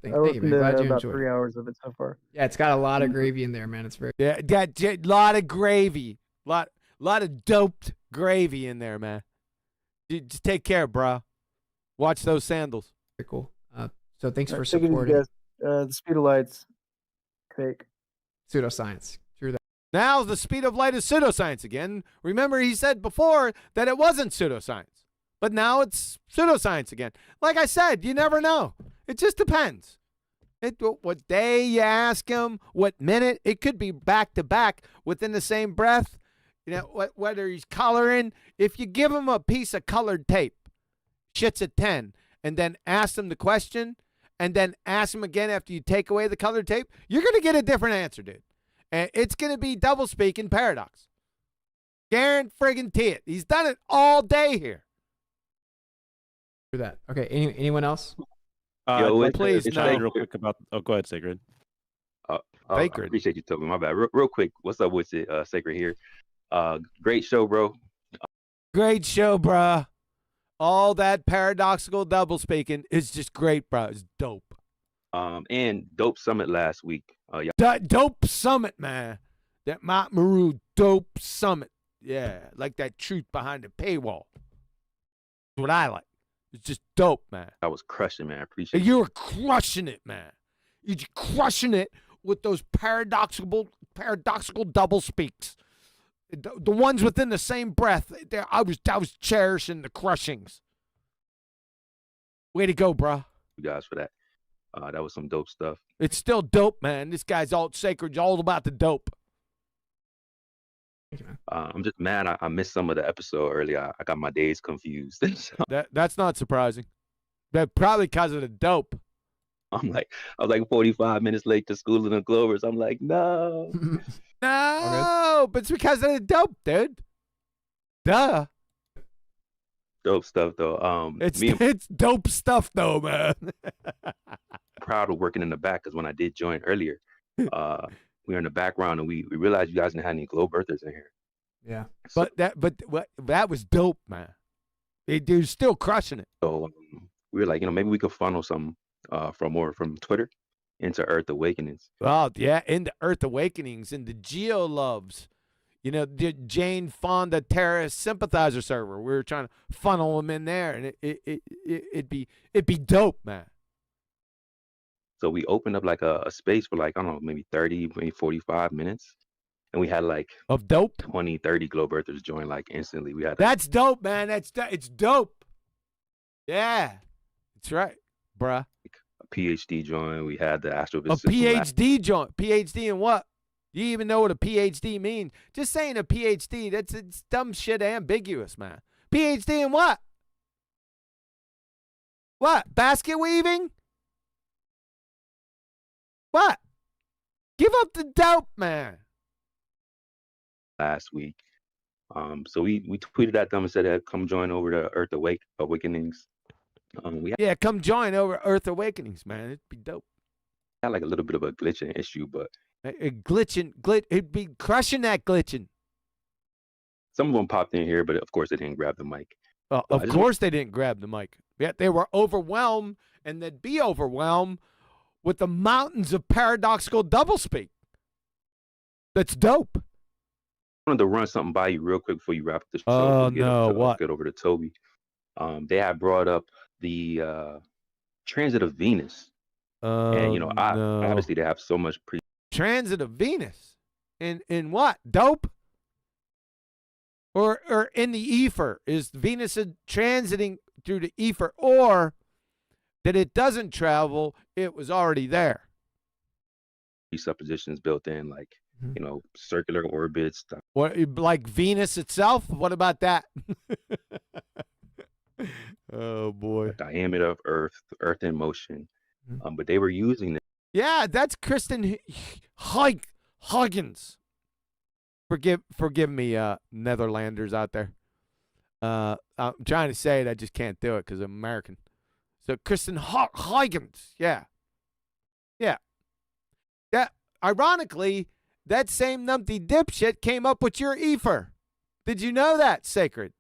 I listened to about 3 hours of it so far. Yeah, it's got a lot of gravy in there, man. It's very. Yeah, got a lot of gravy. Lot of doped gravy in there, man. Just take care, bro. Watch those sandals. Very cool. So thanks for Take it easy, supporting. guys. The speed of light's fake. Pseudoscience. True that. Now the speed of light is pseudoscience again. Remember, he said before that it wasn't pseudoscience, but now it's pseudoscience again. Like I said, you never know. It just depends. What day you ask him, what minute. It could be back to back within the same breath. Whether he's coloring. If you give him a piece of colored tape, shits at 10, and then ask him the question, and then ask him again after you take away the colored tape, you're going to get a different answer, dude. And it's going to be double speaking paradox. Guarantee it. He's done it all day here. Do that. Okay. Anyone else? Please, no. Real quick about. Oh, go ahead, Sacred. Sacred. I appreciate you telling me. My bad. Real quick. What's up with it, Sacred here? Great show, bro. Great show, bruh. All that paradoxical double speaking is just great, bro. It's dope. And dope summit last week. Dope summit, man. That Mount Maru dope summit. Yeah, like that truth behind the paywall. That's what I like. It's just dope, man. I was crushing, man. I appreciate it. You were crushing it, man. You're crushing it with those paradoxical double speaks. The ones within the same breath. I was cherishing the crushings. Way to go, bro. You guys for that. That was some dope stuff. It's still dope, man. This guy's all sacred, all about the dope. Thank you, man. I'm just mad I missed some of the episode earlier. I got my days confused. That's not surprising. That probably because of the dope. I was like 45 minutes late to School of the Glovers. I'm like, no. No, but it's because of the dope, dude. Duh. Dope stuff, though. It's dope stuff, though, man. Proud of working in the back, because when I did join earlier, we were in the background and we realized you guys didn't have any globe earthers in here. Yeah, so, that was dope, man. They're still crushing it. So we were like, maybe we could funnel some from Twitter into Earth Awakenings. Oh yeah, into Earth Awakenings, into Geo Loves. The Jane Fonda terrorist sympathizer server. We were trying to funnel them in there, and it'd be dope, man. So we opened up like a space for like, I don't know, maybe 30, maybe 45 minutes. And we had like of dope 20, 30 globe earthers join like instantly. We had That's dope, man. It's dope. Yeah. That's right, bruh. A PhD join. We had the astrophysicist. A PhD join. PhD in what? You even know what a PhD means? Just saying a PhD, it's dumb shit ambiguous, man. PhD in what? What? Basket weaving? What? Give up the dope, man. Last week. So we tweeted at them and said, come join over to Earth Awakenings. Come join over Earth Awakenings, man. It'd be dope. Had like a little bit of a glitching issue, but it'd be crushing that glitching. Some of them popped in here, but of course they didn't grab the mic. Of course they didn't grab the mic. Yeah, they were overwhelmed, and they'd be overwhelmed with the mountains of paradoxical doublespeak. That's dope. I wanted to run something by you real quick before you wrap up the show. Oh no, what? Get over to Toby. They had brought up the transit of Venus. And obviously they have so much transit of Venus. In what? Dope? Or in the EFER? Is Venus transiting through the EFER, or that it doesn't travel, it was already there? Presuppositions built in, like circular orbits. What, like Venus itself? What about that? Oh boy. The diameter of Earth in motion. But they were using it. Yeah, that's Kristen Huygens. Forgive me, Netherlanders out there. I'm trying to say it, I just can't do it because I'm American. So Kristen Huygens, yeah. Ironically, that same numpty dipshit came up with your EFER. Did you know that, Sacred?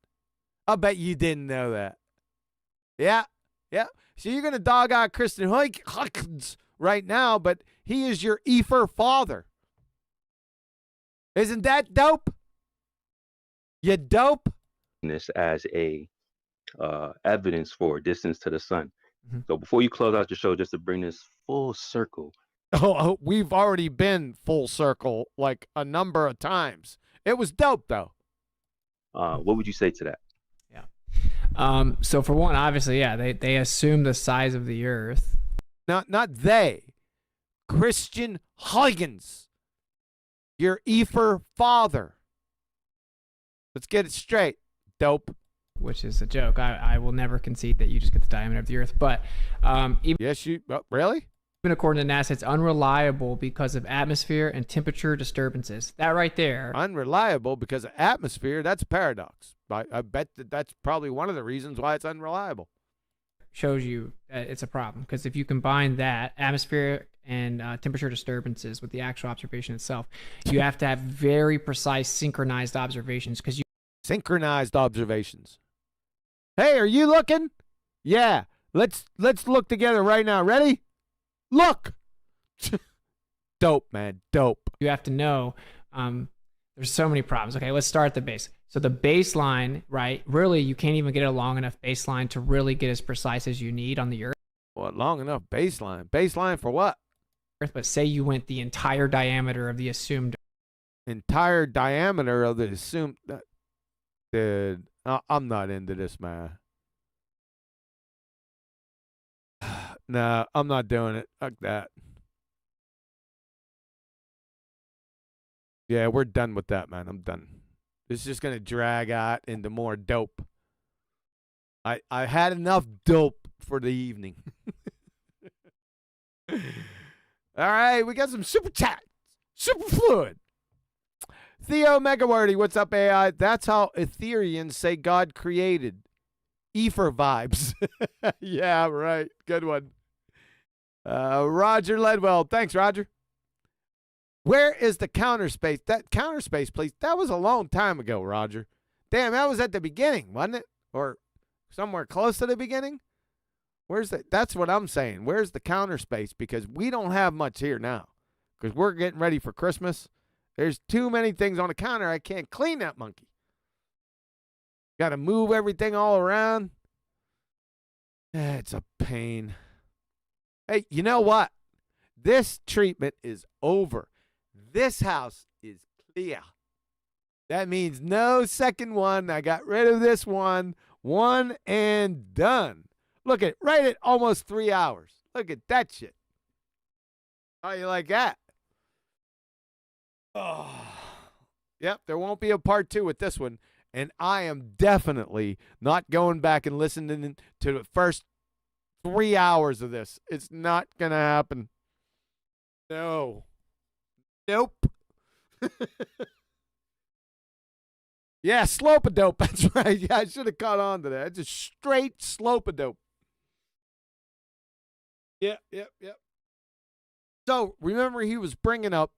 I'll bet you didn't know that. Yeah. So you're going to dog out Kristen Huygens right now, but he is your EFER father. Isn't that dope? You dope? This as a evidence for distance to the sun. So before you close out the show, just to bring this full circle. Oh, we've already been full circle like a number of times. It was dope, though. What would you say to that? So for one, obviously, yeah, they assume the size of the Earth. Not they. Christian Huygens, your EFER father. Let's get it straight. Dope. which is a joke. I will never concede that you just get the diameter of the Earth. But even really? Even according to NASA, it's unreliable because of atmosphere and temperature disturbances. That right there. Unreliable because of atmosphere. That's a paradox. I bet that's probably one of the reasons why it's unreliable. Shows you that it's a problem, because if you combine that atmosphere and temperature disturbances with the actual observation itself, you have to have very precise synchronized observations. Because synchronized observations. Hey, are you looking? Yeah. Let's look together right now. Ready? Look. Dope, man. Dope. You have to know there's so many problems. Okay, let's start at the base. So the baseline, right? Really, you can't even get a long enough baseline to really get as precise as you need on the Earth. What, long enough baseline? Baseline for what? Earth, but say you went the entire diameter of the assumed. Entire diameter of the assumed. Dude, I'm not into this, man. No, I'm not doing it. Fuck that. Yeah, we're done with that, man. I'm done. This is just going to drag out into more dope. I had enough dope for the evening. All right, we got some super chat. Super fluid. Theo Megawordy, what's up, AI? That's how Ethereans say God created. EFER vibes. Yeah, right. Good one. Roger Ledwell. Thanks, Roger. Where is the counter space? That counter space, please. That was a long time ago, Roger. Damn, that was at the beginning, wasn't it? Or somewhere close to the beginning? Where's that? That's what I'm saying. Where's the counter space? Because we don't have much here now. Because we're getting ready for Christmas. There's too many things on the counter. I can't clean that monkey. Got to move everything all around. It's a pain. Hey, you know what? This treatment is over. This house is clear. That means no second one. I got rid of this one. One and done. Look at it. Right at almost 3 hours. Look at that shit. How you like that? Oh. Yep, there won't be a part 2 with this one. And I am definitely not going back and listening to the first 3 hours of this. It's not going to happen. No. Nope. Yeah, slope-a-dope. That's right. Yeah, I should have caught on to that. It's a straight slope-a-dope. Yep. So, remember he was bringing up,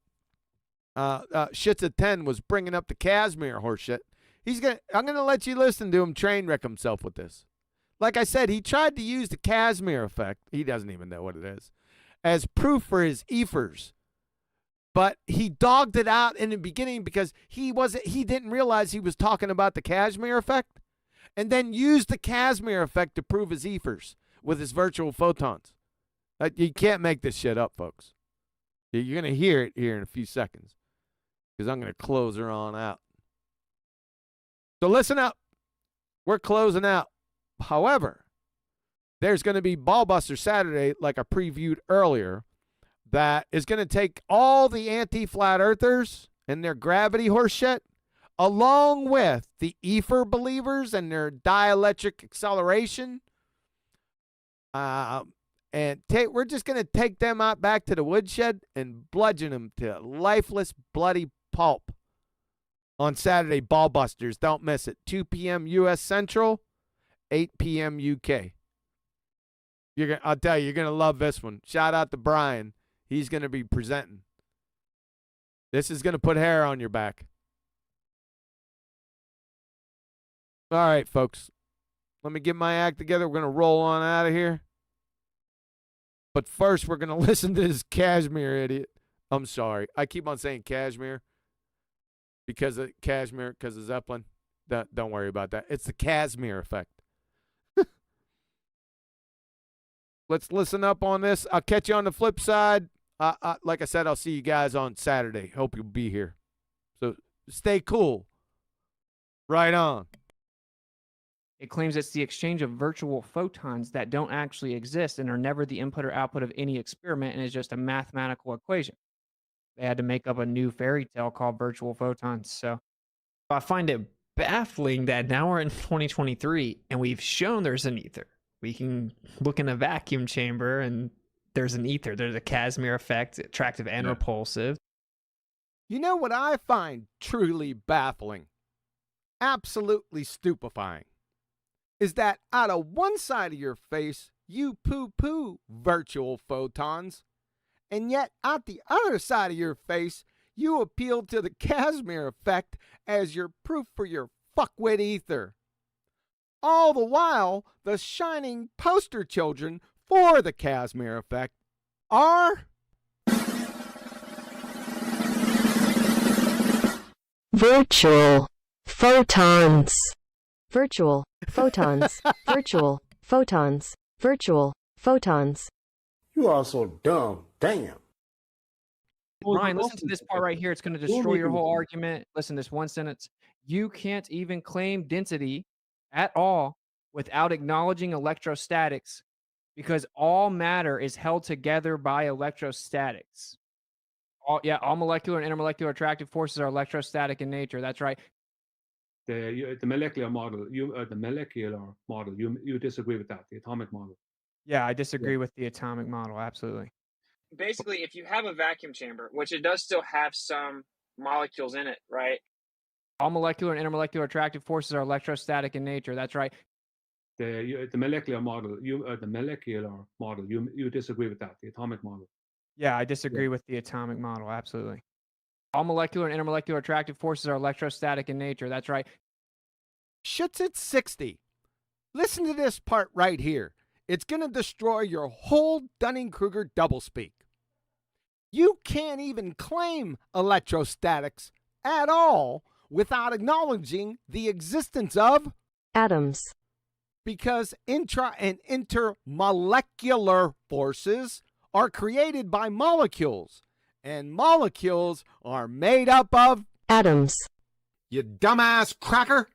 Shitsit 10 was bringing up the Casimir horseshit. I'm going to let you listen to him train wreck himself with this. Like I said, he tried to use the Casimir effect. He doesn't even know what it is. As proof for his EFERs. But he dogged it out in the beginning because he didn't realize he was talking about the Casimir effect, and then used the Casimir effect to prove his EFERs with his virtual photons. You can't make this shit up, folks. You're going to hear it here in a few seconds because I'm going to close her on out. So listen up. We're closing out. However, there's going to be BALLBUSTERS Saturday, like I previewed earlier, that is going to take all the anti-flat earthers and their gravity horseshit, along with the EFER believers and their dielectric acceleration, and we're just going to take them out back to the woodshed and bludgeon them to lifeless, bloody pulp on Saturday. BALLBUSTERS. Don't miss it. 2 p.m. U.S. Central, 8 p.m. UK. I'll tell you, you're going to love this one. Shout out to Brian. He's going to be presenting. This is going to put hair on your back. All right, folks. Let me get my act together. We're going to roll on out of here. But first, we're going to listen to this Casimir idiot. I'm sorry. I keep on saying Casimir because of Zeppelin. Don't worry about that. It's the Casimir effect. Let's listen up on this. I'll catch you on the flip side. Like I said, I'll see you guys on Saturday. Hope you'll be here. So stay cool. Right on. It claims it's the exchange of virtual photons that don't actually exist and are never the input or output of any experiment and is just a mathematical equation. They had to make up a new fairy tale called virtual photons. So I find it baffling that now we're in 2023 and we've shown there's an ether. We can look in a vacuum chamber and there's an ether. There's a Casimir effect, attractive and repulsive. You know what I find truly baffling, absolutely stupefying, is that out of one side of your face, you poo-poo virtual photons, and yet out the other side of your face, you appeal to the Casimir effect as your proof for your fuckwit ether. All the while, the shining poster children for the Casimir effect are virtual photons. Virtual photons. Virtual photons. Virtual photons. You are so dumb. Damn. Ryan, listen to this part right here. It's going to destroy your whole argument. Listen to this one sentence. You can't even claim density at all without acknowledging electrostatics because all matter is held together by electrostatics. All molecular and intermolecular attractive forces are electrostatic in nature. That's right. The molecular model, you disagree with that, the atomic model. Yeah, I disagree with the atomic model. Absolutely. Basically, if you have a vacuum chamber, which it does still have some molecules in it, right? All molecular and intermolecular attractive forces are electrostatic in nature. That's right. The molecular model, you disagree with that, the atomic model. Yeah, I disagree with the atomic model. Absolutely. All molecular and intermolecular attractive forces are electrostatic in nature. That's right. Shitsit 60. Listen to this part right here. It's going to destroy your whole Dunning-Kruger doublespeak. You can't even claim electrostatics at all without acknowledging the existence of atoms. Because intra and intermolecular forces are created by molecules, and molecules are made up of atoms. You dumbass cracker.